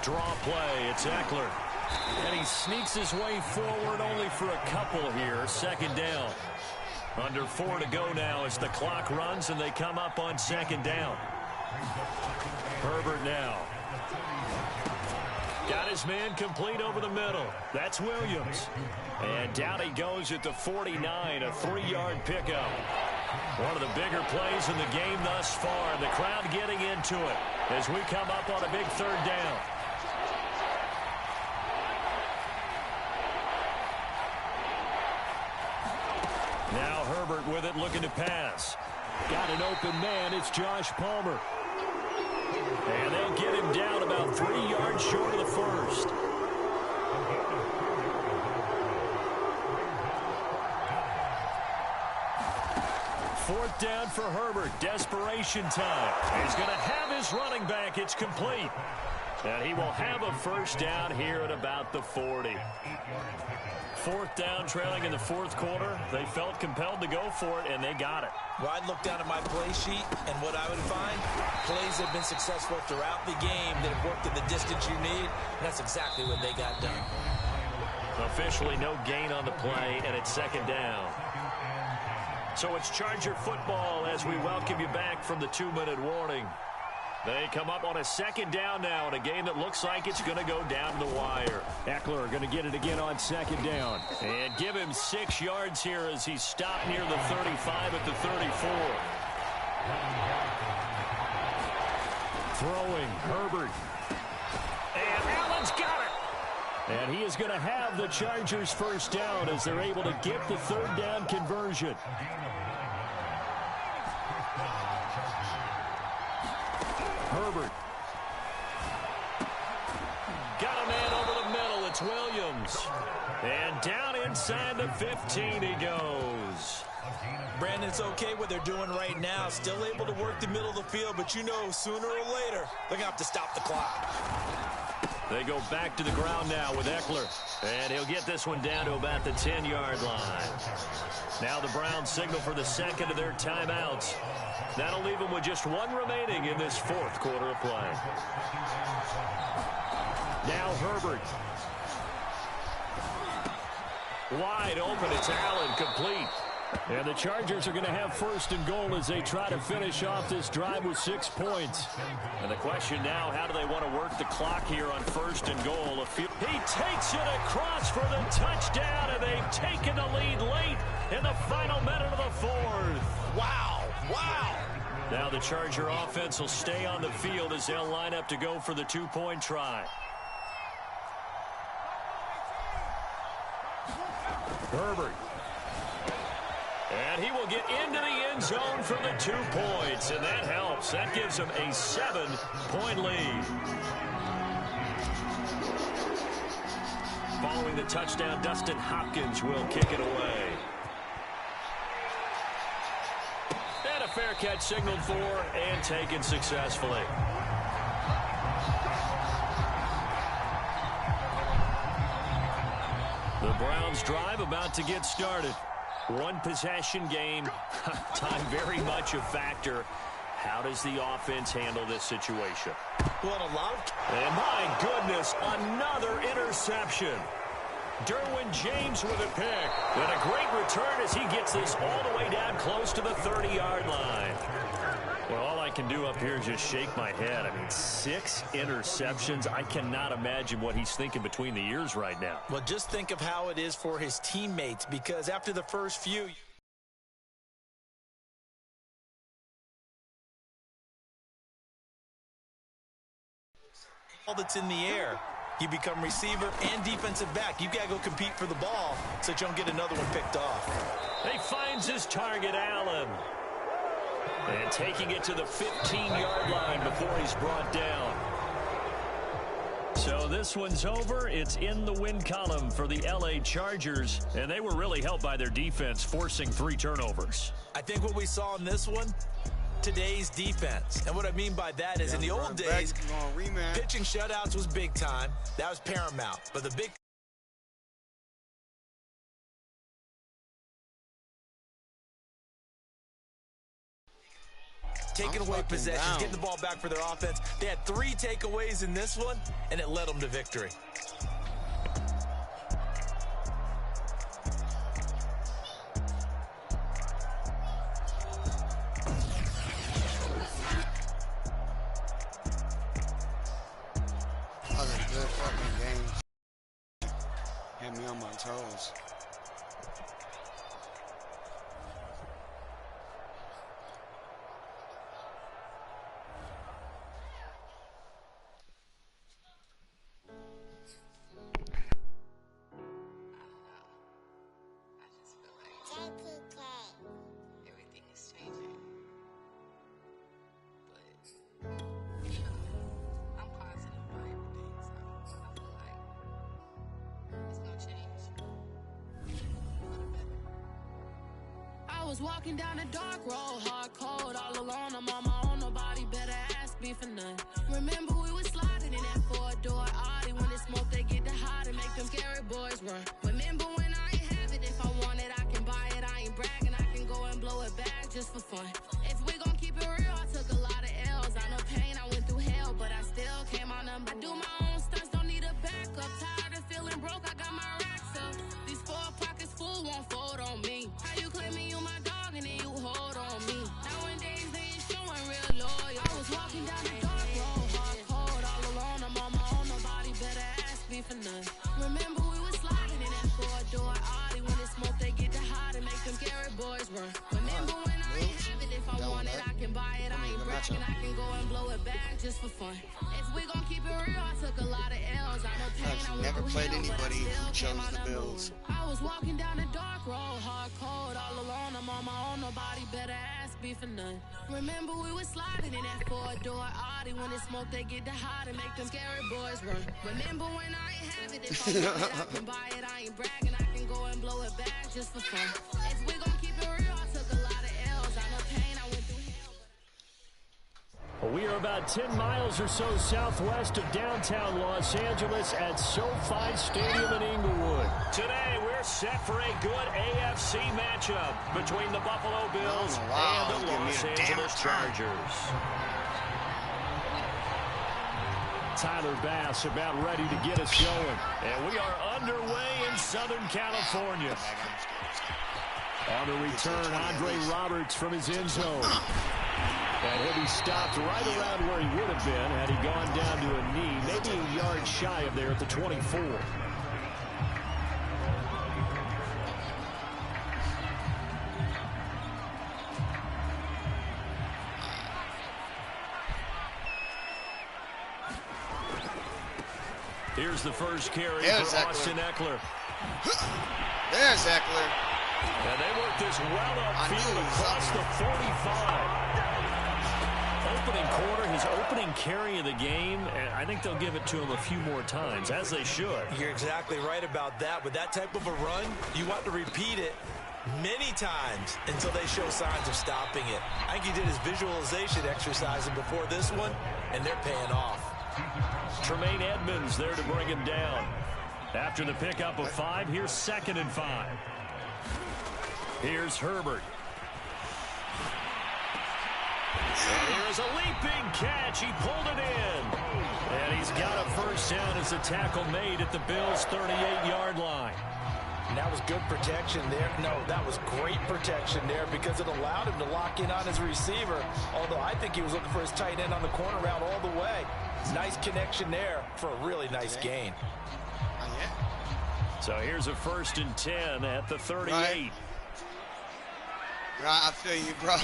Draw play. It's Eckler. And he sneaks his way forward only for a couple here. 2nd down. Under 4 to go now as the clock runs and they come up on 2nd down. Herbert now. Got his man complete over the middle. That's Williams. And down he goes at the 49, a 3-yard pickup. One of the bigger plays in the game thus far. And the crowd getting into it as we come up on a big 3rd down. Now Herbert with it, looking to pass. Got an open man. It's Josh Palmer. And they'll get him down about 3 yards short of the first. Fourth down for Herbert. Desperation time. He's going to have his running back. It's complete. And he will have a first down here at about the 40. Fourth down, trailing in the fourth quarter. They felt compelled to go for it, and they got it. Well, I'd look down at my play sheet, and what I would find, plays have been successful throughout the game that have worked in the distance you need, and that's exactly what they got done. Officially no gain on the play, and it's second down. So it's Charger football as we welcome you back from the 2-minute warning. They come up on a second down now in a game that looks like it's going to go down to the wire. Eckler going to get it again on second down. And give him 6 yards here as he's stopped near the 35 at the 34. Throwing, Herbert. And Allen's got it. And he is going to have the Chargers first down as they're able to get the third down conversion. Herbert. Got a man over the middle. It's Williams. And down inside the 15 he goes. Brandon, it's okay what they're doing right now. Still able to work the middle of the field, but you know sooner or later they're going to have to stop the clock. They go back to the ground now with Eckler. And he'll get this one down to about the 10-yard line. Now the Browns signal for the second of their timeouts. That'll leave them with just one remaining in this fourth quarter of play. Now Herbert. Wide open. It's Allen, complete. And the Chargers are going to have first and goal as they try to finish off this drive with 6 points. And the question now, how do they want to work the clock here on first and goal? He takes it across for the touchdown, and they've taken the lead late in the final minute of the fourth. Wow, wow. Now the Charger offense will stay on the field as they'll line up to go for the 2-point try. Herbert. And he will get into the end zone for the 2 points, and that helps. That gives him a 7-point lead. Following the touchdown, Dustin Hopkins will kick it away. And a fair catch signaled for and taken successfully. The Browns drive about to get started. One possession game, time very much a factor. How does the offense handle this situation? Well, a lot of... And my goodness, another interception. Derwin James with a pick. And a great return as he gets this all the way down close to the 30-yard line. Well, all I can do up here is just shake my head. I mean, 6 interceptions. I cannot imagine what he's thinking between the ears right now. Well, just think of how it is for his teammates, because after the first few... all that's in the air, you become receiver and defensive back. You've got to go compete for the ball so that you don't get another one picked off. He finds his target, Allen. And taking it to the 15-yard line before he's brought down. So this one's over. It's in the win column for the L.A. Chargers. And they were really helped by their defense, forcing 3 turnovers. I think what we saw in this one, today's defense. And what I mean by that is in the old days, pitching shutouts was big time. That was paramount. But the big... taking away possessions, getting the ball back for their offense. They had 3 takeaways in this one, and it led them to victory. Other good fucking games. Had me on my toes. Everything is changing. But I'm positive about everything, so I feel like it's gonna change for the better. I was walking down a dark road, hard cold, all alone. I'm on my own, nobody better ask me for none. Remember we was sliding in that four-door Audi. When it's smoke, they get the hot and make them scary boys run. Remember when I ain't have it? If I want it, I can buy it. I ain't bragging, I can go and blow it back just for fun. If we gon' keep it real, I took a lot of L's. I know pain, I went through hell, but I still came out number. I do my own stunts, don't need a backup. Tired of feeling broke, I got my racks up. These 4 pockets full won't fold on me. How you claiming you my dog and then you hold on me? Nowadays they ain't showing real loyal. I was walking down the dark road, hard cold, all alone. I'm on my own, nobody better ask me for none. Remember we was sliding in that four-door Audi. When it's smoke, they get the hot and make them scary boys run. Remember when I ain't have it? If I want it, I can buy it. I ain't bragging, I can go and blow it back just for fun. If we gon' keep it real, I took a lot of L's. I know pain, I Never went played through hell, anybody but I who still chose came the out number Bills. one. I was walking down the dark road, hard cold, all alone. I'm on my own, nobody better ask me for none. Remember we was sliding in that four-door Audi. When it's smoke, they get the hot and make them scary boys run. Remember when I ain't have it? If I want it, I can buy it. I ain't bragging, I can go and blow it back just for fun. If we gon' keep it real, I took a lot of L's. I know pain, I went through hell. Well, we are about 10 miles or so southwest of downtown Los Angeles at SoFi Stadium in Inglewood. Today, we're set for a good AFC matchup between the Buffalo Bills and the Los Angeles Chargers. Tyler Bass about ready to get us going. And we are underway in Southern California. On the return, Andre Roberts from his end zone. And he'll be stopped right around where he would have been had he gone down to a knee, maybe a yard shy of there at the 24. Here's the first carry for Austin Eckler. There's Eckler. And they work this well upfield across the 45. Opening quarter, his opening carry of the game, and I think they'll give it to him a few more times, as they should. You're exactly right about that. With that type of a run, you want to repeat it many times until they show signs of stopping it. I think he did his visualization exercising before this one, and they're paying off. Tremaine Edmonds there to bring him down. After the pickup of 5, here's 2nd and 5. Here's Herbert. And here's a leaping catch. He pulled it in. And he's got a first down as the tackle made at the Bills' 38-yard line. And that was good protection there. No, that was great protection there because it allowed him to lock in on his receiver, although I think he was looking for his tight end on the corner route all the way. Nice connection there for a really nice gain. So here's a 1st and 10 at the 38. Right, I feel you, bro.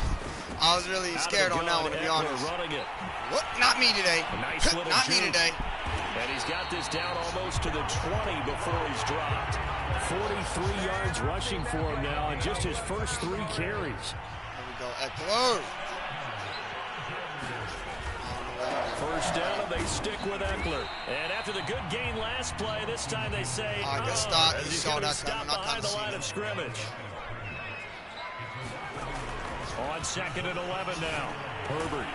I was really scared on that one, to be honest. Running it. What? Not me today. Nice little Not me today. And he's got this down almost to the 20 before he's dropped. 43 yards rushing for him now in just his first 3 carries. There we go, Eckler. First down, and they stick with Eckler. And after the good gain last play, this time they say, as he's going to stop behind the line of scrimmage. On 2nd and 11 now. Herbert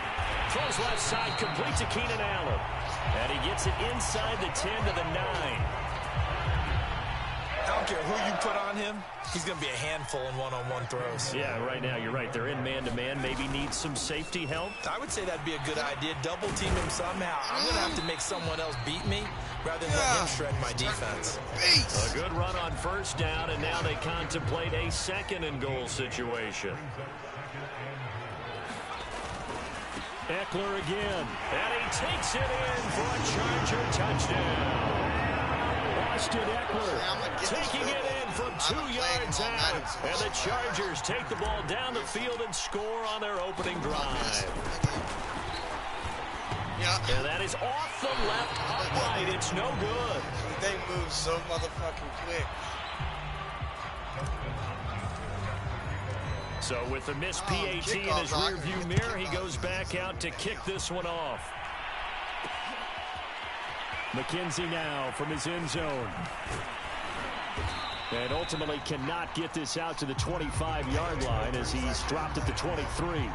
throws left side, complete to Keenan Allen. And he gets it inside the 10 to the 9. I don't care who you put on him, he's going to be a handful in one-on-one throws. Yeah, right now, you're right. They're in man-to-man. Maybe needs some safety help. I would say that'd be a good idea. Double team him somehow. I'm going to have to make someone else beat me rather than let him shred my defense. A good run on first down, and now they contemplate a 2nd and goal situation. Eckler again, and he takes it in for a Charger touchdown. Austin Eckler taking it in from 2 yards out, and the Chargers take the ball down the field and score on their opening drive. And that is off the left upright. It's no good. They move so motherfucking quick. So with the missed PAT in his rearview mirror, he goes back out to kick this one off. McKenzie now from his end zone. And ultimately cannot get this out to the 25-yard line as he's dropped at the 23.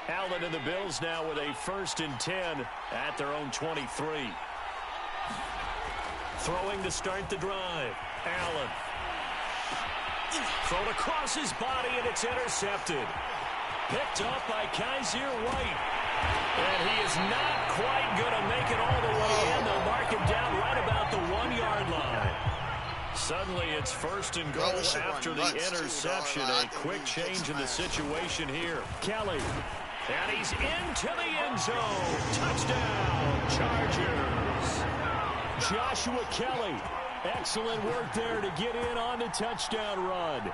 Allen and the Bills now with a 1st and 10 at their own 23. Throwing to start the drive. Allen. Thrown across his body, and it's intercepted. Picked up by Kaiser White. And he is not quite going to make it all the way in. They'll mark him down right about the 1-yard line. Suddenly it's 1st and goal after the interception. A quick change in the situation here. Kelly. And he's into the end zone. Touchdown, Chargers. Joshua Kelly. Excellent work there to get in on the touchdown run.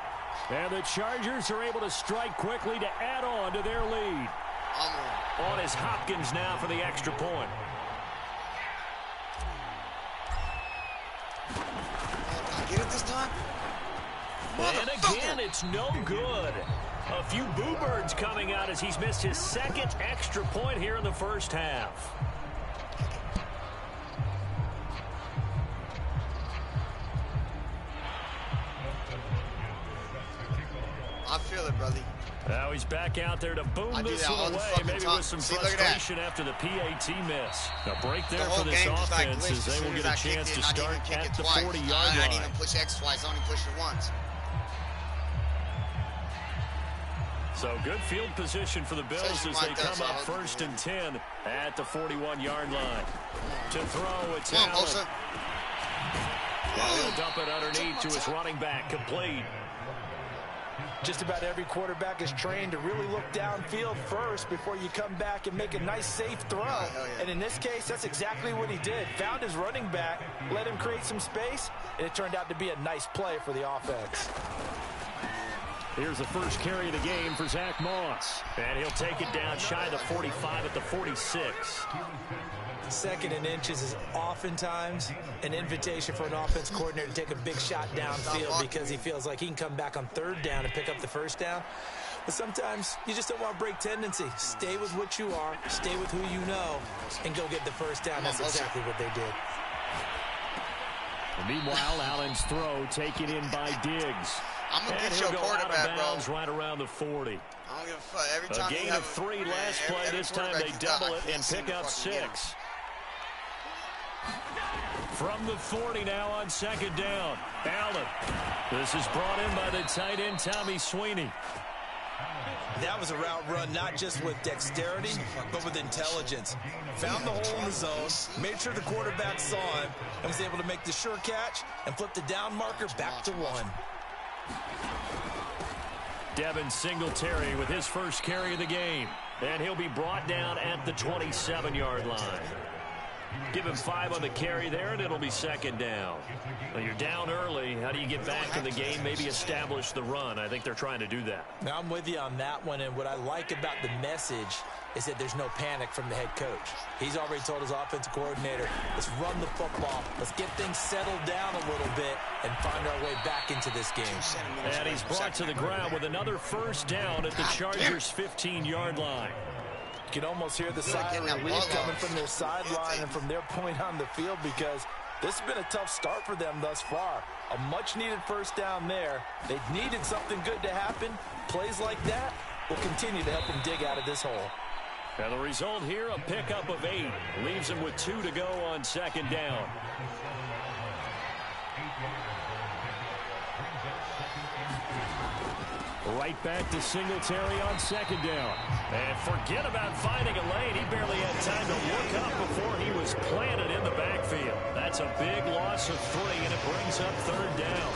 And the Chargers are able to strike quickly to add on to their lead. On is Hopkins now for the extra point. Get it this time? And again, it's no good. A few boo birds coming out as he's missed his 2nd extra point here in the first half. I feel it, brother. Now he's back out there to boom this one away, maybe with some frustration after the PAT miss. A break there for this offense as they will get a chance to start at the 40-yard line. I didn't even push X twice, I only pushed it once. So good field position for the Bills as they come up 1st and 10 at the 41-yard line. To throw, it's Allen. He'll dump it underneath to his running back, complete. Just about every quarterback is trained to really look downfield first before you come back and make a nice, safe throw. And in this case, that's exactly what he did. Found his running back, let him create some space, and it turned out to be a nice play for the offense. Here's the first carry of the game for Zach Moss. And he'll take it down shy of the 45 at the 46. 2nd and inches is oftentimes an invitation for an offense coordinator to take a big shot downfield because he feels like he can come back on 3rd down and pick up the 1st down. But sometimes you just don't want to break tendency. Stay with what you are, stay with who you know, and go get the 1st down. That's exactly what they did. And meanwhile, Allen's throw taken in by Diggs. I'm going to get your quarterback, bro. Right around the 40. I don't give a fuck. Every time a gain of 3 last play. This time they double it and pick up 6. From the 40 now on 2nd down. Allen. This is brought in by the tight end, Tommy Sweeney. That was a route run not just with dexterity, but with intelligence. Found the hole in the zone, made sure the quarterback saw him, and was able to make the sure catch and flip the down marker back to 1. Devin Singletary with his first carry of the game. And he'll be brought down at the 27-yard line. Give him 5 on the carry there, and it'll be 2nd down. Well, you're down early. How do you get back in the game? Maybe establish the run. I think they're trying to do that. Now, I'm with you on that one, and what I like about the message is that there's no panic from the head coach. He's already told his offensive coordinator, let's run the football. Let's get things settled down a little bit and find our way back into this game. And he's brought to the ground with another 1st down at the Chargers' 15-yard line. You can almost hear the sigh of relief coming from their sideline and from their point on the field because this has been a tough start for them thus far. A much-needed 1st down there. They needed something good to happen. Plays like that will continue to help them dig out of this hole. And the result here, a pickup of 8. Leaves them with 2 to go on 2nd down. Right back to Singletary on 2nd down. And forget about finding a lane. He barely had time to look up before he was planted in the backfield. That's a big loss of 3, and it brings up 3rd down.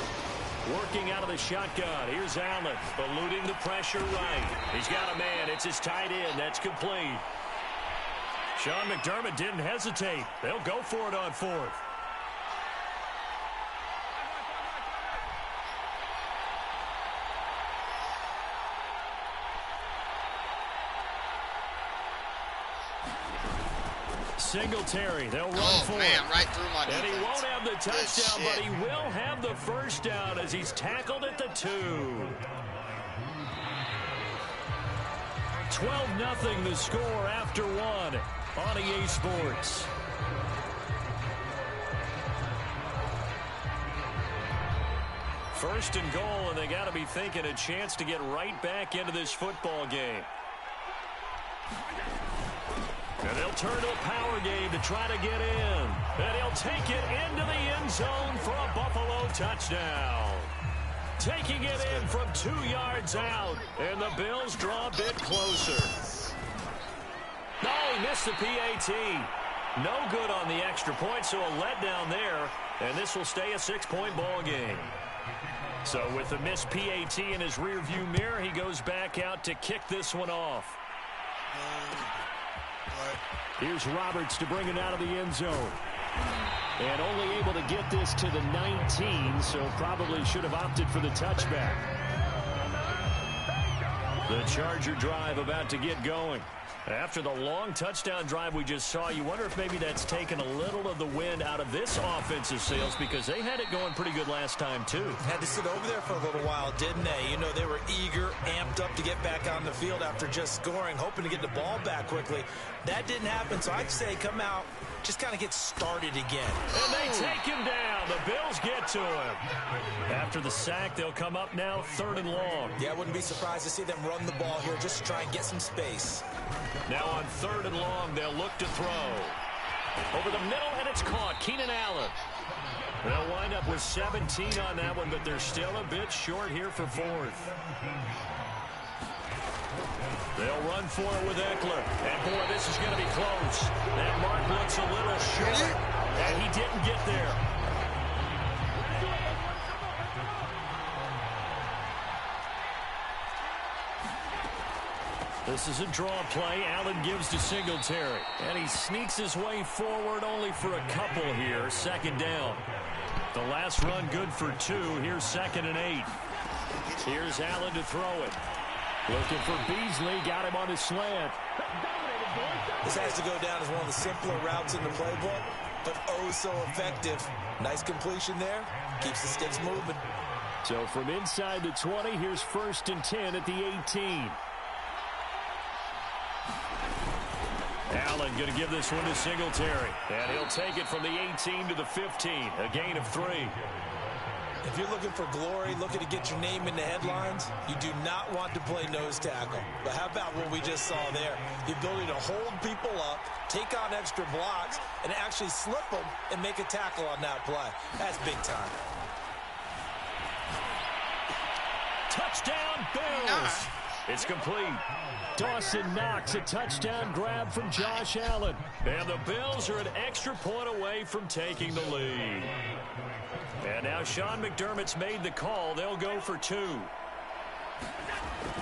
Working out of the shotgun. Here's Allen, eluding the pressure right. He's got a man. It's his tight end. That's complete. Sean McDermott didn't hesitate. They'll go for it on 4th. Singletary, they'll run for it. Right through my defense. And he won't have the touchdown, but he will have the 1st down as he's tackled at the 2. 12-0 the score after 1 on EA Sports. First and goal, and they got to be thinking a chance to get right back into this football game. And they'll turn to a power game to try to get in. And he'll take it into the end zone for a Buffalo touchdown. Taking it in from 2 yards out. And the Bills draw a bit closer. No, he missed the PAT. No good on the extra point, so a letdown there. And this will stay a 6-point ball game. So with the missed PAT in his rearview mirror, he goes back out to kick this one off. Here's Roberts to bring it out of the end zone. And only able to get this to the 19, so probably should have opted for the touchback. The Charger drive about to get going. After the long touchdown drive we just saw, you wonder if maybe that's taken a little of the wind out of this offensive sails, because they had it going pretty good last time, too. Had to sit over there for a little while, didn't they? You know, they were eager, amped up to get back on the field after just scoring, hoping to get the ball back quickly. That didn't happen, so I'd say come out, just kind of get started again. And they take him down. The Bills get to him. After the sack, they'll come up now 3rd and long. Yeah, I wouldn't be surprised to see them run the ball here just to try and get some space. Now on 3rd and long, they'll look to throw. Over the middle, and it's caught. Keenan Allen. They'll wind up with 17 on that one, but they're still a bit short here for 4th. They'll run for it with Eckler. And, boy, this is going to be close. That mark looks a little short, and he didn't get there. This is a draw play. Allen gives to Singletary. And he sneaks his way forward only for a couple here. 2nd down. The last run good for 2. Here's 2nd and 8. Here's Allen to throw it. Looking for Beasley. Got him on his slant. This has to go down as one of the simpler routes in the playbook, but oh so effective. Nice completion there. Keeps the sticks moving. So from inside the 20, here's 1st and 10 at the 18. Allen going to give this one to Singletary. And he'll take it from the 18 to the 15. A gain of 3. If you're looking for glory, looking to get your name in the headlines, you do not want to play nose tackle. But how about what we just saw there? The ability to hold people up, take on extra blocks, and actually slip them and make a tackle on that play. That's big time. Touchdown, Bills! It's complete. Dawson Knox, a touchdown grab from Josh Allen. And the Bills are an extra point away from taking the lead. And now Sean McDermott's made the call. They'll go for 2.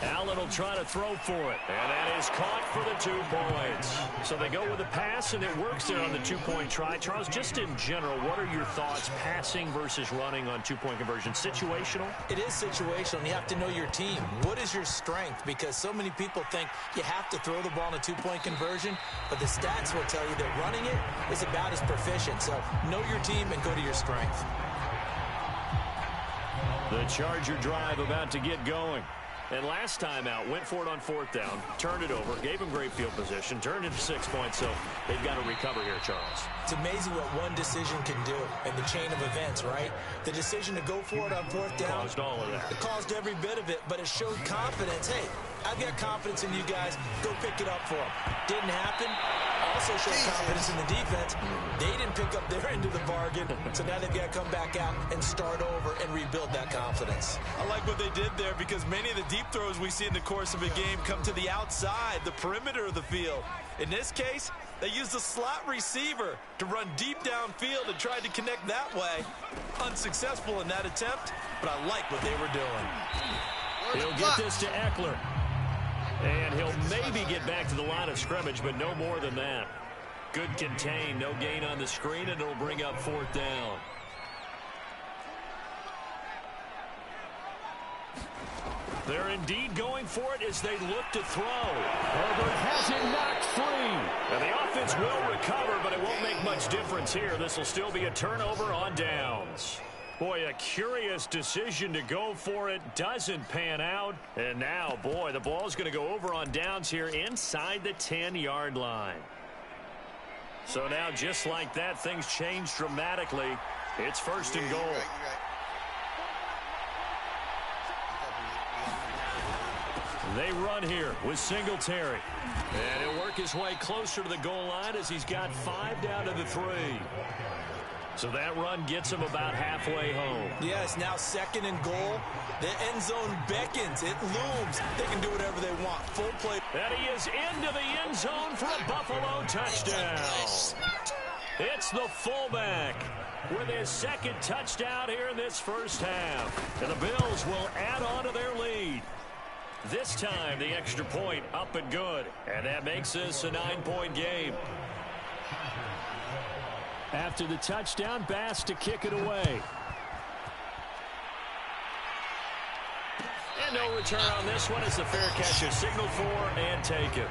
Allen will try to throw for it. And that is caught for the 2 points. So they go with a pass, and it works there on the 2-point try. Charles, just in general, what are your thoughts passing versus running on 2-point conversion? Situational? It is situational, and you have to know your team. What is your strength? Because so many people think you have to throw the ball in a 2-point conversion, but the stats will tell you that running it is about as proficient. So know your team and go to your strength. The Charger drive about to get going. And last time out, went for it on 4th down, turned it over, gave him great field position, turned it to 6 points, so they've got to recover here, Charles. It's amazing what one decision can do in the chain of events, right? The decision to go for it on 4th down. Caused all of that. It caused every bit of it, but it showed confidence. Hey, I've got confidence in you guys. Go pick it up for them. Didn't happen. Also showed confidence in the defense. They didn't pick up their end of the bargain, so now they've got to come back out and start over and rebuild that confidence. I like what they did there because many of the deep throws we see in the course of a game come to the outside, the perimeter of the field. In this case, they used a slot receiver to run deep downfield and tried to connect that way. Unsuccessful in that attempt, but I like what they were doing. He'll get this to Eckler. And he'll maybe get back to the line of scrimmage, but no more than that. Good contain, no gain on the screen, and it'll bring up 4th down. They're indeed going for it as they look to throw. Herbert has it knocked free. And the offense will recover, but it won't make much difference here. This will still be a turnover on downs. Boy, a curious decision to go for it. Doesn't pan out. And now, boy, the ball's going to go over on downs here inside the 10-yard line. So now, just like that, things change dramatically. It's 1st and goal. They run here with Singletary. And he'll work his way closer to the goal line as he's got 5 down to the 3. So that run gets him about halfway home. Yeah, it's now 2nd and goal. The end zone beckons. It looms. They can do whatever they want. Full play. And he is into the end zone for a Buffalo touchdown. It's the fullback with his 2nd touchdown here in this first half. And the Bills will add on to their lead. This time, the extra point up and good. And that makes this a 9-point game. After the touchdown, Bass to kick it away. And no return on this one as the fair catch is signaled for and taken.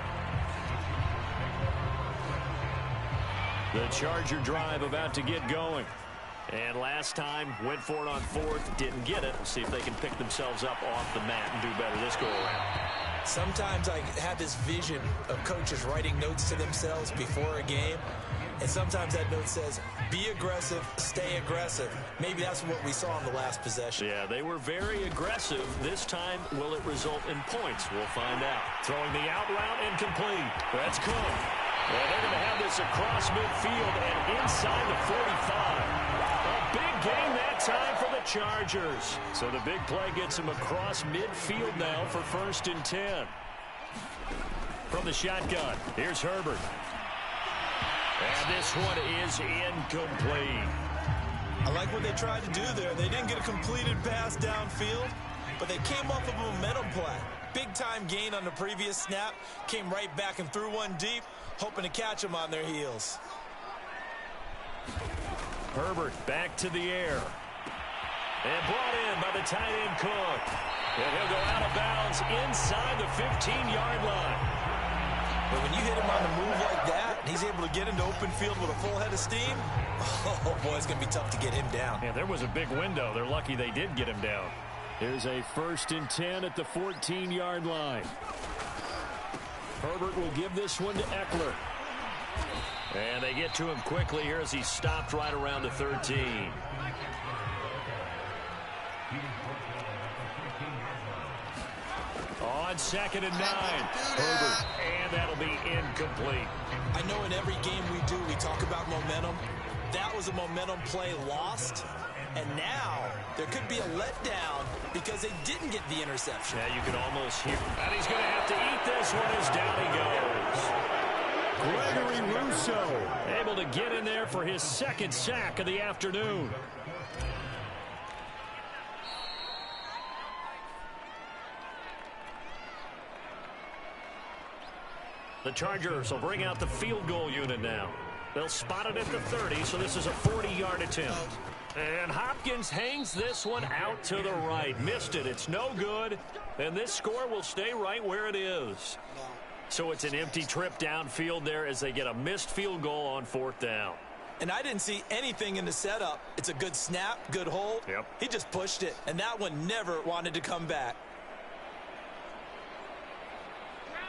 The Charger drive about to get going. And last time, went for it on 4th, didn't get it. We'll see if they can pick themselves up off the mat and do better this go-around. Sometimes I have this vision of coaches writing notes to themselves before a game. And sometimes that note says, be aggressive, stay aggressive. Maybe that's what we saw in the last possession. Yeah, they were very aggressive. This time, will it result in points? We'll find out. Throwing the out route incomplete. That's Cook. Well, they're going to have this across midfield and inside the 45. A big gain that time for the Chargers. So the big play gets them across midfield now for 1st and 10. From the shotgun, here's Herbert. And this one is incomplete. I like what they tried to do there. They didn't get a completed pass downfield, but they came off of a momentum play. Big-time gain on the previous snap. Came right back and threw one deep, hoping to catch them on their heels. Herbert back to the air. And brought in by the tight end Cook. And he'll go out of bounds inside the 15-yard line. But when you hit him on the move like that, and he's able to get into open field with a full head of steam, oh boy, it's going to be tough to get him down. Yeah, there was a big window. They're lucky they did get him down. Here's a 1st and 10 at the 14-yard line. Herbert will give this one to Eckler. And they get to him quickly here as he stopped right around the 13. On 2nd and 9, Herbert, and that'll be incomplete. I know in every game we do, we talk about momentum. That was a momentum play lost, and now there could be a letdown because they didn't get the interception. Yeah, you can almost hear. And he's going to have to eat this one as down he goes. Gregory Rousseau able to get in there for his 2nd sack of the afternoon. The Chargers will bring out the field goal unit now. They'll spot it at the 30, so this is a 40-yard attempt. And Hopkins hangs this one out to the right. Missed it. It's no good. And this score will stay right where it is. So it's an empty trip downfield there as they get a missed field goal on 4th down. And I didn't see anything in the setup. It's a good snap, good hold. Yep. He just pushed it, and that one never wanted to come back.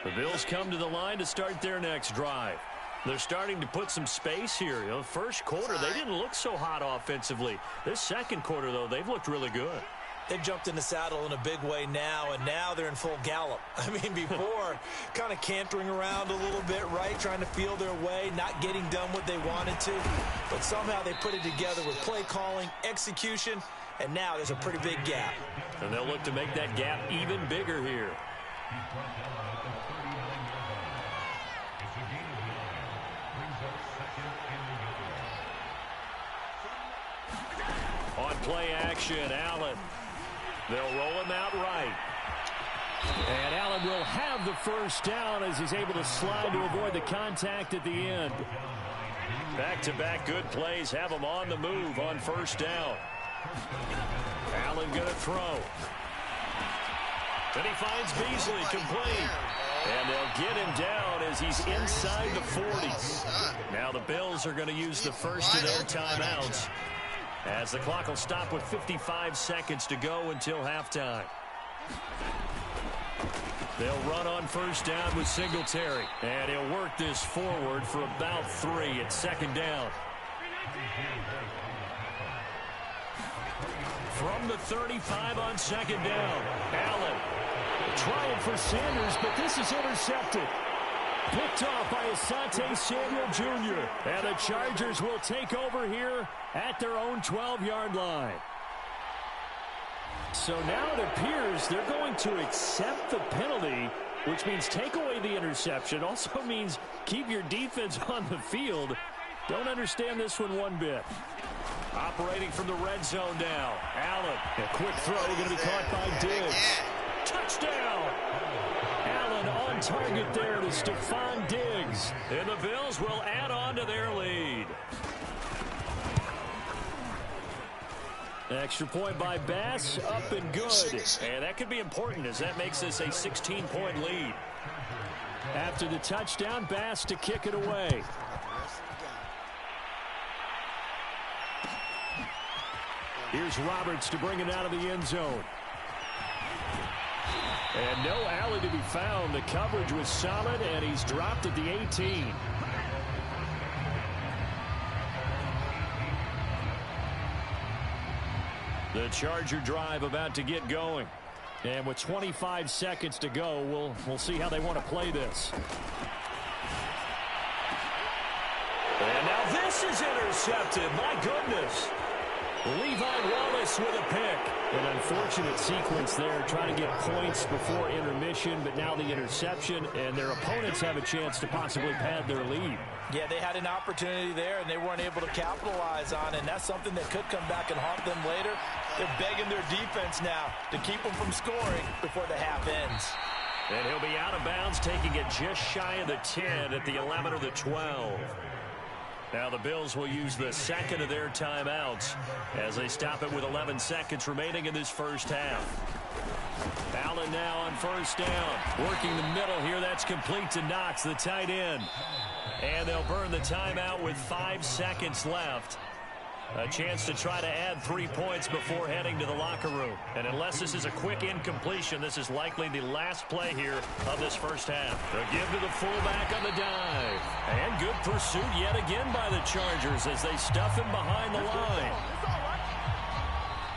The Bills come to the line to start their next drive. They're starting to put some space here. You know, first quarter, they didn't look so hot offensively. This 2nd quarter, though, they've looked really good. They've jumped in the saddle in a big way now, and now they're in full gallop. I mean, before, kind of cantering around a little bit, right, trying to feel their way, not getting done what they wanted to. But somehow they put it together with play calling, execution, and now there's a pretty big gap. And they'll look to make that gap even bigger here. On play action, Allen. They'll roll him out right. And Allen will have the 1st down as he's able to slide to avoid the contact at the end. Back-to-back good plays have him on the move on 1st down. Allen going to throw. Then he finds Beasley complete. And they'll get him down as he's inside the 40. Now the Bills are going to use the first of their timeouts, as the clock will stop with 55 seconds to go until halftime. They'll run on 1st down with Singletary. And he'll work this forward for about 3 at 2nd down. From the 35 on 2nd down, Allen trying for Sanders, but this is intercepted. Picked off by Asante Samuel Jr. And the Chargers will take over here at their own 12-yard line. So now it appears they're going to accept the penalty, which means take away the interception. Also means keep your defense on the field. Don't understand this one bit. Operating from the red zone now. Allen, a quick throw going to be caught by Diggs. Touchdown! Allen on target there to Stephon Diggs. And the Bills will add on to their lead. Extra point by Bass, up and good. And that could be important as that makes this a 16-point lead. After the touchdown, Bass to kick it away. Here's Roberts to bring it out of the end zone. And no Allen to be found. The coverage was solid, and he's dropped at the 18. The Charger drive about to get going. And with 25 seconds to go, we'll see how they want to play this. And now this is intercepted. My goodness. Levi Wallace with a pick. An unfortunate sequence there, trying to get points before intermission, but now the interception, and their opponents have a chance to possibly pad their lead. Yeah, they had an opportunity there, and they weren't able to capitalize on it, and that's something that could come back and haunt them later. They're begging their defense now to keep them from scoring before the half ends. And he'll be out of bounds, taking it just shy of the 10 at the 11 or the 12. Now the Bills will use the second of their timeouts as they stop it with 11 seconds remaining in this first half. Allen now on first down. Working the middle here. That's complete to Knox, the tight end. And they'll burn the timeout with 5 seconds left. A chance to try to add 3 points before heading to the locker room. And unless this is a quick incompletion, this is likely the last play here of this first half. A give to the fullback on the dive. And good pursuit yet again by the Chargers as they stuff him behind the line.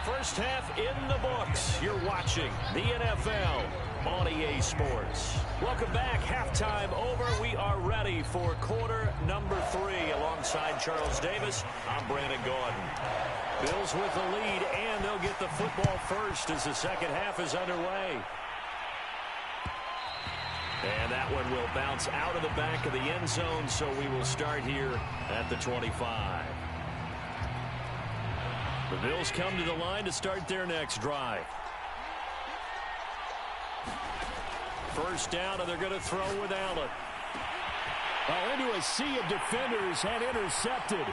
First half in the books. You're watching the NFL on EA Sports. Welcome back. Halftime over. We are ready for quarter number 3 alongside Charles Davis. I'm Brandon Gordon. Bills with the lead, and they'll get the football first as the second half is underway. And that one will bounce out of the back of the end zone, so we will start here at the 25. The Bills come to the line to start their next drive. First down, and they're going to throw with Allen. Well, into a sea of defenders and intercepted.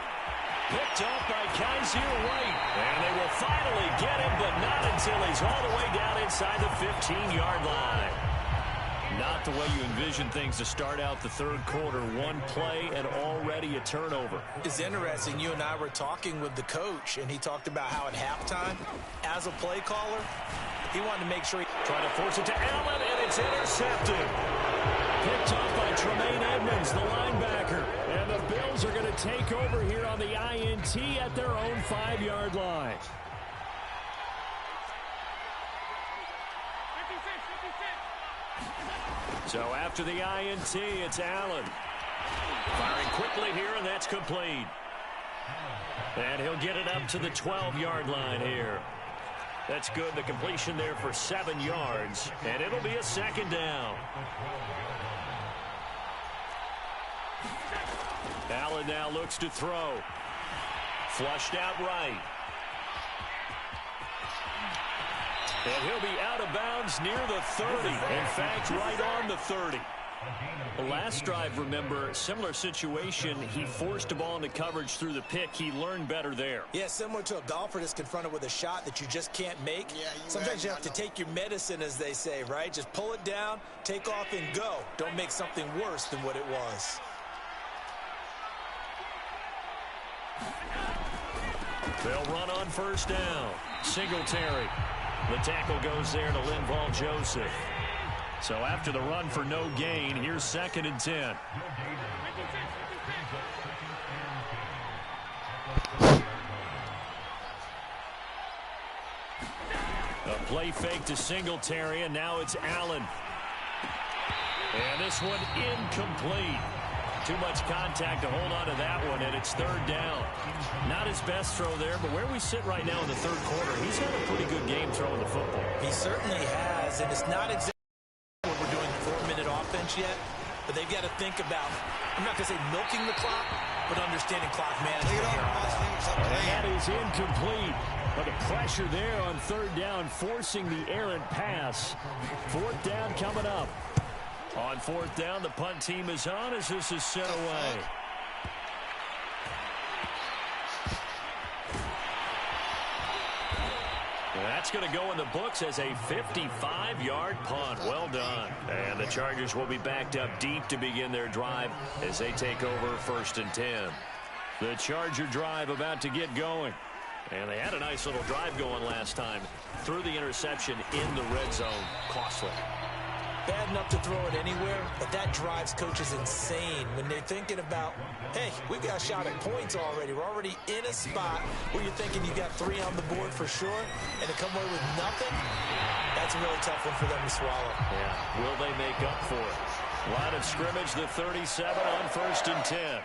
Picked up by Kaiser White. And they will finally get him, but not until he's all the way down inside the 15-yard line. Not the way you envision things to start out the third quarter. One play and already a turnover. It's interesting. You and I were talking with the coach, and he talked about how at halftime, as a play caller, he wanted to make sure he... Trying to force it to Allen, and it's intercepted. Picked off by Tremaine Edmonds, the linebacker. And the Bills are going to take over here on the INT at their own 5-yard line. So after the INT, it's Allen. Firing quickly here, and that's complete. And he'll get it up to the 12-yard line here. That's good. The completion there for 7 yards. And it'll be a second down. Allen now looks to throw. Flushed out right. And he'll be out of bounds near the 30. In fact, right on the 30. The last drive, remember, similar situation. He forced a ball into coverage through the pick. He learned better there. Yeah, similar to a golfer that's confronted with a shot that you just can't make. Sometimes you have to take your medicine, as they say, right? Just pull it down, take off, and go. Don't make something worse than what it was. They'll run on first down. Singletary. The tackle goes there to Linval Joseph. So after the run for no gain, here's 2nd and 10. A play fake to Singletary, and now it's Allen. And this one incomplete. Too much contact to hold on to that one, and it's third down. Not his best throw there, but where we sit right now in the third quarter, he's had a pretty good game throwing the football. He certainly has, and it's not exactly what we're doing 4-minute offense yet, but they've got to think about, I'm not going to say milking the clock, but understanding clock management here on that. And that is incomplete. But the pressure there on third down, forcing the errant pass. Fourth down coming up. On fourth down, the punt team is on as this is sent away. That's going to go in the books as a 55-yard punt. Well done. And the Chargers will be backed up deep to begin their drive as they take over 1st and 10. The Charger drive about to get going. And they had a nice little drive going last time. Threw the interception in the red zone. Costly. Bad enough to throw it anywhere, but that drives coaches insane when they're thinking about, hey, we've got a shot at points already. We're already in a spot where you're thinking you got 3 on the board for sure, and to come away with nothing, that's a really tough one for them to swallow. Yeah, will they make up for it? Line of scrimmage, the 37 on 1st and 10.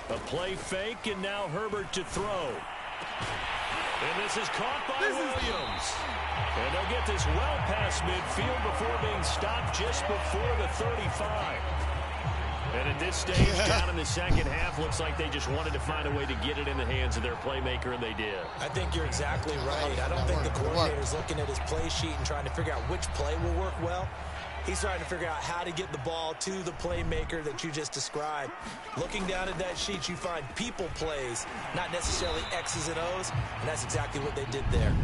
A play fake, and now Herbert to throw. And this is caught by Williams. And they'll get this well past midfield before being stopped just before the 35. And at this stage, down in the second half, looks like they just wanted to find a way to get it in the hands of their playmaker, and they did. I think you're exactly right. I don't think the coordinator's looking at his play sheet and trying to figure out which play will work well. He's trying to figure out how to get the ball to the playmaker that you just described. Looking down at that sheet, you find people plays, not necessarily X's and O's, and that's exactly what they did there.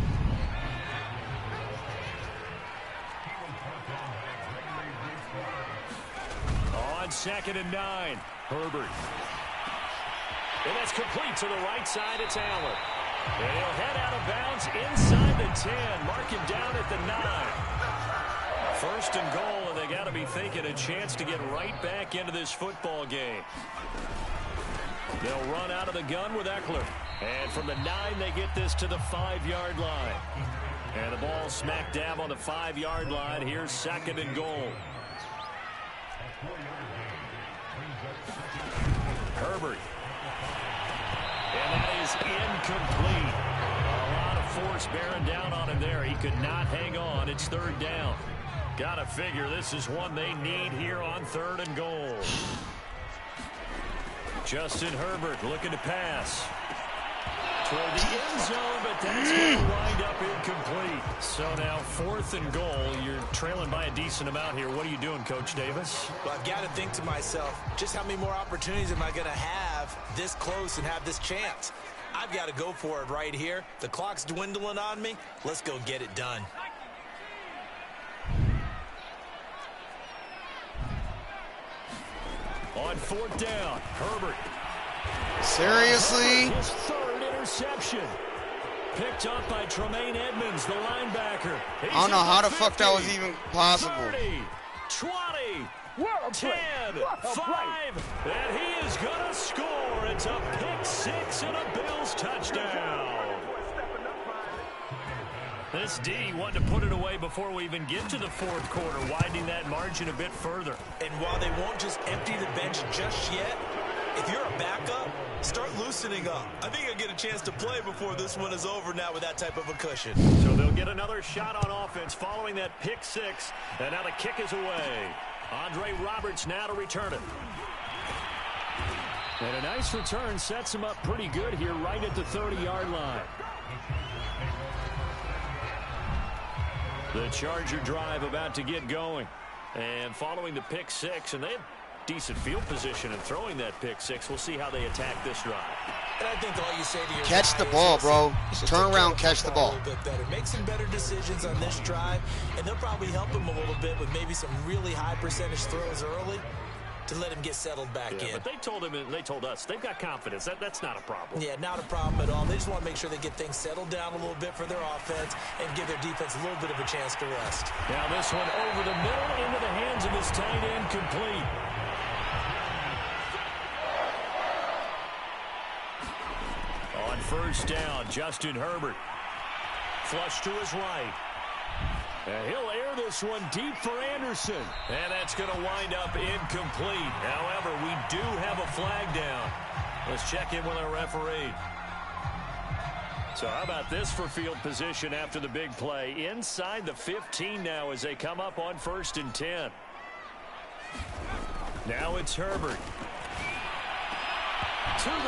On 2nd and 9, Herbert. And that's complete to the right side. It's Allen. And he'll head out of bounds inside the 10. Mark him down at the 9. 1st and goal, and they got to be thinking a chance to get right back into this football game. They'll run out of the gun with Eckler. And from the 9, they get this to the 5-yard line. And the ball smack dab on the 5-yard line. Here's 2nd and goal. Herbert. And that is incomplete. A lot of force bearing down on him there. He could not hang on. It's 3rd down. Gotta figure this is one they need here on 3rd and goal. Justin Herbert looking to pass toward the end zone, but that's going to wind up incomplete. So now 4th and goal. You're trailing by a decent amount here. What are you doing, Coach Davis? Well, I've got to think to myself, just how many more opportunities am I going to have this close and have this chance? I've got to go for it right here. The clock's dwindling on me. Let's go get it done. On 4th down, Herbert. Seriously? His 3rd interception. Picked up by Tremaine Edmonds, the linebacker. I don't know how the fuck that was even possible. 30, 20, 10, 5, and he is going to score. It's a pick 6 and a Bills touchdown. This D wanted to put it away before we even get to the 4th quarter, widening that margin a bit further. And while they won't just empty the bench just yet, if you're a backup, start loosening up. I think you'll get a chance to play before this one is over now with that type of a cushion. So they'll get another shot on offense following that pick 6, and now the kick is away. Andre Roberts now to return it. And a nice return sets him up pretty good here right at the 30-yard line. The Charger drive about to get going. And following the pick 6, and they have decent field position in throwing that pick 6. We'll see how they attack this drive. And I think all you say to your catch the ball, bro. Just turn around, catch the ball. A little bit better. Make some better decisions on this drive, and they'll probably help him a little bit with maybe some really high percentage throws early to let him get settled back in. But they told him, and they told us, they've got confidence. That's not a problem. Yeah, not a problem at all. They just want to make sure they get things settled down a little bit for their offense and give their defense a little bit of a chance to rest. Now this one over the middle into the hands of his tight end, complete. on first down. Justin Herbert. Flush to his right. And he'll air this one deep for Anderson. And that's going to wind up incomplete. However, we do have a flag down. Let's check in with our referee. So how about this for field position after the big play? Inside the 15 now as they come up on 1st and 10. Now it's Herbert.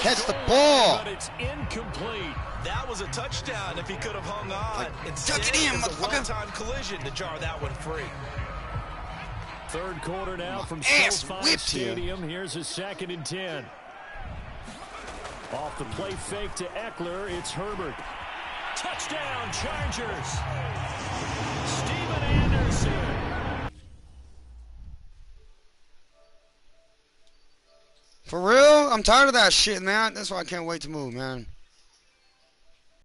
Catch the ball. But it's incomplete. That was a touchdown if he could have hung on. Duck it in, it's a motherfucker. one-time collision to jar that one free. Third quarter now from ass SoFi whipped here. Stadium. Here's a 2nd and 10. Off the play fake to Eckler, it's Herbert. Touchdown, Chargers. Steven Anderson. For real? I'm tired of that shit, man. That's why I can't wait to move, man.